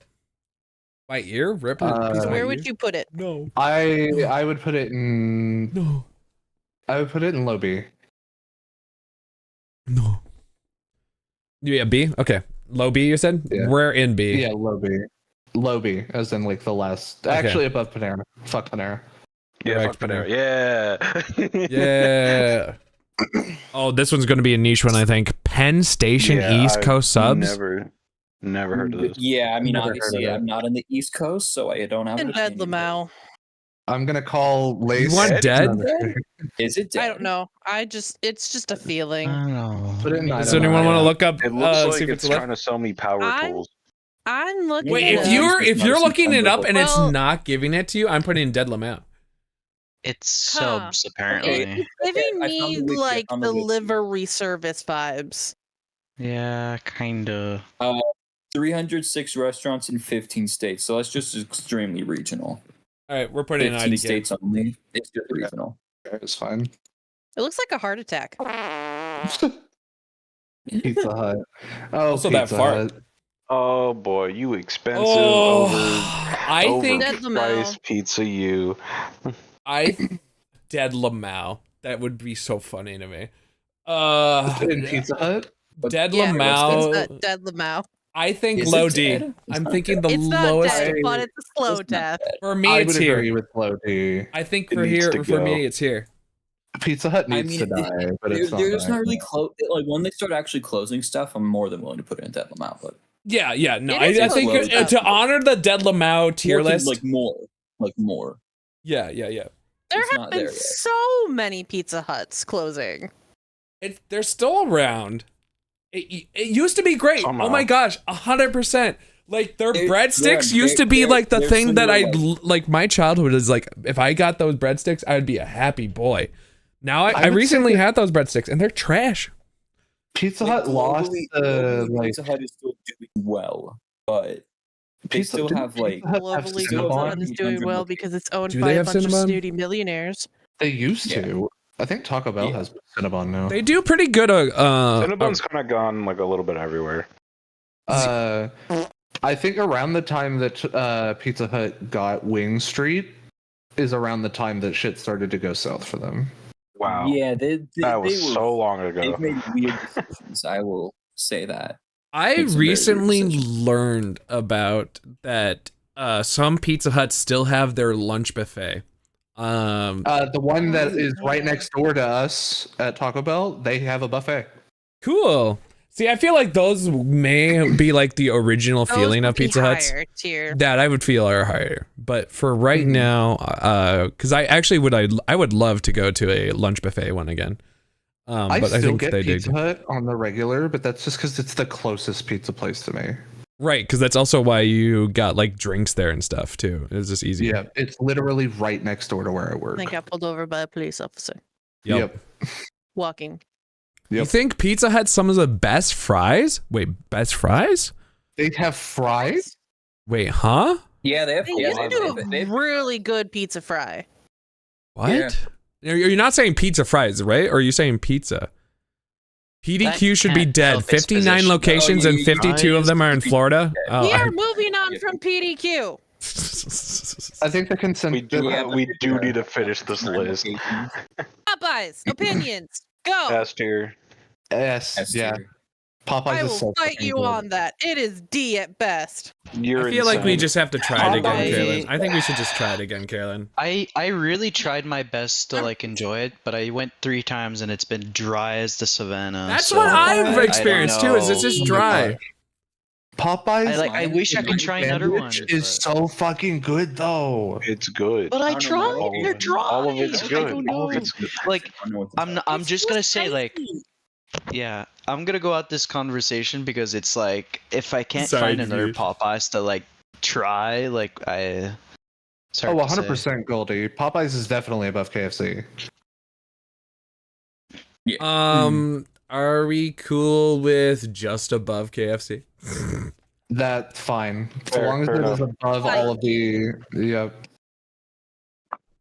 My ear? Rip it? Where would you put it? No. I would put it in. No. I would put it in low B. No. Yeah, B? Okay. Low B, you said? Yeah. We're in B. Yeah, low B. Low B, as in like the last. Okay. Actually, above Panera. Fuck Panera. Yeah, Correct, fuck Panera. Yeah. Oh, this one's going to be a niche one, I think. Penn Station Yeah, East I've Coast subs. Never heard of this. Yeah, I mean, Never obviously, heard of it. I'm not in the East Coast, so I don't have. In an Dead opinion. Lamau. I'm gonna call Lace. You want dead? Is it dead? I don't know. It's just a feeling. I don't know. Put it in Does anyone want to look up? It looks see like if it's left? trying to sell me power I'm- tools. I'm looking. Wait, at if it. you're looking it up and it's Well- not giving it to you, I'm putting in Dead Lamau. It's Huh. subs apparently. It's Okay, giving I found the me wiki, I like found the wiki. delivery service vibes. Yeah, kinda. 306 restaurants in 15 states, so that's just extremely regional. All right, we're putting in 15 IDK. states only. It's just regional. It's fine. It looks like a heart attack. Pizza Hut. Oh, Also that Pizza fart. Hut. Oh boy, you expensive Oh, over I think Dead Lamau. overpriced pizza. You. Dead Lamau. That would be so funny to me. In Pizza Hut. Dead Yeah, Lamau. it's not Dead Lamau. I think Is it low D. dead? It's I'm not thinking the It's not lowest. dead, but it's a slow It's not death. dead. For me, I it's would agree here. with low D. I think It for needs here, to for go. me, it's here. Pizza Hut I needs mean, to die, but it's they're just not not really dying. close. Like when they start actually closing stuff, I'm more than willing to put it in Dead Lamau. But Yeah, no, It is I think close. to honor the Dead Lamau tier More to, list. like more. Yeah. There It's have not been there yet. so many Pizza Huts closing. They're still around. It used to be great. Somehow. Oh my gosh, 100%. Like their They're- breadsticks they're- used to be they're- like the they're thing that similar, like my childhood is like. If I got those breadsticks, I would be a happy boy. Now I would recently say that- had those breadsticks and they're trash. Pizza Like, Hut lost globally, like Pizza Hut is still doing well, but they Pizza still didn't have like Pizza Hut have Globally, Pizza Cinnabon? Hut is doing well because it's owned Do by they a have bunch of Cinnabon? snooty millionaires. They used Yeah. to. I think Taco Bell Yeah. has Cinnabon now. They do pretty good. Cinnabon's kind of gone like a little bit everywhere. I think around the time that Pizza Hut got Wing Street is around the time that shit started to go south for them. Wow. yeah, That was they were, so long ago. They've made weird decisions. I will say that. I Make some very recently weird decisions. learned about that. Some Pizza Huts still have their lunch buffet. The one that is right next door to us at Taco Bell, they have a buffet. Cool. See, I feel like those may be like the original Those feeling would of be Pizza Huts. higher tier. That I would feel are higher. But for right now, because I actually I would love to go to a lunch buffet one again. I But I still think get they Pizza did. Hut on the regular, but that's just because it's the closest pizza place to me. Right, because that's also why you got like drinks there and stuff too. It was just easy. Yeah, it's literally right next door to where I I work. think I pulled over by a police officer Yep. walking. You Yep. think Pizza Hut some of the best fries? Wait, best fries? They have fries? Wait, huh? Yeah, they have. They Yeah, used to do they a have really good pizza fry. What? Yeah. You're not saying pizza fries, right? Or are you saying pizza? PDQ That should be can't tell dead. if it's 59 positioned. locations Oh, and you 52 of them are in Florida. Oh, We are moving on from PDQ. I think the consent. We do Yeah, we do need to finish this list. Popeyes, opinions, go. S tier. S, S yeah. tier. Popeyes I is will so fight fucking you good. on that. It is D at best. You're I feel like we insane. just have to try it again, I- Carolyn. I think we should just try it again, Carolyn. I really tried my best to like enjoy it, but I went 3 times and it's been dry as the savannah. That's so what I I've don't experienced too. Is it's know. just dry? Popeyes. I wish I could try another one. sandwich is so fucking good though. It's good. But I I don't know, tried. all They're of- dry. all of it's I good. don't All of know. it's good. Like I don't know what to tell I'm It's just so gonna say like spicy. yeah, I'm gonna go out this conversation because it's like if I can't Sorry, find another dude. Popeyes to like try, like I. It's hard Oh, to say. 100% Goldie. Popeyes is definitely above KFC. Are we cool with just above KFC? That's fine. As Fair- long as fair it is enough. above all of the. Yeah.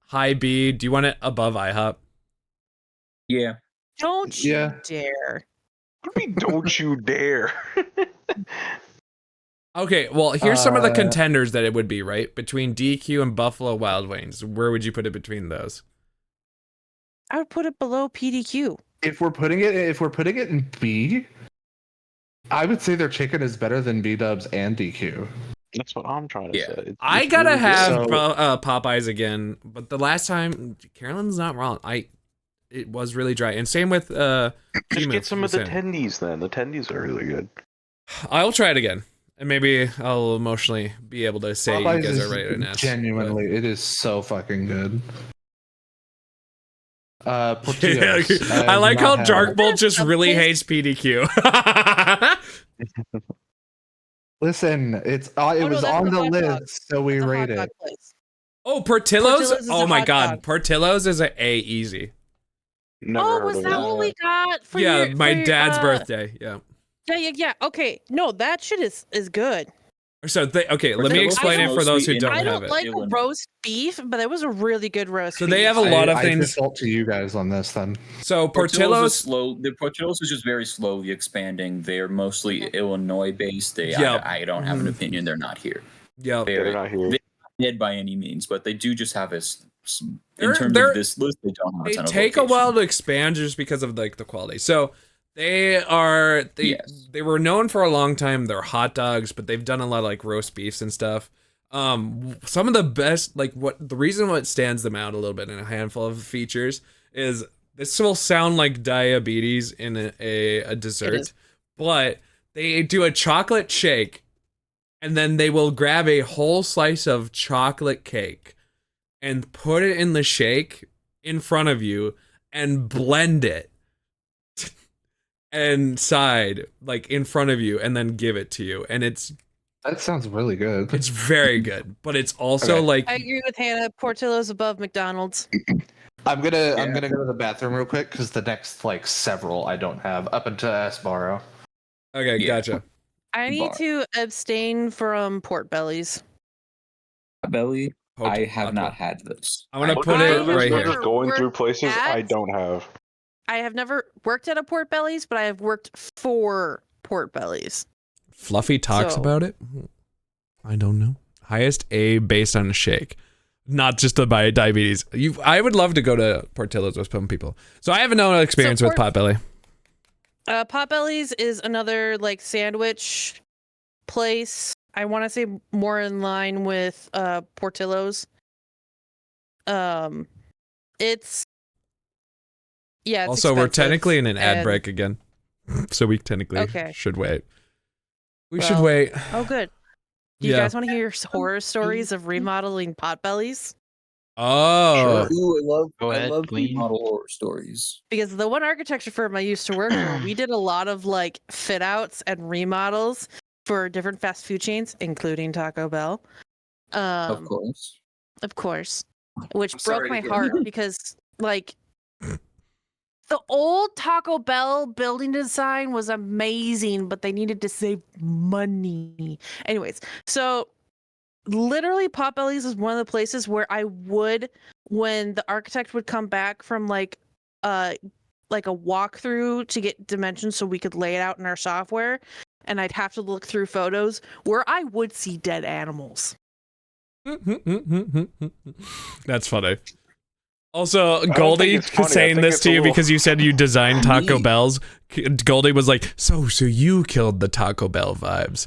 High B, do you want it above IHOP? Yeah. Don't you Yeah. dare. Don't you dare. Okay, well, here's some of the contenders that it would be, right? Between DQ and Buffalo Wild Wings. Where would you put it between those? I would put it below PDQ. If we're putting it in B, I would say their chicken is better than B Dubs and DQ. That's what I'm trying to Yeah. say. It's I gotta really good. have So- Popeyes again, but the last time, Carolyn's not wrong. It was really dry, and same with Just Timu, get some of you the said. tendies then. The tendies are really good. I'll try it again, and maybe I'll emotionally be able to say Popeyes you guys is are right in this. genuinely, it is so fucking good. But- Portillo's. I have like not how had Dark it. Bolt just really Someplace- hates PDQ. Listen, it no, was that's on the the hot dog. list, so we It's a hot rate dog it. place. Oh, Portillo's? Portillo's is Oh a my hot god, dog. Portillo's is a easy. Never Oh, heard was of that it. what we got for Yeah, your, my for your, dad's birthday. Yeah. Yeah. Okay, no, that shit is good. So okay, let me Portillo's explain it is for those who mostly don't I have don't it. like Illinois. roast beef, but it was a really good roast. So beef. they have a lot of I things. default to you guys on this then. So Portillo's is Portillo's, slow. The Portillo's is just very slowly expanding. They're mostly Illinois based. Yep. I don't have an opinion. They're not here. yeah, They're not here. They're not dead by any means, but they do just have in They're- terms they're- of this list, they don't have a they ton of take a location. while to expand just because of like the quality. So they Yes. they were known for a long time. They're hot dogs, but they've done a lot of like roast beefs and stuff. Some of the best, like what stands them out a little bit in a handful of features is this will sound like diabetes in a dessert, is. but they do a chocolate shake and then they will grab a whole slice of chocolate cake and put it in the shake in front of you and blend it inside, like in front of you, and then give it to you. And That sounds really good. it's very good, but it's also Okay. like I agree with Hannah. Portillo's above McDonald's. I'm gonna go to the bathroom real quick because the next like several I don't have up until Sbarro. okay, Yeah. gotcha. I need Bar. to abstain from pork bellies. Belly. I have Okay. not had this. I'm gonna Look put at it this, right we're here. just going through places At- I don't have. I have never worked at a Port Bellies, but I have worked for Port Bellies. Fluffy talks So- about it. I don't know. Highest A based on a shake, not just by diabetes. I would love to go to Portillo's with some people. So I have no experience with Potbelly. Potbellies is another like sandwich place. I want to say more in line with Portillo's. It's it's Also, we're expensive, technically in an ad and- break again, so we technically Okay. should wait. We should Well, wait. Oh, good. Do you Yeah. guys want to hear horror stories of remodeling Potbellies? Oh, Ooh, Go ahead, Queen. model horror stories. Because the one architecture firm I used to work for, we did a lot of like fit outs and remodels for different fast food chains, including Taco Bell. Of course. Of course. Which I'm broke sorry my to hear heart that. because like the old Taco Bell building design was amazing, but they needed to save money. Anyways, so literally Potbellies is one of the places where I would, when the architect would come back from like a walkthrough to get dimensions so we could lay it out in our software, and I'd have to look through photos where I would see dead animals. that's funny. Also, think Goldie it's funny. I saying think this it's to a you little- because you said you designed Taco Bells. Goldie was like, so you killed the Taco Bell vibes.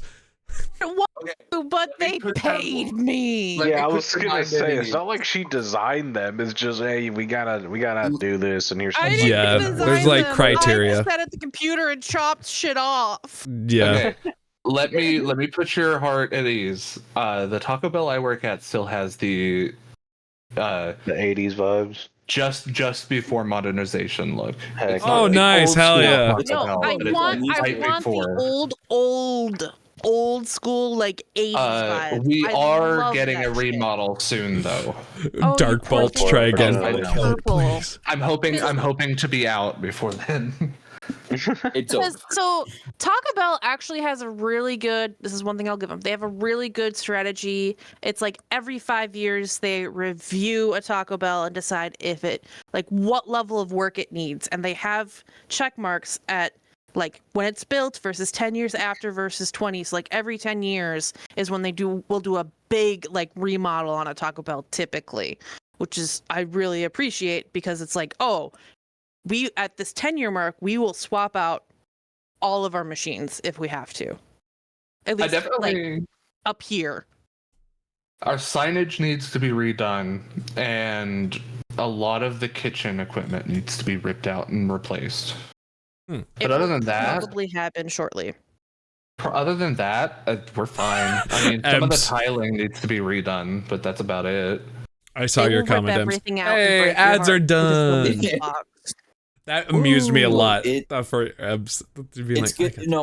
What? Okay. But they paid me. Let me Yeah, I quick was gonna remind say it's Eddie. not like she designed them. It's just, hey, we gotta do this, and here's I some didn't Yeah, design there's, like, them. criteria. I just sat at the computer and chopped shit off. Yeah. Okay. Let me put your heart at ease. The Taco Bell I work at still has the the '80s vibes. just before modernization look. Heck It's yeah. not Oh, the nice. old Hell school yeah. Taco No, Bell, I but it's want right before. the old school like 80s vibe. We I are love getting that a shit. remodel soon though. Oh, Dark you poor Bolts, thing. try again. I know. Kill it, Purple. please. I'm hoping to be out before then. It's over. So Taco Bell actually has a really good, this is one thing I'll give them. They have a really good strategy. It's like every 5 years they review a Taco Bell and decide if it, like what level of work it needs. And they have check marks at like when it's built versus 10 years after versus 20. So like every 10 years is when will do a big like remodel on a Taco Bell typically, which is, I really appreciate because it's like, oh, we at this 10-year mark, we will swap out all of our machines if we have to. At I least definitely like up here. our signage needs to be redone, and a lot of the kitchen equipment needs to be ripped out and replaced. It But other will than that, probably happen shortly. we're fine. I mean, some of the Abs. tiling needs to be redone, but that's about it. I saw They your will rip comment, Ems. everything out and Hey, break your ads are heart because done. nobody's box. That amused me a Ooh, lot. it- For Ebbs to be It's like, good. No,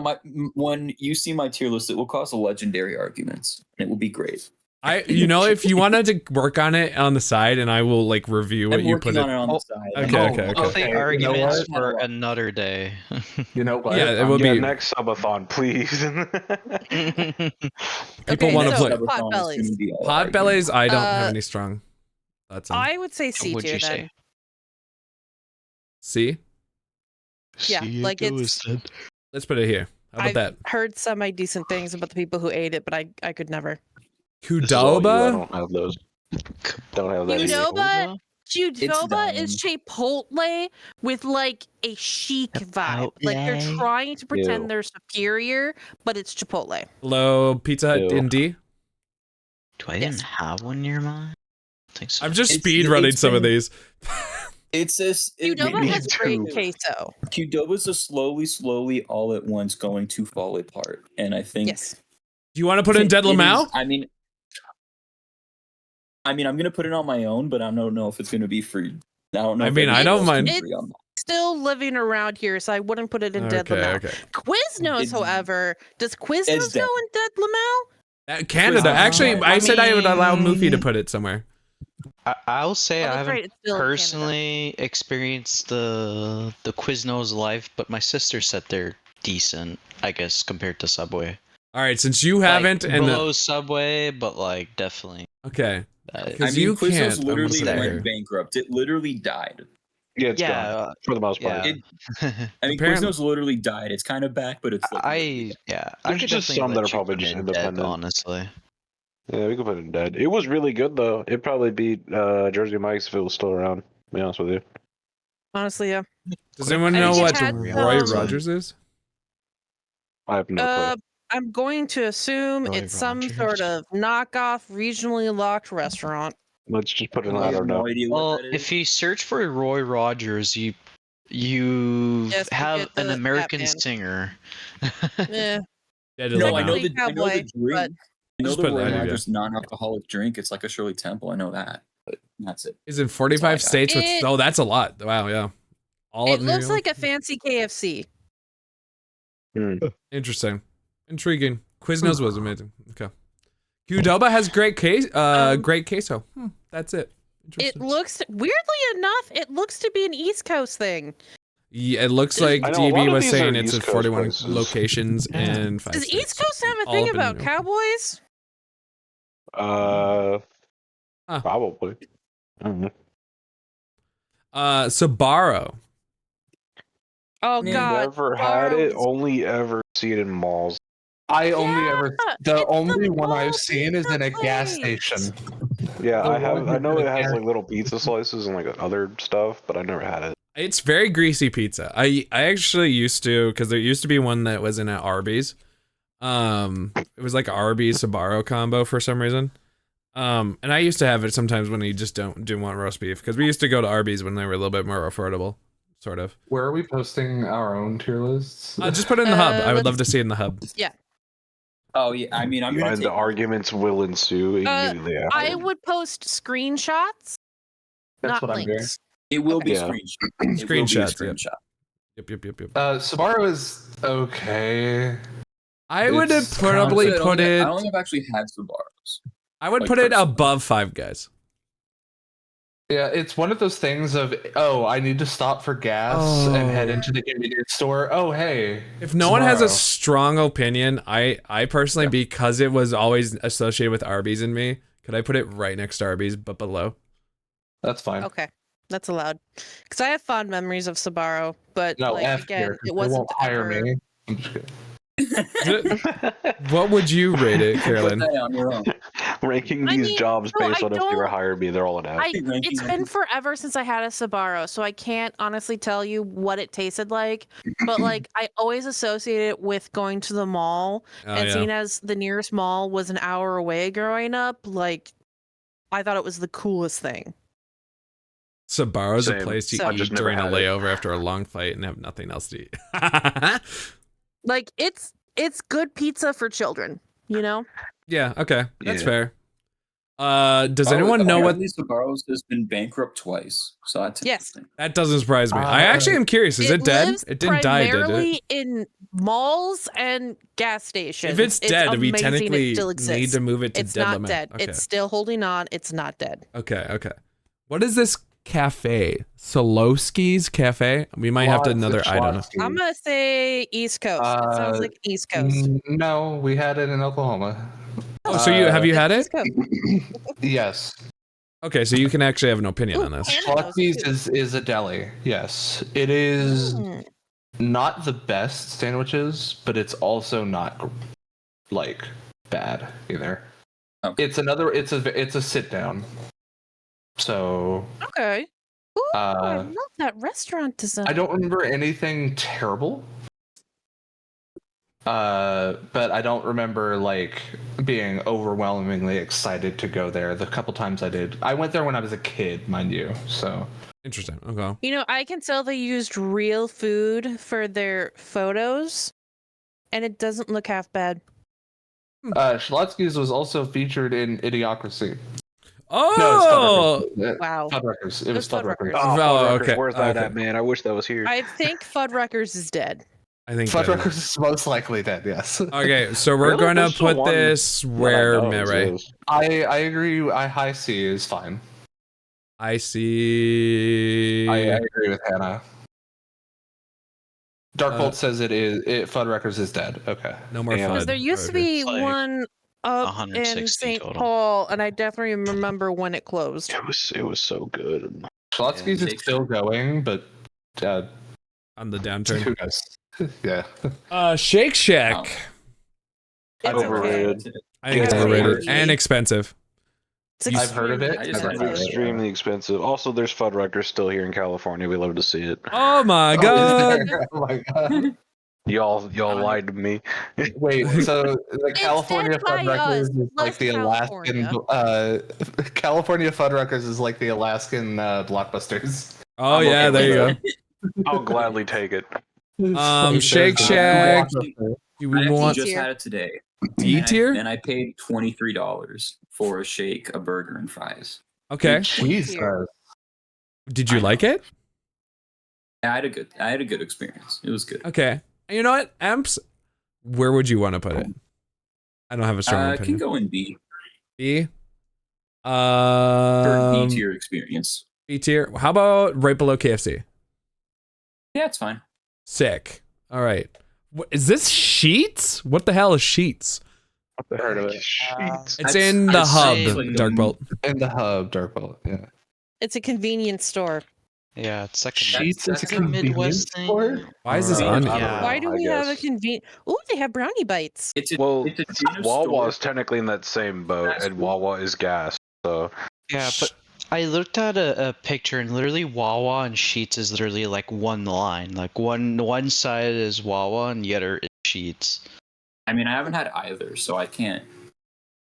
when you see my tier list, it will cause legendary arguments. It will be great. if you wanted to work on it on the side, and I will like review what I'm you working put on it. it on the side. Okay. I'll take You know arguments what? for another day. You know what? Yeah, it will Yeah, be. next subathon, please. People Okay, want to so play Potbellies. Potbellies. I don't have any strong thoughts on. I would say C Would tier you say? then. See, Yeah, like it's. let's put it here. How about I've that? heard semi-decent things about the people who ate it, but I could never. This is all you, I Qdoba. don't have those. Don't have that. Qdoba? Qdoba dying. is Chipotle with like a chic vibe. Like they're Chipotle? trying to pretend Ew. they're superior, but it's Chipotle. Hello, Pizza Hut Ew. in D. Do I even have one near mine? I think so. I'm just It's- speed running it's some of been- these. It's this. Qdoba me has great too. queso. Qdoba's a slowly, all at once going to fall apart, and I think. Yes. Do you want to put in Dead it is- Lamau? I mean, I'm gonna put it on my own, but I don't know if it's gonna be free. I don't know. I if mean, I everybody don't else mind. can agree on that. Still living around here, so I wouldn't put it in Dead Lamau. Okay. Quiznos, It- however, does Quiznos It's go in Dead Lamau? Canada. Actually, I said I would allow Moofy to mean- put it somewhere. I'll say Oh, I that's haven't right, it's still in Canada. personally experienced the Quiznos life, but my sister said they're decent, I guess, compared to Subway. All right, since you haven't, like, and below Subway, but like definitely. okay, Uh, because I mean, you Quiznos can't. I'm gonna literally say went here. bankrupt. It literally died. Yeah, it's yeah, gone for the most part. yeah. I mean, Apparently- Quiznos literally died. It's kind of back, but it's like I There's could just definitely some that let are you probably put just in Dead, independent. honestly. Yeah, we could put it in Dead. It was really good though. It'd probably beat Jersey Mike's if it was still around. To be honest with you. Honestly, yeah. Does anyone I know think what it had Roy some- Rogers is? I have no clue. I'm going to assume Roy it's some Rogers. sort of knockoff, regionally locked restaurant. Let's just put it in. I I have don't know. no idea what Well, that is. if you search for Roy Rogers, you Yes, you have get an the American Batman. singer. Eh, Dead No, I Lamau. know Technically the Cowboy, drink. but- I know Just the put Roy that in, Rogers non-alcoholic drink. It's like a Shirley Temple. I know that, but that's it. Is in 45 That's all I got. states with. It- Oh, that's a lot. Wow, yeah. All it of New looks York? like a fancy KFC. Interesting, intriguing. Quiznos was amazing. Okay. Qdoba has great great queso. That's it. It Interesting. looks, weirdly enough, it looks to be an East Coast thing. Yeah, it looks like I know a lot DB of was these saying are it's East at Coast 41 places. locations and 5 Does states. East Coast have a All thing up in about New York. cowboys? Huh. Probably. I don't know. Sabaro. Oh Yeah, God, Never had it. Sbarro's- Only ever see it in malls. I only ever Yeah, the it's only the one I've mall seen is in a pizza gas place. station. Yeah, The I have. one I know with it has the- like little pizza slices and like other stuff, but I never had it. It's very greasy pizza. I actually used to, because there used to be one that was in at Arby's. It was like a Arby's Sbarro combo for some reason. And I used to have it sometimes when you just didn't want roast beef, because we used to go to Arby's when they were a little bit more affordable, sort of. Where are we posting our own tier lists? Just put it in the hub. I would love to let's- see it in the hub. Yeah. Oh yeah, I mean, I'm gonna And take the arguments will ensue immediately after. I would post screenshots, That's not what I'm doing. links. It will be Yeah. a screenshot. It will be a Screenshots, yep. screenshot. Yep. Sbarro is okay. I would have It's probably Honestly, put I it. don't think I've actually had Sbarros. I would like, put it personally. above Five Guys. Yeah, it's one of those things of, oh, I need to stop for gas and head into the convenience store. Oh, hey. If no one has a Sbarro. strong opinion, I personally, because it was always associated with Arby's and me, could I put it right next to Arby's but below? That's fine. Okay, that's allowed. Because I have fond memories of Sabaro, but No, like F again, tier, 'cause it they wasn't won't hire ever. me. I'm just kidding. What would you rate it, Put Carolyn? that on your own. Ranking I these mean, jobs no, based I on if you were don't- hired me, they're all an F. Ranking It's them. been forever since I had a Sabaro, so I can't honestly tell you what it tasted like. But like, I always associate it with going to the mall, Oh, and yeah. seeing as the nearest mall was an hour away growing up, like, I thought it was the coolest thing. Sabaro's a Same. place you So- I eat just never during a had it. layover after a long fight and have nothing else to eat. Like, it's good pizza for children, you know? Yeah, okay. That's Yeah. fair. Does Oh, anyone know what apparently Sbarros has been bankrupt twice, so that's Yes. interesting. that doesn't surprise me. I actually am curious. Is it dead? lives It didn't die, did primarily it? in malls and gas stations. If it's dead, we amazing technically it still need exists. to move it to It's dead not limit. dead. Okay. It's still holding on. It's not dead. Okay. What is this cafe? Solowski's Cafe? We might have to another item. I'm gonna say East Coast. It sounds like East Coast. No, we had it in Oklahoma. Oh, so have you had it? East Coast. Yes. Okay, so you can actually have an opinion on this. Canada knows Schlotzsky's too. is a deli. Yes. It is Mm. not the best sandwiches, but it's also not like bad either. Okay. It's a sit down. So Okay. Ooh, I Uh, love that restaurant design. I don't remember anything terrible. But I don't remember like being overwhelmingly excited to go there. The couple times I did, I went there when I was a kid, mind you. So Interesting. Okay. You know, I can tell they used real food for their photos, and it doesn't look half bad. Schlotzsky's was also featured in Idiocracy. Oh, No, it's Wow. Fuddruckers. It was It's Fuddruckers. Fuddruckers. Oh, Oh, Fuddruckers, okay, where's that okay. at, man? I wish that was here. I think Fuddruckers is dead. I think that Fuddruckers is- is most likely dead. Yes. Okay, so we're Really? going to There's still put one this that I where know Ray. exists. I agree. High C is fine. I see. I agree with Hannah. Darkbolt says it is. Fuddruckers is dead. Okay. No more Yeah. fun. Because there used to be like one up in 160 St. total. Paul, and I definitely remember when it closed. It was so good. Schlotzsky's is still going, but on the who downturn. knows? Yeah. Shake Shack. It's Overrated. okay. I think it's Yeah. overrated Yeah. and expensive. It's I've heard of it. extremely I just Never had heard of expensive. it. Extremely expensive. Also, there's Fuddruckers still here in California. We love to see it. Oh my Oh, god. is there? Oh my god. Y'all lied to me. Wait, so the California dead by Fuddruckers us. is like Left the Alaskan. California Fuddruckers is like the Alaskan Blockbusters. Oh I'm yeah, okay there with you go. I'll gladly take it. Shake Shack. You I actually want just tier. had it today. D And I- tier? And I paid $23 for a shake, a burger, and fries. Okay. Jesus. Did you I like know. it? I had a good experience. It was good. Okay. You know what, Amps? Where would you want to put it? I don't have a strong Can opinion. go in B B. for B Um, tier experience. B tier. How about right below KFC? Yeah, it's fine. Sick. All right. Is this Sheets? What the hell is Sheets? What the Heard of heck it. is Sheets? It's I'd- in the I'd hub, say it's like Darkbolt. In the hub, Darkbolt. Yeah. It's a convenience store. Yeah, it's like a Sheets is a that's a Midwest convenience thing. store? Why is this Yeah. on? Yeah. Why do I we have a guess. convenient? Oh, they have brownie bites. It's a Well, it's a dinner Wawa store. is technically in that same boat, Fast and food. Wawa is gas. So Yeah, but I looked at a picture and literally Wawa and Sheets is literally like one line. Like one side is Wawa and the other is Sheets. I mean, I haven't had either, so I can't.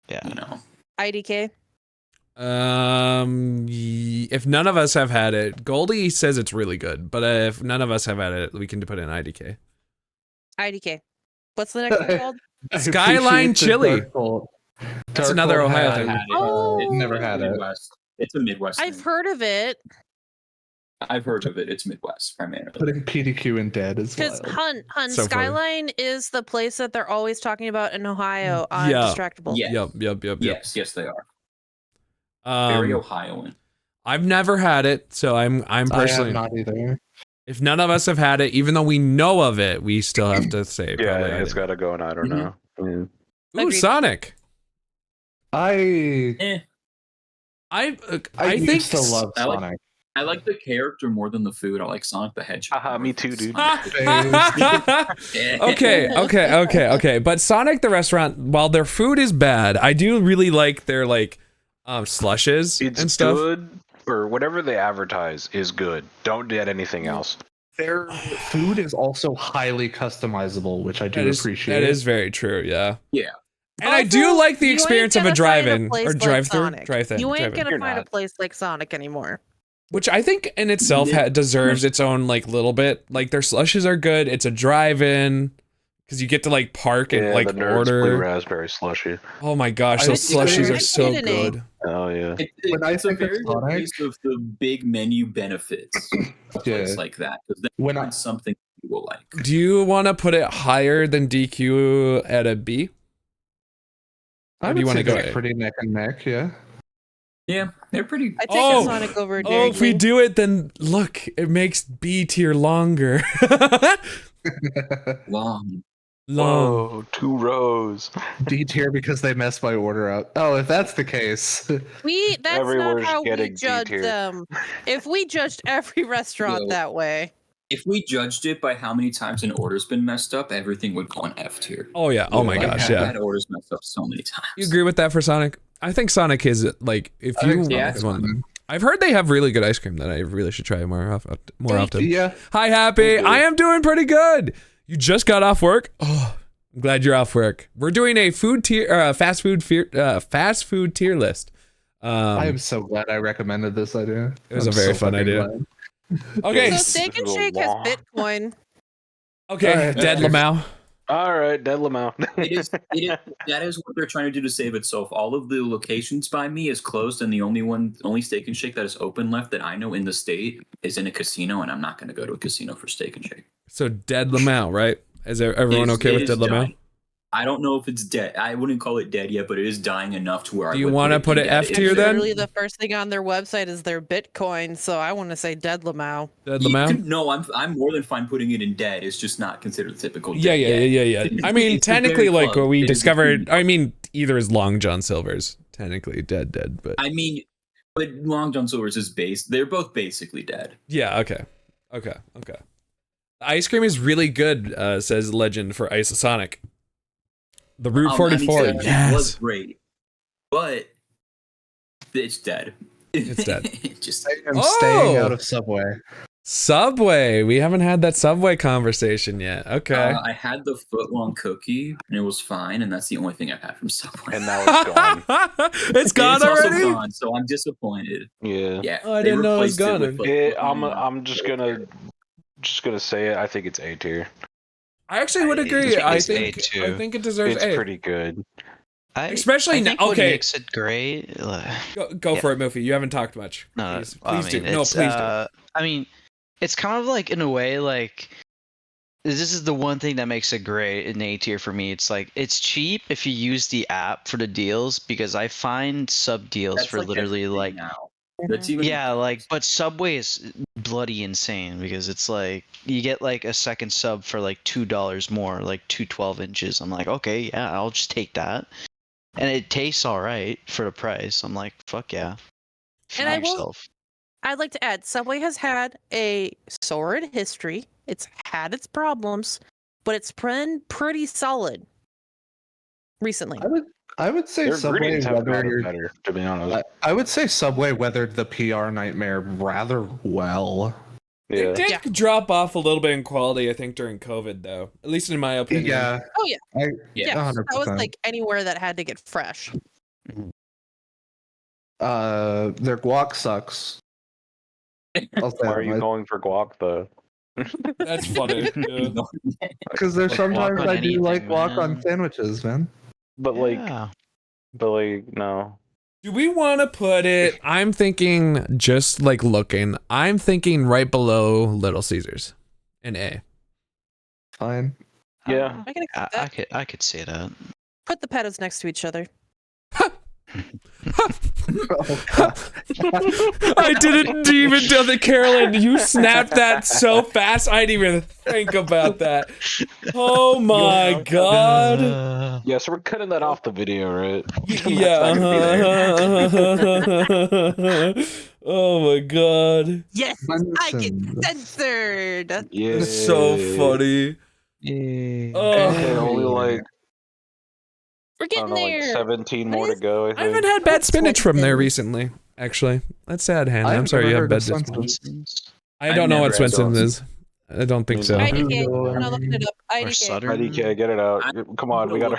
Yeah. You know. IDK. If none of us have had it, Goldie says it's really good, but if none of us have had it, we can put in IDK. IDK. What's the next one called? Skyline Chili. That's another Ohio thing. Oh, never had it. Midwest. It's a Midwest I've thing. heard of it. I've heard of it. It's Midwest primarily. Putting PDQ in dead is Because wild. So Skyline is the place that they're always talking about in Ohio on Yeah. Distractable. Yeah. Yep. Yes, they are. Very Ohioan. I've never had it, so I'm personally I have not either. If none of us have had it, even though we know of it, we still have to say. yeah, probably it's got to go, and I don't know. Ooh, Agreed. Sonic. I think used to love Sonic. I like the character more than the food. I like Sonic the Hedgehog. Haha, me too, dude. Okay. But Sonic the restaurant, while their food is bad, I do really like their slushes and stuff. Good, or whatever they advertise is good. Don't get anything else. Their food is also highly customizable, which I do appreciate. That is very true. Yeah. Yeah. And I do like the experience of a drive-in or drive-through. Drive-in. You ain't drive-in. gonna find a place like Sonic anymore. Which I think in itself deserves its own little bit. Like their slushes are good. It's a drive-in because you get to park and the Nerds order. Blue raspberry slushy. Oh my gosh, those slushies are so kidding. good. Oh yeah. It's a very good case of the big menu benefits. A place like that, because When that's something you will like. Do you want to put it higher than DQ at a B? I Or do you would want to say go they're A? pretty neck and neck, yeah. Yeah, they're pretty. I take a Sonic over a Dairy if we Queen. do it, then look, it makes B tier longer. Long. Whoa, 2 rows. D tier because they messed my order up. Oh, if that's the case. That's Everywhere's not how we getting judge D-tier. them. If we judged every restaurant that way. If we judged it by how many times an order's been messed up, everything would go on F tier. Oh yeah. Oh my gosh. I've Yeah. had orders messed up so many times. You agree with that for Sonic? I think Sonic is if you. is one of them. I've heard they have really good ice cream that I really should try more often. Yeah. Hi, Happy. I am doing pretty good. You just got off work. Oh, I'm glad you're off work. We're doing a fast food tier list. I am so glad I recommended this idea. It was a very fun idea. Okay. So Steak and Shake has Bitcoin. Okay, Right. Dead Lamau. All right, Dead Lamau. That is what they're trying to do to save itself. All of the locations by me is closed, and the only Steak and Shake that is open left that I know in the state is in a casino, and I'm not going to go to a casino for Steak and Shake. So Dead Lamau, right? Is everyone okay with Dead Lamau? I don't know if it's dead. I wouldn't call it dead yet, but it is dying enough to where Do you want to put it F tier then? Literally, the first thing on their website is their Bitcoin, so I want to say Dead Lamau. Dead Lamau? No, I'm more than fine putting it in dead. It's just not considered typical. Yeah. I mean, It's technically, very what close. we It is discovered. I mean, either is Long John Silver's technically dead, but I mean, but Long John Silver's is based. They're both basically dead. yeah. Okay. The ice cream is really good, says Legend for Isosonic. The Route 44. I mean, Yes. it was great, but it's dead. It's dead. Just I'm staying out of Subway. Subway. We haven't had that Subway conversation yet. Okay. I had the footlong cookie and it was fine, and that's the only thing I've had from Subway. And now it's gone. It's gone It's also already. gone, so I'm disappointed. Yeah. Yeah, Oh, I they didn't know it was replaced gone. with, like, I'm just gonna say it. I think it's A tier. I actually would agree. think I it's think A too. I think it deserves It's A. pretty good. Especially I now- think what okay. makes it great. Go for it, Mufi. You haven't talked much. No, Please I do. mean, No, it's, please do. I mean, it's kind of like in a way like this is the one thing that makes it great in A tier for me. It's like it's cheap if you use the app for the deals because I find sub deals That's for like literally everything like now. That's even but Subway is bloody insane because it's like you get like a second sub for like $2 more, like 12 inches. I'm like, okay, yeah, I'll just take that, and it tastes all right for the price. I'm like, fuck yeah. And I will- yourself. I'd like to add, Subway has had a sordid history. It's had its problems, but it's been pretty solid recently. I would say Their Subway ingredients have gotten weathered. better, to be honest. I would say Subway weathered the PR nightmare rather well. Yeah. It did drop off a little bit in quality, I think, during COVID, though. At least in my opinion. Yeah. Oh yeah. Yeah. That was 100%. like anywhere that had to get fresh. Their guac sucks. Why are you going for guac though? That's funny. Because there's sometimes on I do like anything, guac on man. sandwiches, man. But Yeah. no. Do we want to put it? I'm thinking just like looking. I'm thinking right below Little Caesars, an A. Fine. Yeah. I can accept that. I could see that. Put the pedos next to each other. Oh, God. I didn't even do the Carolyn. You snapped that so fast. I didn't even think about that. Oh my god. Yeah, so we're cutting that off the video, right? Yeah. Oh my god. Yes, I get censored. Yeah. That's so funny. Oh. Okay, only like We're I getting don't know, like there. 17 more to go. I I haven't think. had bad spinach from there recently, actually. That's sad, Hannah. I'm sorry you have bad spinach. I don't know what Swenson's is. I don't think so. IDK. I'm not looking it up. IDK. IDK, get it out. Come on, we gotta.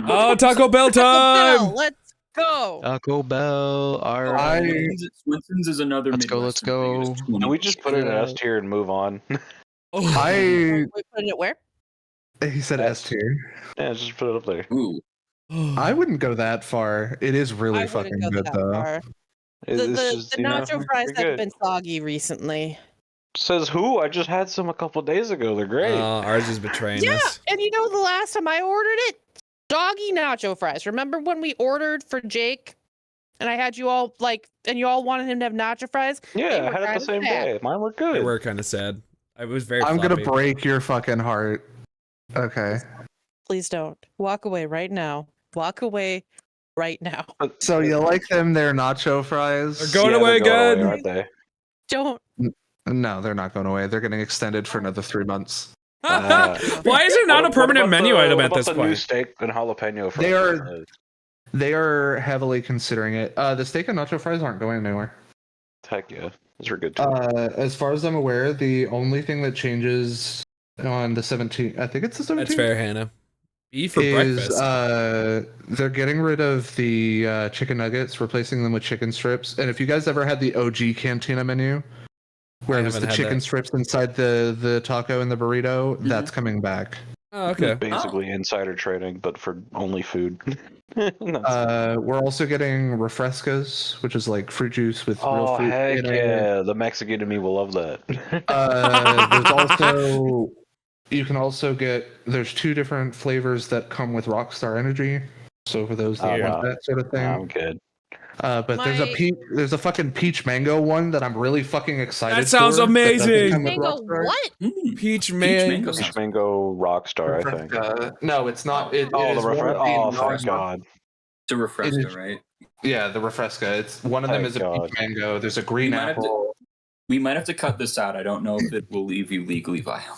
Oh, Taco Bell time! Let's go. Taco Bell. All right. Swenson's is another. Let's go. Let's go. Can we just put it in S tier and move on? Oh. We put it where? He said S tier. Yeah, just put it up there. Ooh. I wouldn't go that far. It is really I fucking wouldn't go good that though. far. The nacho fries have been soggy recently. Says who? I just had some a couple days ago. They're great. Ours is betraying Yeah, us. and you know the last time I ordered it, doggy nacho fries. Remember when we ordered for Jake, and I had you all and you all wanted him to have nacho fries? Yeah, I had it the same day. Mine were good. They were kind of sad. I was very. I'm floppy. gonna break your fucking heart. Okay. Please don't walk away right now. Walk away right now. So you like them? They're nacho fries. They're going away they're good. aren't they? Don't. No, they're not going away. They're getting extended for another 3 months. Why is it not a permanent menu item at this What about the new point? steak and jalapeno fries? They are heavily considering it. The steak and nacho fries aren't going anywhere. Heck yeah, those are good too. As far as I'm aware, the only thing that changes on the 17th, I think it's the 17th. That's fair, Hannah. Beef for is breakfast. they're getting rid of the chicken nuggets, replacing them with chicken strips. And if you guys ever had the OG Cantina menu, where it was the chicken strips inside the taco and the burrito, that's coming back. Oh, okay. Basically insider trading, but for only food. We're also getting refrescas, which is like fruit juice with real fruit heck in it. yeah! The Mexican in me will love that. There's also you can also get there's 2 different flavors that come with Rockstar Energy. So for those that want that sort of thing, I'm good. but there's a fucking peach mango one that I'm really fucking excited. That sounds for, amazing. Mango what? Peach mango. Peach mango Rockstar, I think. No, it's not. It is the one of Oh, the thank God. To refresca, right? Yeah, the refresca. It's one of them is a peach mango. There's a green We might have to- apple. We might have to cut this out. I don't know if it will leave you legally viable.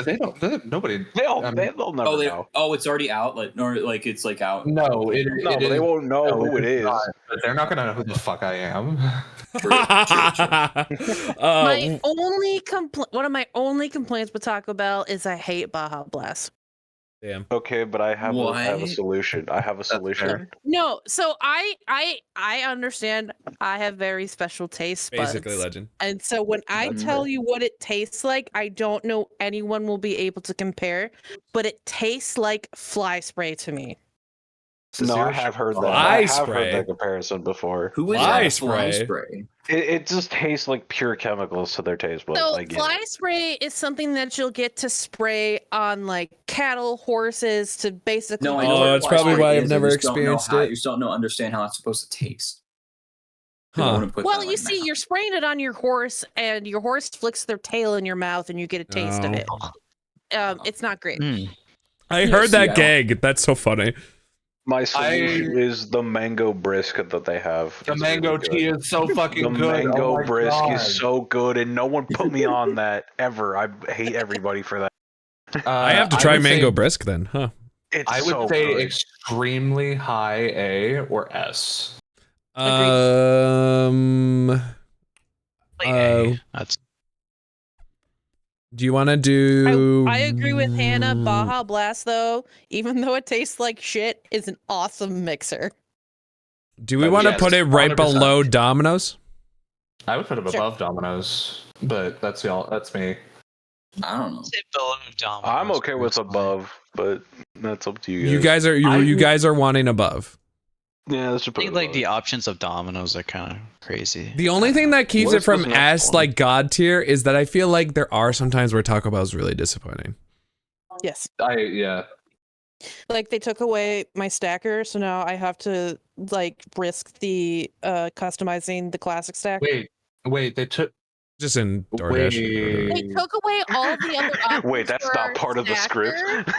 They don't. Nobody. They'll never know. It's already out. It's like out. No, but they won't know who it is. But they're not gonna know who the fuck I am. My only one of my only complaints with Taco Bell is I hate Baja Blast. Damn. Okay, but I have a solution. I have a solution. No, so I understand. I have very special taste buds. Basically, legend. And so when I tell you what it tastes like, I don't know anyone will be able to compare, but it tastes like fly spray to me. No, I have heard that. Fly I have spray. heard that comparison before. Who is Fly that spray? spray? It just tastes like pure chemicals to their taste buds. So I get fly it. spray is something that you'll get to spray on like cattle, horses, to basically. No, I know. Oh, what it's fly probably spray why I've is, never I just don't know experienced how- it. You just don't understand how it's supposed to taste. You don't Huh. wanna put Well, that you in see, my you're spraying it on your horse, and your horse flicks their tail in your mouth, and you get a taste of it. It's not great. I heard that gag. That's so funny. My solution is the mango brisket that they have. The It's mango really tea good. is so fucking The good. mango Oh my brisket God. is so good, and no one put me on that ever. I hate everybody for that. I have to try would mango say- brisk then, huh? I would say extremely high A or S. That's. Do you want to do? I agree with Hannah. Baja Blast, though, even though it tastes like shit, is an awesome mixer. Do we want to put it right 100%. below Domino's? I would put it above Domino's, but that's y'all. That's me. I don't know. Below Domino's. I'm okay with above, but that's up to you guys. You guys are wanting above. Yeah, that's I think like the options of Domino's are kind of crazy. The only thing that keeps it from S like God tier is that I feel like there are some times where Taco Bell is really disappointing. Yes. Like they took away my stacker, so now I have to like risk the customizing the classic stacker. Wait, they took just in DoorDash. They took away all of the other options. Wait, that's not part of the script.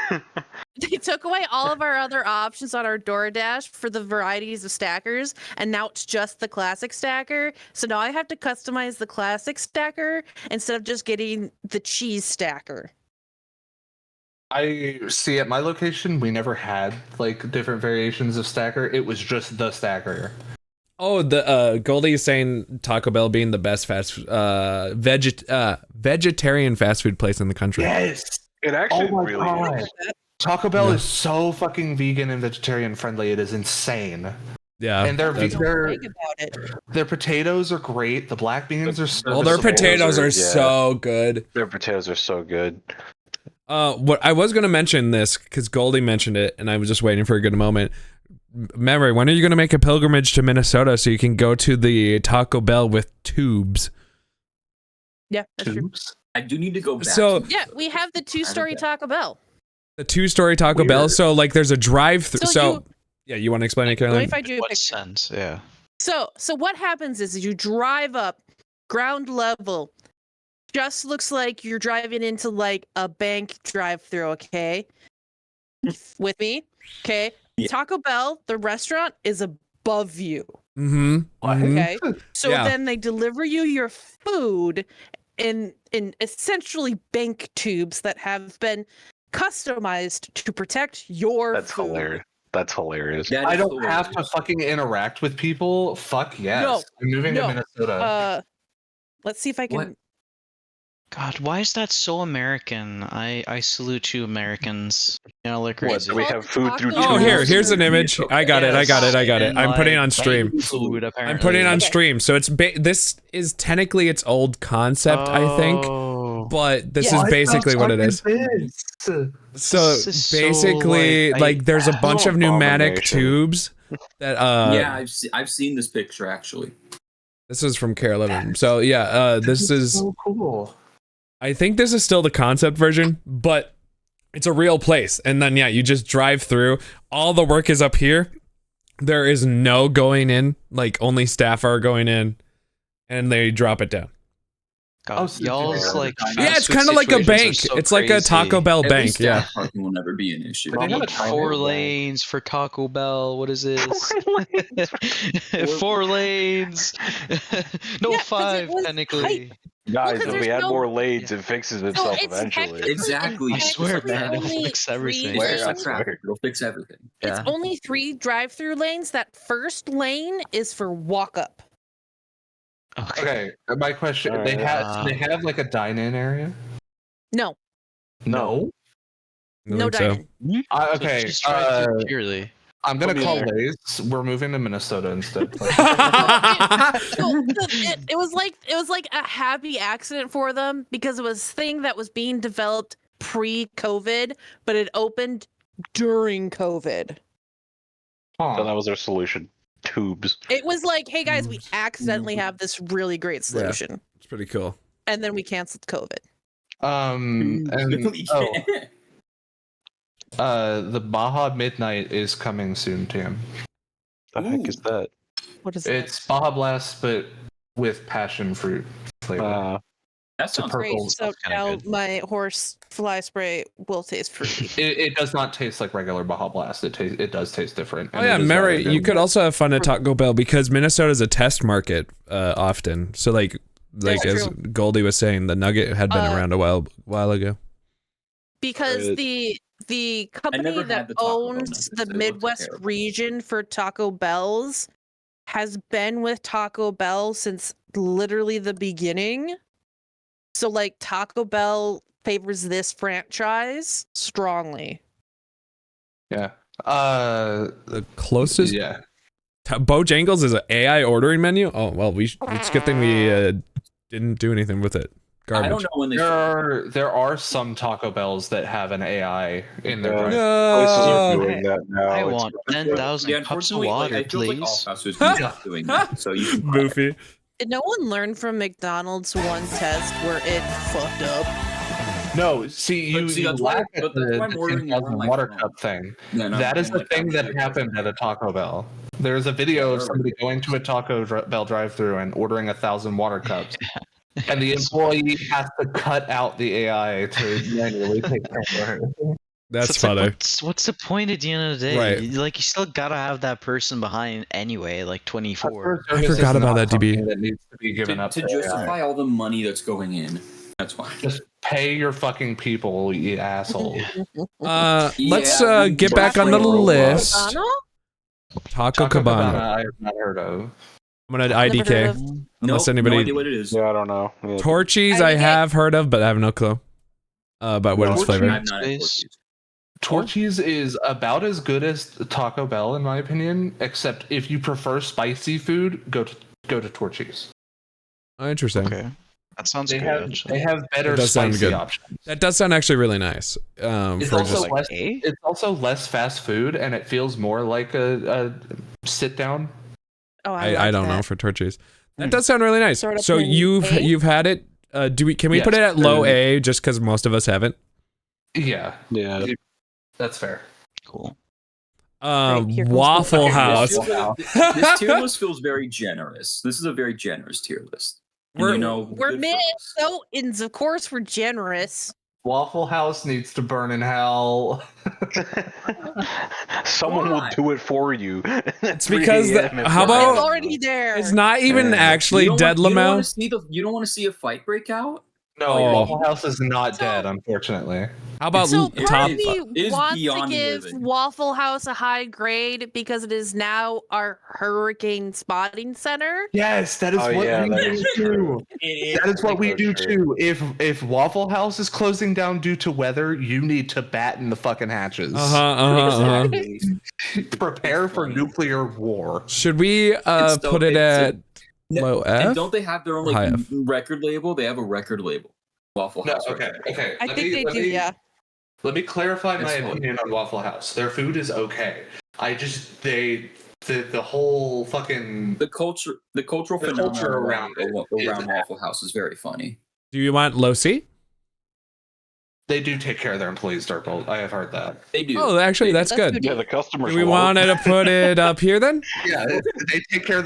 They took away all of our other options on our DoorDash for the varieties of stackers, and now it's just the classic stacker. So now I have to customize the classic stacker instead of just getting the cheese stacker. I see at my location, we never had like different variations of stacker. It was just the stacker. Oh, the Goldie is saying Taco Bell being the best vegetarian fast food place in the country. Yes, it actually really is. Taco Bell is so fucking vegan and vegetarian friendly. It is insane. Yeah, and their potatoes are great. The black beans are so. Oh, their potatoes are so good. Their potatoes are so good. What I was gonna mention this because Goldie mentioned it, and I was just waiting for a good moment. Memory, when are you gonna make a pilgrimage to Minnesota so you can go to the Taco Bell with tubes? Yeah, that's true. I do need to go back. So yeah, we have the 2-story Taco Bell. The 2-story Taco Bell. So like, there's a drive-through. So yeah, you want to explain it, Caroline? If I do a picture. Sense? Yeah. So what happens is you drive up ground level. Just looks like you're driving into like a bank drive-through. Okay, with me. Okay. Yeah. Taco Bell, the restaurant, is above you. Mm-hmm. Okay. So then they deliver you your food in essentially bank tubes that have been customized to protect your food. Hilarious. That's hilarious. I don't have to fucking interact with people. Fuck yes. No, I'm moving to Minnesota. Let's see if I can. What? God, why is that so American? I salute you, Americans. You know, like crazy. We have food through. Oh, here's an image. I got it. I'm putting it on stream. I'm putting it on stream. So it's this is technically its old concept, I think, but this is basically what it is. So basically, like, there's a bunch of pneumatic tubes that. Yeah, I've seen this picture actually. This is from Care 11. So yeah, this is so cool. I think this is still the concept version, but it's a real place. And then, yeah, you just drive through. All the work is up here. There is no going in. Like, only staff are going in. And they drop it down. God, y'all's like... Yeah, it's kind of like a bank. So it's like a Taco Bell bank, yeah. Parking will never be an issue. They have 4 lanes for Taco Bell. What is this? 4 lanes. No, 5, technically. Guys, if we had more lanes, it fixes itself eventually. Exactly. I swear, man, it'll fix everything. I swear. It'll fix everything. It's only 3 drive-through lanes. That first lane is for walk-up. Okay, my question: They have like a dine-in area? No. No dine-in. Okay. Purely. I'm gonna call Lay's. We're moving to Minnesota instead. It was like a happy accident for them because it was a thing that was being developed pre-COVID, but it opened during COVID. So that was their solution. Tubes. It was like, hey guys, we accidentally have this really great solution. Yeah, it's pretty cool. And then we canceled COVID. The Baja Midnight is coming soon, Tim. The heck is that? What is It's Baja Blast, but with passion fruit flavor. That sounds great. So now my horse fly spray will taste fruity. It does not taste like regular Baja Blast. It does taste different. Oh yeah, Mary, you could also have fun at Taco Bell because Minnesota is a test market often. So like as Goldie was saying, the nugget had been around a while ago. Because the the company that owns the Midwest region for Taco Bell's has been with Taco Bell since literally the beginning. So like Taco Bell favors this franchise strongly. Yeah. The closest. Yeah. Bojangles is an AI ordering menu. Oh well, it's a good thing we didn't do anything with it. Garbage. I don't know when they. There are some Taco Bells that have an AI in their drive. Places are doing that now. I want 10,000 cups of water, I feel please. like all fast food are doing that. So you can Goofy. Did no one learn from McDonald's one test where it fucked up? No, see, you laugh at the 10,000 water cup thing. That is the thing that happened at a Taco Bell. There's a video of somebody going to a Taco Bell drive-thru and ordering 1,000 water cups. And the employee has to cut out the AI to manually take care of her. That's So funny. What's the point at the end of the day? Right. Like, you still gotta have that person behind anyway, like 24. I forgot about that, DB. That needs to be given up to justify all the money that's going in. That's why. Just pay your fucking people, you asshole. Let's get back on the list. Taco Cabana. I have not heard of. I'm gonna IDK. Unless anybody. No idea what it is. Yeah, I don't know. Yeah. Torchies I have heard of, but I have no clue about what it's flavored. Torchies is about as good as Taco Bell in my opinion, except if you prefer spicy food, go to Torchies. Oh, interesting. Okay. That sounds good. They have better spicy options. That does sound actually really nice. It's also less fast food, and it feels more like a sit down. Oh, I don't know for Torchies. That does sound really nice. So you've had it. Can we put it at low A just because most of us haven't? Yeah. Yeah. That's fair. Cool. Waffle House. This tier list feels very generous. This is a very generous tier list. We're Minnesotans, of course. We're generous. Waffle House needs to burn in hell. Someone will do it for you. It's because how about it's already there? It's not even actually dead, Lamau. You don't want to see a fight break out? No, Waffle House is not dead, unfortunately. How about part of me wants to give Waffle House a high grade because it is now our hurricane spotting center. Yes, that is what we do too. That is what we do too. If Waffle House is closing down due to weather, you need to batten the fucking hatches. Prepare for nuclear war. Should we put it at low F? And don't they have their own record label? They have a record label. Waffle House. Okay. I think they do. Yeah. Let me clarify my opinion on Waffle House. Their food is okay. The whole fucking cultural phenomenon around Waffle House is very funny. Do you want low C? They do take care of their employees, Dirtbolt. I have heard that. They do. Oh, actually, that's good. Yeah, the customers. Do we want to put it up here then? Yeah, they take care of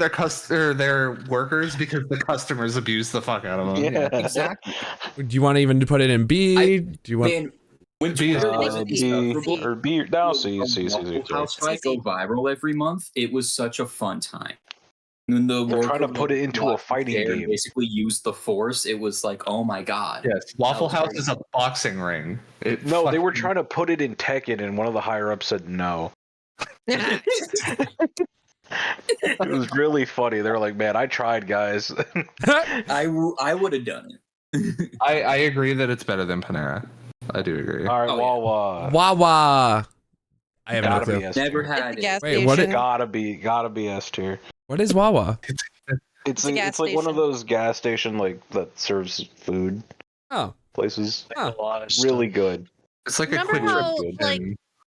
their workers because the customers abuse the fuck out of them. Yeah, exactly. Do you want to even put it in B? Do you want? When B or B? No, C. House fight go viral every month. It was such a fun time. When they're trying to put it into a fighting game. Basically use the force. It was like, oh my god. Yes, Waffle House is a boxing ring. They were trying to put it in Tekken, and one of the higher ups said no. It was really funny. They were like, "Man, I tried, guys." I would have done it. I agree that it's better than Panera. I do agree. All right, Wawa. Wawa. I haven't never had it. Wait, what? Gotta be S tier. What is Wawa? It's like one of those gas station that serves food. Places. Really good. It's like a Quick Trip. Like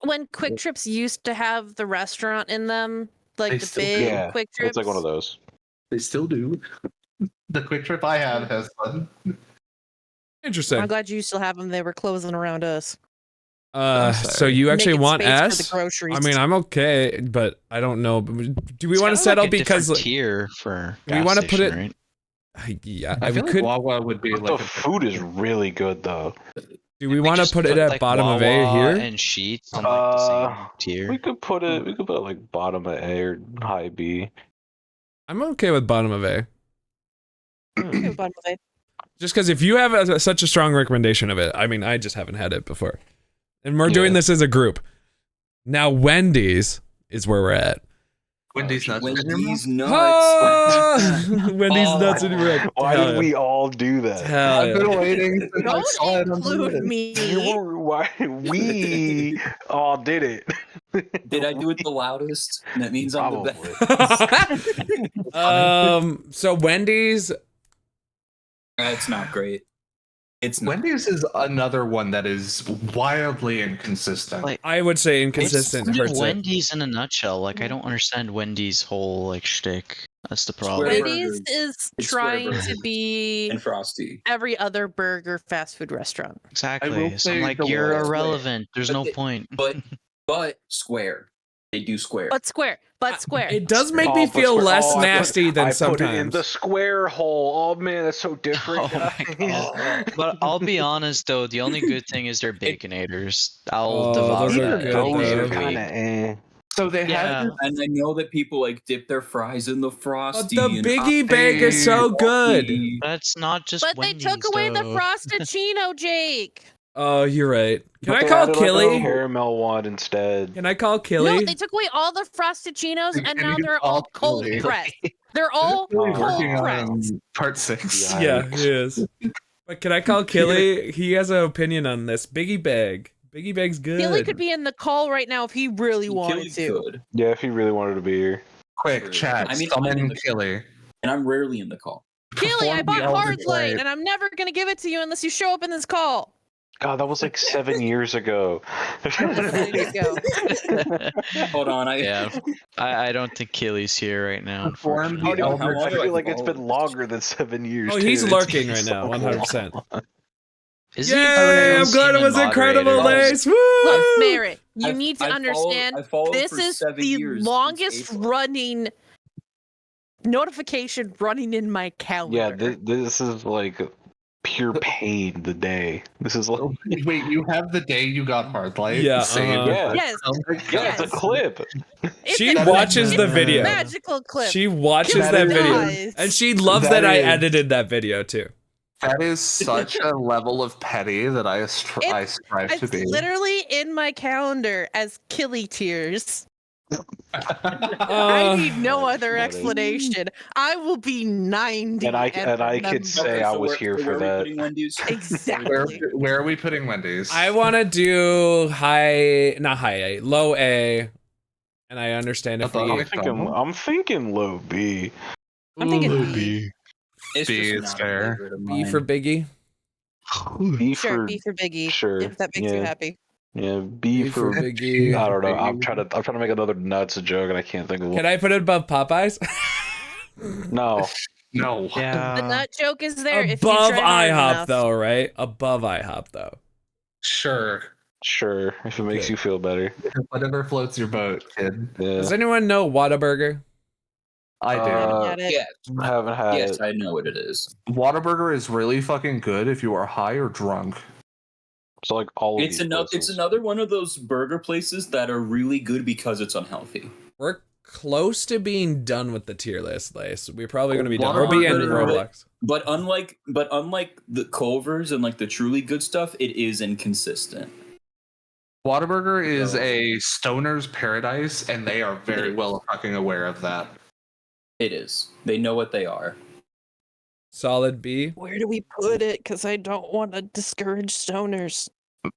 when Quick Trips used to have the restaurant in them, like the big Quick Trips. It's like one of those. They still do. The Quick Trip I have has fun. Interesting. I'm glad you still have them. They were closing around us. So you actually want S? For the groceries. I mean, I'm okay, but I don't know. Do we want to settle because tier for? We want to put it. Right? Yeah, I feel like Wawa would be the food is really good though. Do we want to put it at bottom of A here? And sheets on the same tier. We could put it. We could put it like bottom of A or high B. I'm okay with bottom of A. Bottom of A. Just because if you have such a strong recommendation of it, I mean, I just haven't had it before. And we're doing this as a group. Now Wendy's is where we're at. Wendy's nuts. Wendy's nuts. Wendy's nuts in your mouth. Why did we all do that? Hell I've been yeah. waiting. Since I saw it Don't on include Twitter. me. Why we all did it? Did I do it the loudest? That means I'm the Probably. best. So Wendy's. It's not great. It's not. Wendy's is another one that is wildly inconsistent. Like, I would say inconsistent It's hurts it. Wendy's in a nutshell. Like, I don't understand Wendy's whole like shtick. That's the problem. Square Wendy's burgers. is It's Square trying to burgers. be And Frosty. every other burger fast food restaurant. Exactly. So I'm say like, the you're word. irrelevant. There's But no they- point. But Square. They do Square. But square. It does make me feel less nasty than I sometimes. put it in the square hole. Oh man, that's so different. Oh my God. But I'll be honest though, the only good thing is their baconators. I'll devour those are that good, every though. week. Kind of So they Yeah. have And I know that people like dip their fries in the But Frosty. the and Biggie hot Bag is so good. Frosty. That's not just But Wendy's, they took away the though. Frosted Jake. Oh, you're right. Can But I they call added, like, a Killy? caramel one instead. Can I call No, Killy? they took away all the Frosted Chinos, and Can now you they're call all cold Chili? pressed. They're all really cold working pressed. on part 6. Yeah, he is. But can I call Killy? He has an opinion on this. Biggie Bag. Biggie Bag's good. Billy could be in the call right now if he really wanted Killy to. could. Yeah, if he really wanted to be here. Quick, chat. I mean, I'm in summon the- Killy. And I'm rarely in the call. Killy, I Perform bought the Elder Hard Light, Blade. and I'm never gonna give it to you unless you show up in this call. God, that was like 7 years ago. There you go. Hold on, Yeah, I don't think Killy's here right now. Perform Unfortunately. the How Elder I Blade. feel like it's been longer than 7 years. Oh, he's too. lurking It's right now, so 100%. long. Is he Yay! permanent I'm glad it was human incredible, moderator? Lace. Woo! Look, Merritt, you I've- need to I've understand I followed this for is 7 the years since longest April. running notification running in my calendar. Yeah, this is like pure pain. The day. This is like Wait, you have the day you got Hard Light? Yeah, saved? yeah. Yes. Oh my yeah, God. it's a clip. It's She a- watches the it's a video. Magical clip. She watches That that is- video. Guys. And she loves That that I is- edited that video too. That is such a level of petty that I strive to It's be. literally in my calendar as Killy tears. I Uh, need no other funny. explanation. I will be 90. And I could remember. say I was here for where are that. we putting Wendy's? Exactly. Where are we putting Wendy's? I want to do not high A, low A. And I understand if Above. we... I'm thinking low B. I'm thinking Ooh, B. It's B just is not a fair. favorite of B mine. for Biggie. B Sure, for B for Biggie. sure, If that makes you yeah. happy. yeah. B for Biggie. I don't know. I'm trying to make another nuts joke and I can't think of Can one. I put it above Popeyes? No. No. The Yeah. nut joke is there. if you Above try hard IHOP enough. though, right? Above IHOP though. Sure. Sure, if it makes Okay. you feel better. Whatever floats your boat, kid. Yeah. Does anyone know Whataburger? I do. Uh, Had it. Yes, Haven't had yes, it. I know what it is. Whataburger is really fucking good if you are high or drunk. So like all of It's these another. It's places. another one of those burger places that are really good because it's unhealthy. We're close to being done with the tier list, Lace. We're probably gonna be done. We'll be in Whataburger- Roblox. But unlike the Culvers and like the truly good stuff, it is inconsistent. Whataburger is No. a stoner's paradise, and they are very well fucking aware of that. It is. They know what they are. Solid B. Where do we put it? Because I don't want to discourage stoners.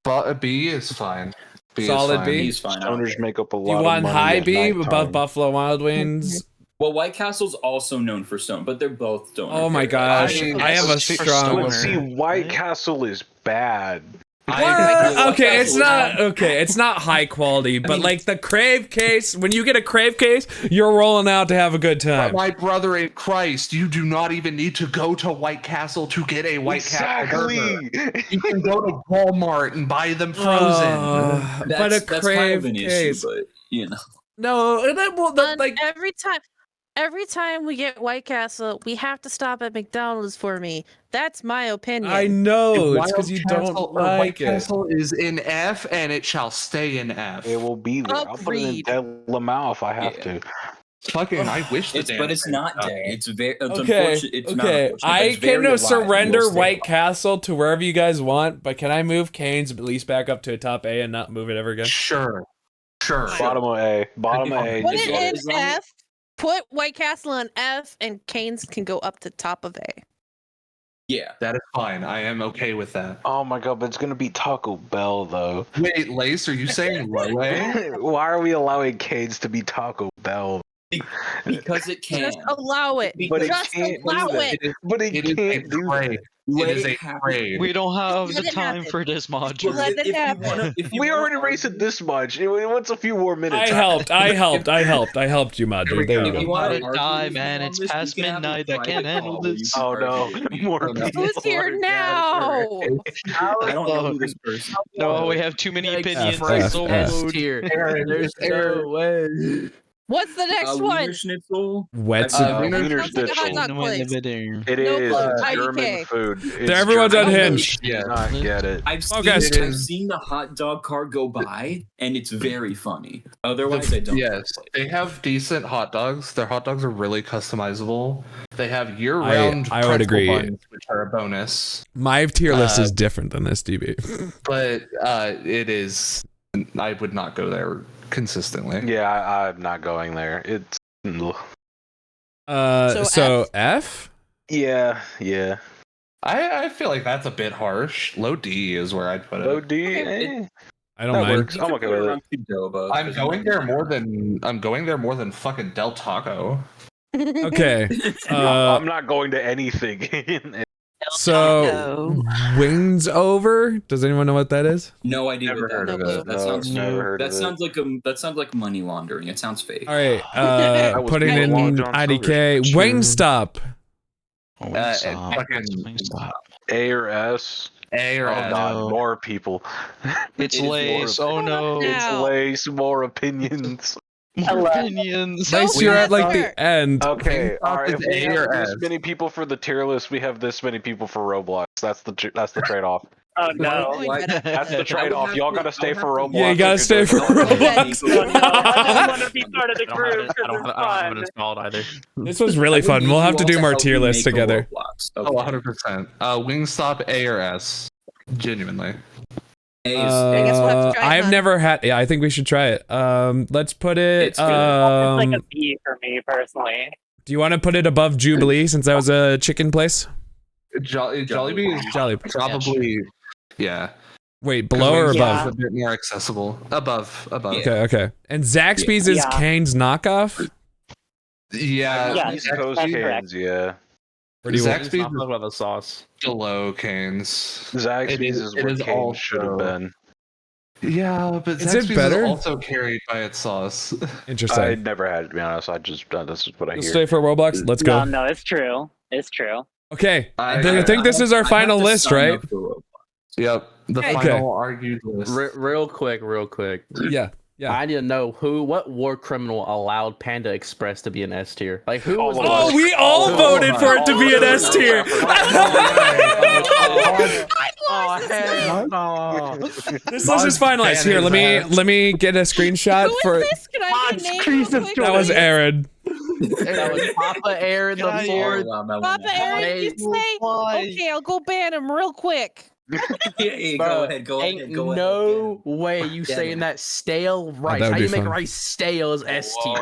But a B is fine. B is Solid fine. B? He's fine. I don't Owners care. make up a lot Do you of want money high at B nighttime. above Buffalo Wild Wings? Well, White Castle's also known for stone, but they're both stone. Oh my gosh, I mean, I have a it's for strong. Well, stoner. see, White Castle is bad. What? Okay, it's Castle is not okay. It's not high quality, but like the crave case. When you get a crave case, you're rolling out to have a good time. My brother in Christ, you do not even need to go to White Castle to get a White Castle burger. You can go to Walmart and buy them frozen. But a That's crave kind of an case. issue, but you know. No, And like every time we get White Castle, we have to stop at McDonald's for me. That's my opinion. I know it's Wild because you Castle- don't or White like it. Castle is in F, and it shall stay in F. It will be there. I'll put it in Agreed. Dead Lamau if I have to. Fucking, I wish it's not day. It's very. It's Okay, unfortunate. It's not okay. unfortunate, but I it's very can alive. surrender You'll stay White alive. Castle to wherever you guys want, but can I move Canes at least back up to a top A and not move it ever again? Sure. Bottom of A. Bottom of A. Put just it get in it. F. Put White Castle in F, and Canes can go up to top of A. Yeah, That is fine. I am okay with that. Oh my god, but it's gonna be Taco Bell though. Wait, Lace, are you saying low A? Why are we allowing Canes to be Taco Bell? because it can. Just allow it. But it Just can't allow do that. it. But it It is can't a do trade. that. It is a trade. We don't have Let the it time happen. for this Well, module. Let it if you happen. wanna, if you We wanna already raced it this much. What's a few more minutes? I helped you, Mod. Here we There go. you If you go. wanna Gotta argue die, with me man. on It's this, we past can have a midnight. I private can't handle call where you this. can Oh no, argue. more Oh, no. people. Who's here are now? I don't know who this person. No, we have too many opinions. F, So F. rude. Aaron, there's Aaron. way. What's the next one? Wiener Schnitzel. Wet Wiener Sounds like a hot Schnitzel. dog place. It No is clue. German IDK. food. It's Everyone's German unhinged. food. Do Yeah. not get it. I've seen, Okay. I've seen the hot dog car go by, and it's very funny. Otherwise, I don't. Yes, they have decent hot dogs. Their hot dogs are really customizable. They have year-round I would pretzel agree. buns, which are a bonus. My tier list is different than this, DB. But it is. I would not go there consistently. Yeah, I'm not going there. It's So F? yeah. I feel like that's a bit harsh. Low D is where I'd put it. Low D. I don't That mind. works. I'm okay with it. I'm going there more than fucking Del Taco. Okay. I'm not going to anything. So wings over. Does anyone know what that is? No idea. Never what heard that of is. it. That sounds. Never heard That of it. sounds like that sounds like money laundering. It sounds fake. All right. was Putting going in along John IDK. Silver's Wingstop. Fucking A or S. A or Oh S. god, No. more people. It's It is Lace. more Oh no. Yeah. It's Lace, more opinions. More opinions. Lace, you're at like the end. Okay, Wingstop alright. is If we A have or this S? many people for the tier list, we have this many people for Roblox. That's the trade-off. Oh no. That's the trade-off. Y'all gotta stay for Roblox. Yeah, you gotta if stay you're for doing Roblox. Oh, no. I don't want to be part of the I group don't because it's have it fun. installed either. This was really fun. We'll have to do more tier lists together. Oh, 100%. Wingstop A or S. Genuinely. I guess we'll have to try it, I've huh? never had. Yeah, I think we should try it. Let's put it. It's good. It's like a B for me personally. Do you want to put it above Jubilee since that was a chicken place? Jollibee is Jolly. probably. Yeah. Wait, below or Wingstop above? is a bit more accessible. Above. Okay, okay. And Zaxby's is Yeah. Cane's knockoff. Yeah. Yeah, East Coast that's cans, correct. yeah. Or do you want? Zaxby's Talk about the sauce. below Canes. Zaxby's is where Canes should have been. Yeah, but Is it Zaxby's better? is also carried by its sauce. I Interesting. never had it, to be honest. I just this is what I Let's hear. stay for Roblox. Let's go. No, it's true. It's true. Okay. I- I think this is our final list, right? Yep. The Okay. final argued list. Real quick. Yeah. Yeah. I need to know what war criminal allowed Panda Express to be an S tier. Like who was? Oh, we all voted for it to be an S tier. This list is finalized. Here, let me get a screenshot Who for. is this? Can I get a name? Jesus real quick? That was Aaron. That was Papa Aaron the fourth. Papa Aaron, you say? Okay, I'll go ban him real quick. Yeah, Bro, go ahead. Ain't no way you Yeah. saying that stale rice. that would How be you make fun. rice stale as S tier?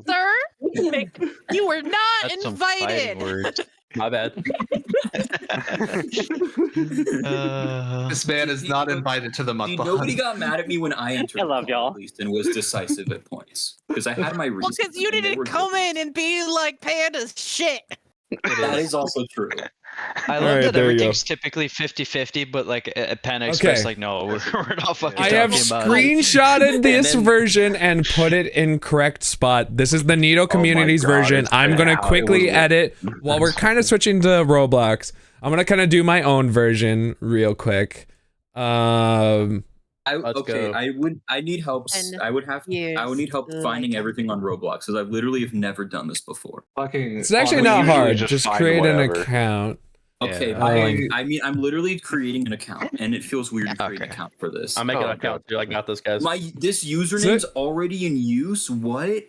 Sir, you were not That's some fighting invited. words. My bad. This man is not invited to the See, nobody mukbang. got mad at me when I entered. I love the call, y'all. at least, and was decisive at points because I had my Well, reasons. because you and they didn't were come good. in and be like Panda's shit. That is also true. I love Alright, that there you go. everything's typically 50-50, but like at Panda Express, Okay. like no, we're not fucking I talking have about it. screenshotted this then- version and put it in correct spot. This is the Neato Communities God, version. it's I'm gonna bad. quickly It was- edit while we're kind of switching to Roblox. I'm gonna kind of do my own version real quick. Let's go. I need help. And I would need help years finding later. everything on Roblox because I literally have never done this before. Fucking. It's actually we not usually hard. just Just find create an whatever. account. Okay, Yeah. I mean, I'm literally creating an account, and it feels weird to create an Okay. account for this. I'm making Oh, an account too. I got this, guys. This username's already in use. What?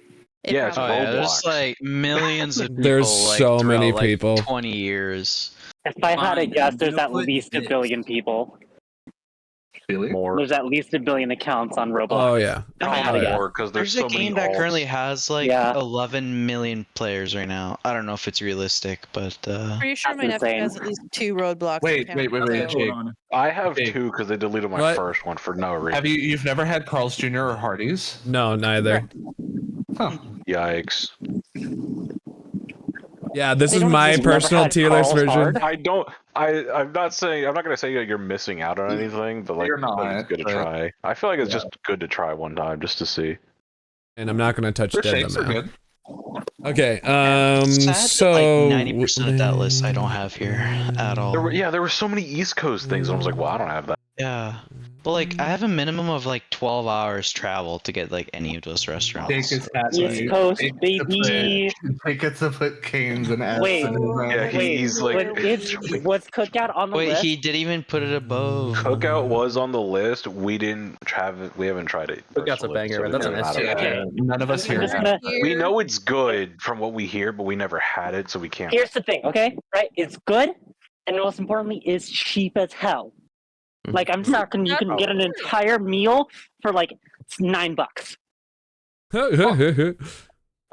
Yeah, it's Oh, yeah, there's Roblox. like millions of people. There's like, so throughout, many like, people. 20 years. If I had to Fine, guess, I'm there's gonna at put least a this. billion people. Really? More. There's at least a billion accounts on Roblox. Oh yeah. If I had Oh, to yeah. guess. More, because there's There's so a many game that alts. currently has like Yeah. 11 million players right now. I don't know if it's realistic, but Pretty sure That's my nephew insane. has at least 2 Roblox Wait, accounts. wait, so- Jake. Hold on. I have Big. 2 because they deleted my What? first one for no reason. You've never had Carl's Jr. or Hardee's? No, neither. Huh. Yikes. Yeah, this They is don't my just never personal had tier list Carl's version. Hard? I'm not gonna say that you're missing out on anything, but like, You're I feel like not, it's good to but- try. I feel like it's Yeah. just good to try one time just to see. And I'm not gonna touch Their Dead shakes are now. good. Okay, sad so that, like 90% of that list I don't have here at all. There were so many East Coast things. I was like, well, I don't have that. Yeah. But like I have a minimum of like 12 hours travel to get like any of those restaurants. Jake is East Coast, baby. Jake gets to put canes and S Wait, in his Yeah, he's like, was Cookout on the Wait, list? he didn't even put it above. Cookout was on the list. We haven't tried it. Cookout's a banger, so but that's it an doesn't S matter. tier. None of us I'm here just have. gonna- We know it's good from what we hear, but we never had it, so we can't. Here's the thing, okay? Right? It's good, and most importantly, it's cheap as hell. Like I'm talking, you can get an entire meal for like $9.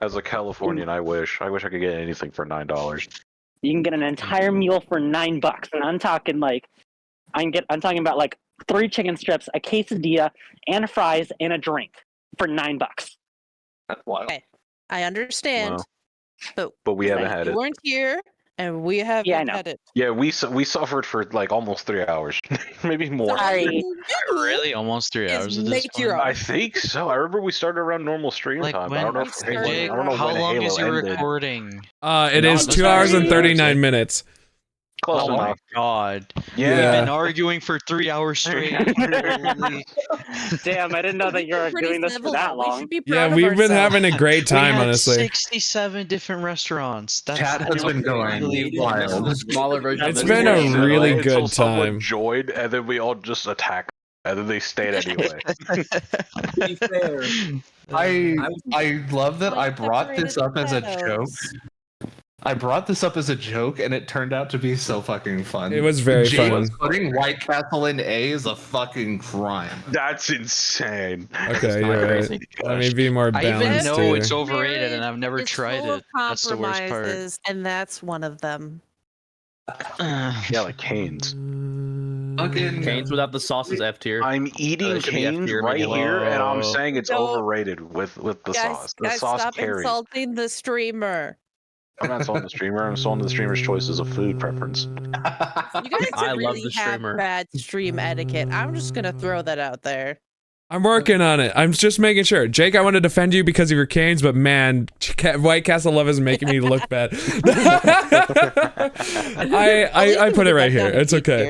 As a Californian, I wish I could get anything for $9. You can get an entire meal for $9, and I'm talking like, I'm talking about like 3 chicken strips, a quesadilla, and fries, and a drink for $9. That's wild. Okay. I understand, Wow. but we haven't had you it. weren't here, and we haven't Yeah, I know. had it. Yeah, we suffered for like almost 3 hours, maybe more. So what Sorry. you do Really? Almost 3 is hours at this make your point? own. I think so. I remember we started around normal stream Like time. when I don't know we if started Halo, I don't know how when long Halo is your ended. recording? It is Not 2 hours and necessarily. 39 minutes. Close Oh my enough. god. Yeah. We've been arguing for 3 hours straight. Holy- Damn, I didn't know that you were Pretty doing this for civil, that though. We long. should be proud Yeah, of we've been ourselves. having a great time, we had honestly. 67 different restaurants. That's Chat has been going really wild. The smaller version. It's of been the a game. really Until good someone time. joined, and then we all just attacked, and then they stayed anyway. To be fair, I love that I Like brought this up as a joke. shadows. I brought this up as a joke, and it turned out to be so fucking fun. It was very James fun. putting White Castle in A is a fucking crime. That's insane. Okay, not you're right. crazy. Let me be more I even balanced know here. it's overrated and I've never It's tried full it. of That's the worst part. compromises, and that's one of them. Yeah, like Canes. Fucking Canes without the sauce is F tier. I'm eating it should be F Canes tier, right maybe. here, and I'm Whoa. saying it's No. overrated with the sauce. The Guys, sauce stop carries. insulting the streamer. I'm not selling the streamer. I'm selling the streamer's choices of food preference. You guys I love really the have streamer. bad stream etiquette. I'm just gonna throw that out there. I'm working on it. I'm just making sure. Jake, I want to defend you because of your canes, but man, White Castle Love is making me look bad. I put it right here. It's okay.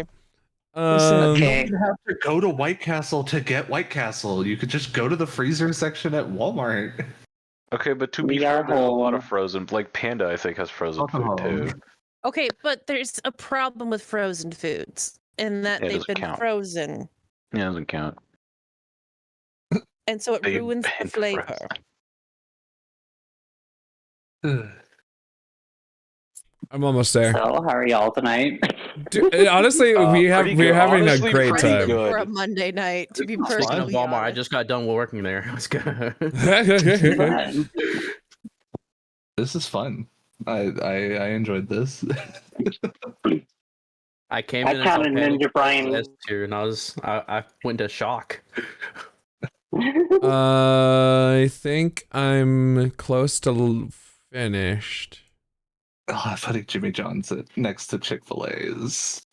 You Um, don't have to go to White Castle to get White Castle. You could just go to the freezer section at Walmart. Okay, but to be We fair, are there's a lot of home. frozen. Like Panda, I think has frozen food Welcome too. Okay, but there's a problem with frozen foods in that Yeah, it they've doesn't been count. frozen, Yeah, doesn't count. and so it They've ruins the been flavor. frozen. I'm almost there. So, how are y'all tonight? Dude, honestly, Pretty we're good. having Honestly, a great pretty time. good. For a Monday night, to be Speaking of perfectly Walmart, I honest. just got done working there. It was good. This is fun. I enjoyed this. I came I in and counted saw Panic Ninja Brian. S tier, and I went to shock. I think I'm close to finished. Oh, putting Jimmy John's next to Chick-fil-A is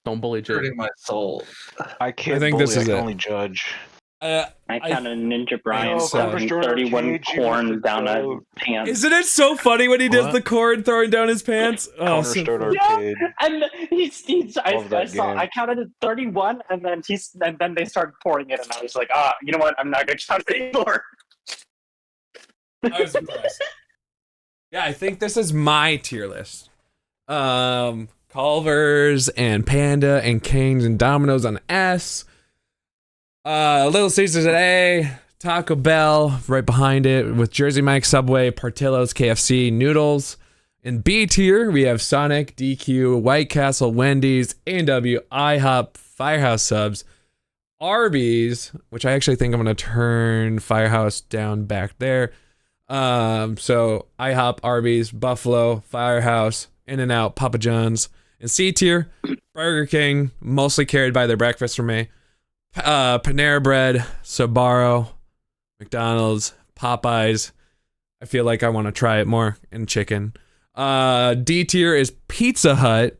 Don't bully Jake. hurting my soul. I can't. I think bully, this I is can it. only judge. I counted Ninja Brian so. throwing 31 corn down a pants. Isn't it so funny when he does What? the cord throwing down his pants? Oh, Cornerstone so Arcade. And Love that game. I counted it 31, and then they started pouring it, and I was like, you know what? I'm not gonna count it anymore. I was impressed. Yeah, I think this is my tier list. Culver's and Panda and Cane's and Domino's on S. Little Caesars at A. Taco Bell right behind it with Jersey Mike's, Subway, Portillo's, KFC, Noodles. In B tier, we have Sonic, DQ, White Castle, Wendy's, A&W, IHOP, Firehouse Subs, Arby's, which I actually think I'm going to turn Firehouse down back there. So IHOP, Arby's, Buffalo, Firehouse, In-N-Out, Papa John's. In C tier, Burger King, mostly carried by their breakfast for me. Panera Bread, Sbarro, McDonald's, Popeyes. I feel like I want to try it more. And chicken. D tier is Pizza Hut,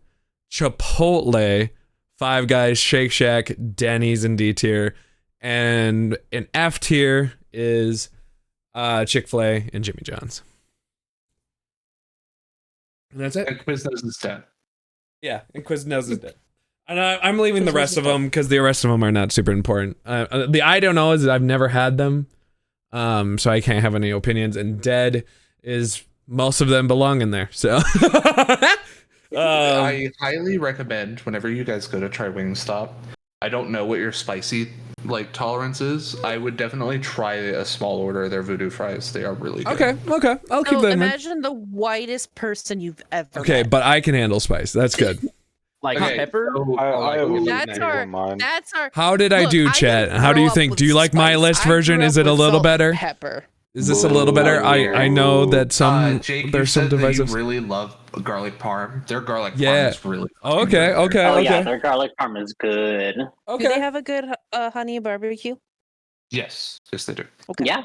Chipotle, Five Guys, Shake Shack, Denny's in D tier. And in F tier is Chick-fil-A and Jimmy John's. And that's it. And Quiznos is dead. Yeah, and Quiznos is dead. And I'm leaving the rest of them because the rest of them are not super important. The I don't know is I've never had them, so I can't have any opinions. And dead is most of them belong in there. So I highly recommend whenever you guys go to try Wingstop. I don't know what your spicy tolerance is. I would definitely try a small order of their voodoo fries. They are really good. Okay. I'll keep that in mind. Imagine the whitest person you've ever Okay, met. but I can handle spice. That's good. Pepper? That's our. How did I do, chat? How do you think? Do you like my list version? Is it a little better? Pepper. Is this a little better? I know that Jake, there's some divisive. You really love garlic parm. Their garlic parm is really. Okay. Oh yeah, their garlic parm is good. Do they have a good honey barbecue? Yes, they do. Okay. Yeah.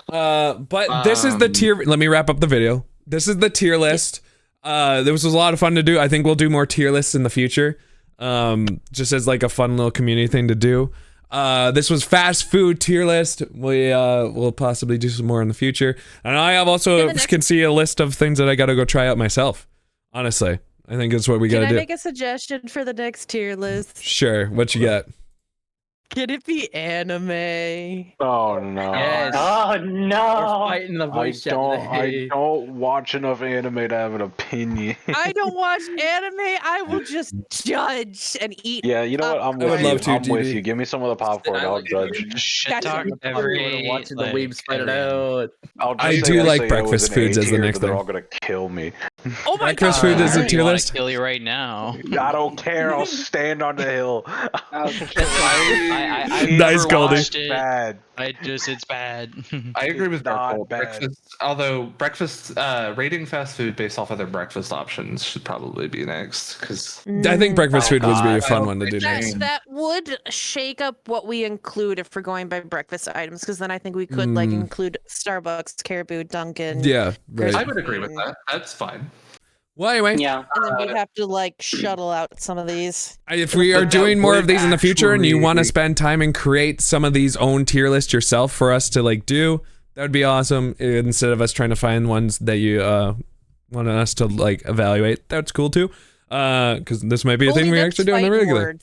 But this is the tier. Let me wrap up the video. This is the tier list. This was a lot of fun to do. I think we'll do more tier lists in the future. Just as a fun little community thing to do. This was fast food tier list. We will possibly do some more in the future. And I have also can see a list of things that I gotta go try out myself. Honestly, I think that's what we gotta do. Can I make a suggestion for the next tier list? Sure. What you got? Can it be anime? Oh no! Yes. Oh no! We're fighting the voice chat I don't watch enough anime to have an opinion. I don't watch anime. I will just judge and eat. Yeah, you know what? I'm with would you. love to, I'm with DB. you. Give me some of the popcorn. I'll judge. Shit talk Every watching the weebs fight it out. I do like breakfast foods as the next They're thing. all gonna kill me. Oh my Breakfast god! food is a tier list. Kill you right now. I don't care. I'll stand on the hill. I Nice, never Goldie. watched it. Bad. It's bad. I agree with not Dark. bad. Breakfast rating fast food based off of their breakfast options should probably be next because I think breakfast food would be a fun one to do That, next. that would shake up what we include if we're going by breakfast items, because then I think we could include Starbucks, Caribou, Dunkin'. Yeah, right. I would agree with that. That's fine. Well, anyway, Yeah. And then we'd have to shuttle out some of these. if we are doing more of these in the future and you want to spend time and create some of these own tier lists yourself for us to do, that would be awesome. Instead of us trying to find ones that you want us to evaluate, that's cool too. Because this might be a thing we actually do on the regular.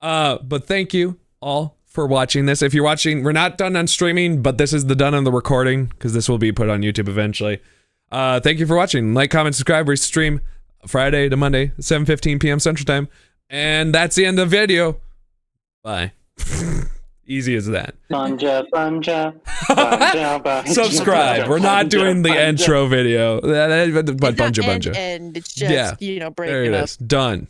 But thank you all for watching this. If you're watching, we're not done on streaming, but this is the done on the recording because this will be put on YouTube eventually. Thank you for watching. Like, comment, subscribe. We stream Friday to Monday, 7:15 p.m. Central Time. And that's the end of the video. Bye. Easy as that. Bunja. Subscribe. We're not doing the intro video. But It's not bunja. end, it's just, There breaking it up. is. Done.